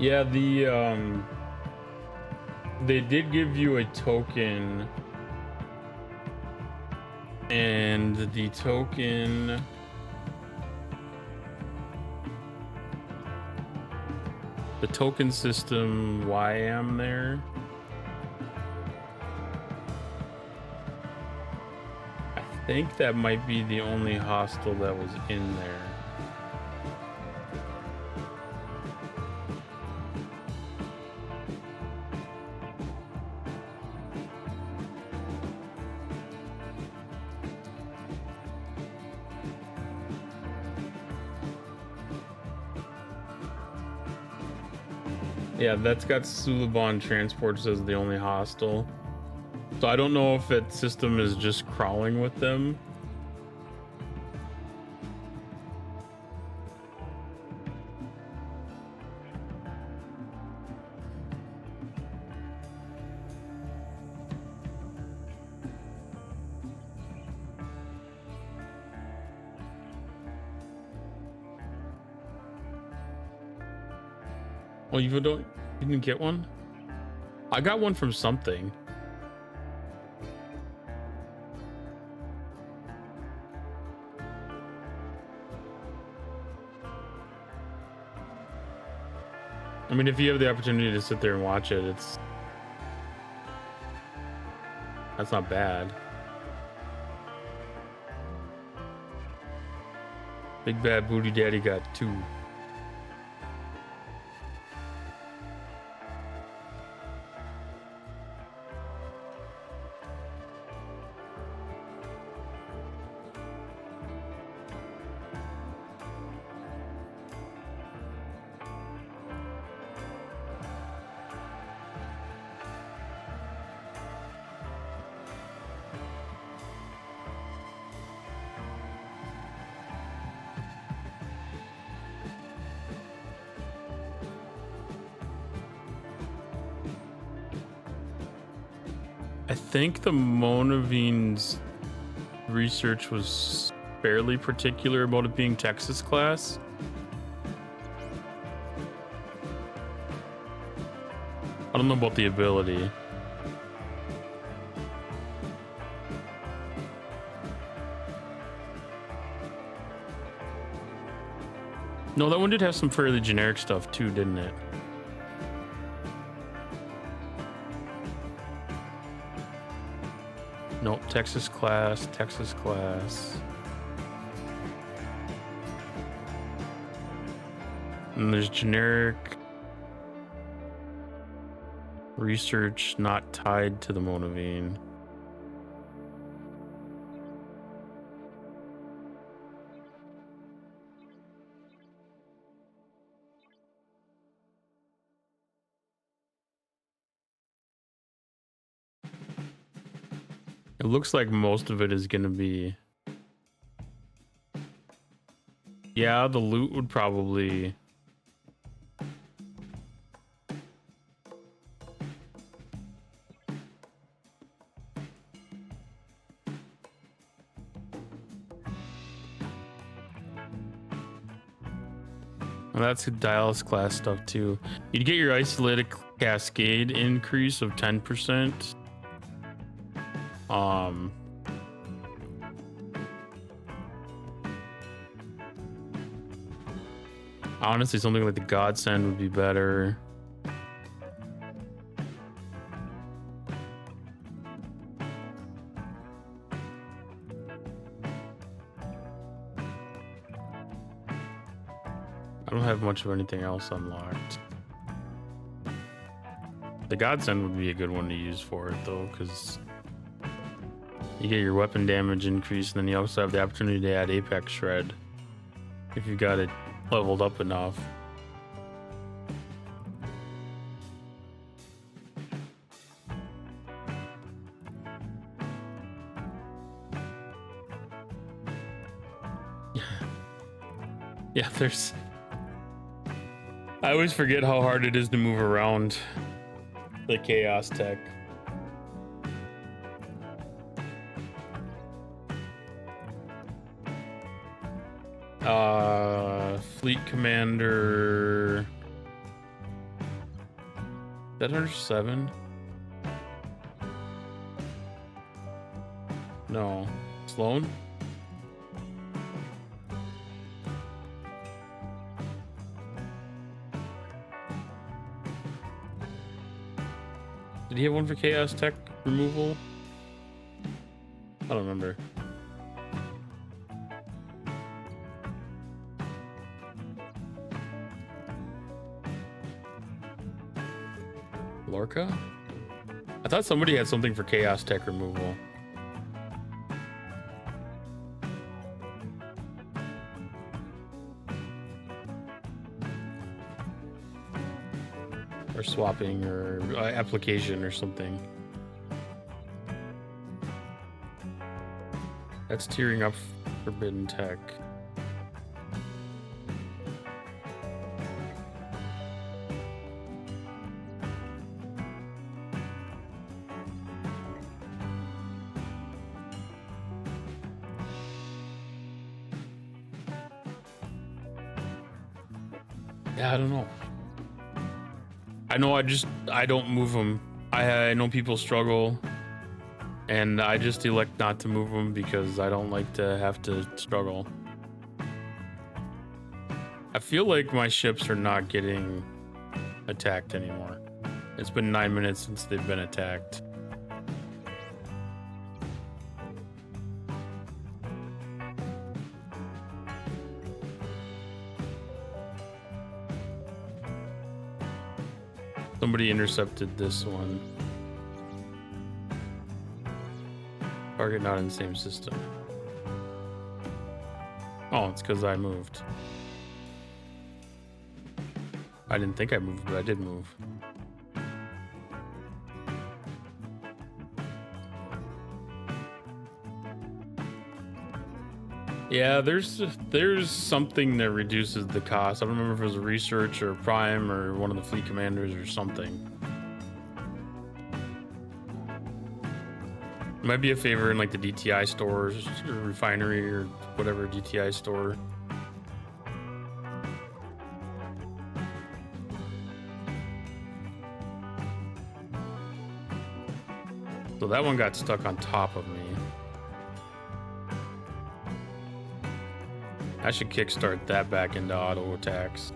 Speaker 1: Yeah, they did give you a token, and the token system YM there. I think that might be the only hostile that was in there. Yeah, that's got Suliban transports as the only hostile. So I don't know if that system is just crawling with them. Oh, you didn't get one? I got one from something. I mean, if you have the opportunity to sit there and watch it, that's not bad. Big Bad Booty Daddy got 2. I think the Monavine's research was fairly particular about it being Texas class. I don't know about the ability. No, that one did have some fairly generic stuff too, didn't it? Nope, Texas class. And there's generic research not tied to the Monavine. It looks like most of it is going to be... Yeah, the loot would probably... Well, that's Dialis class stuff too. You'd get your isolated cascade increase of 10%. Honestly, something like the Godsend would be better. I don't have much of anything else unlocked. The Godsend would be a good one to use for it though, because you get your weapon damage increase, and then you also have the opportunity to add Apex Shred if you got it leveled up enough. Yeah, I always forget how hard it is to move around the Chaos Tech. Fleet Commander That under 7? No. Sloan? Did he have one for Chaos Tech removal? I don't remember. Lorca? I thought somebody had something for Chaos Tech removal. Or swapping or application or something. That's tearing up Forbidden Tech. Yeah, I don't know. I know I don't move them. I know people struggle, and I just elect not to move them because I don't like to have to struggle. I feel like my ships are not getting attacked anymore. It's been 9 minutes since they've been attacked. Somebody intercepted this one. Target not in the same system. Oh, it's because I moved. I didn't think I moved, but I did move. Yeah, there's something that reduces the cost. I don't remember if it was a research or prime or one of the fleet commanders or something. It might be a favor in like the DTI stores or refinery or whatever DTI store. So that one got stuck on top of me. I should kickstart that back into auto attacks.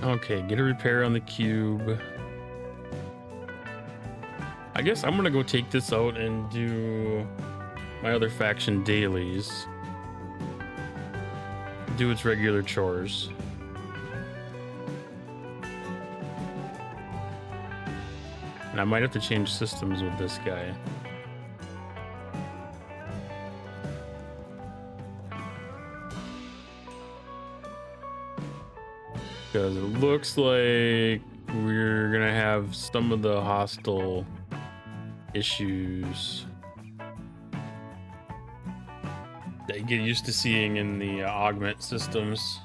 Speaker 1: Okay, get a repair on the cube. I guess I'm gonna go take this out and do my other faction dailies. Do its regular chores. And I might have to change systems with this guy. Because it looks like we're gonna have some of the hostile issues that you get used to seeing in the augment systems.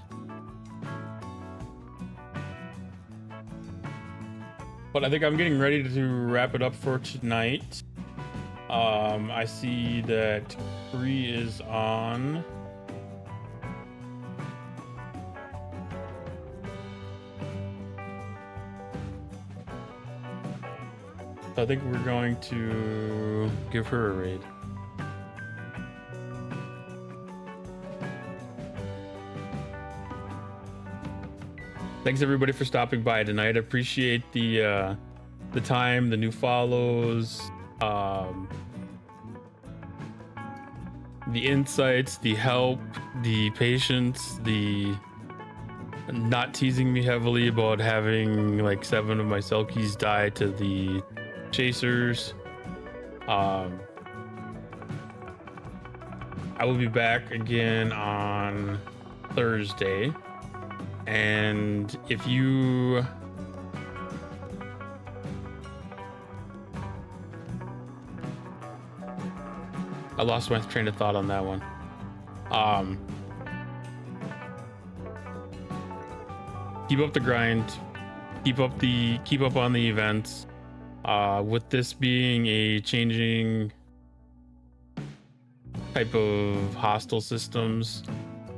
Speaker 1: But I think I'm getting ready to wrap it up for tonight. I see that Free is on. I think we're going to give her a raid. Thanks everybody for stopping by tonight. I appreciate the time, the new follows, the insights, the help, the patience, the not teasing me heavily about having like 7 of my Selkies die to the chasers. I will be back again on Thursday, and if you I lost my train of thought on that one. Keep up the grind, keep up on the events. With this being a changing type of hostile systems,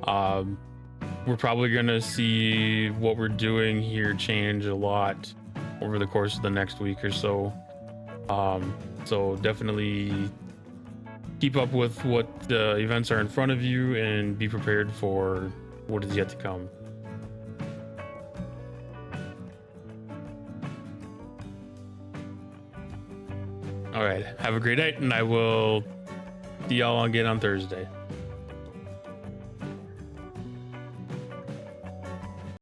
Speaker 1: we're probably gonna see what we're doing here change a lot over the course of the next week or so. So definitely keep up with what the events are in front of you and be prepared for what is yet to come. All right, have a great night, and I will see y'all again on Thursday.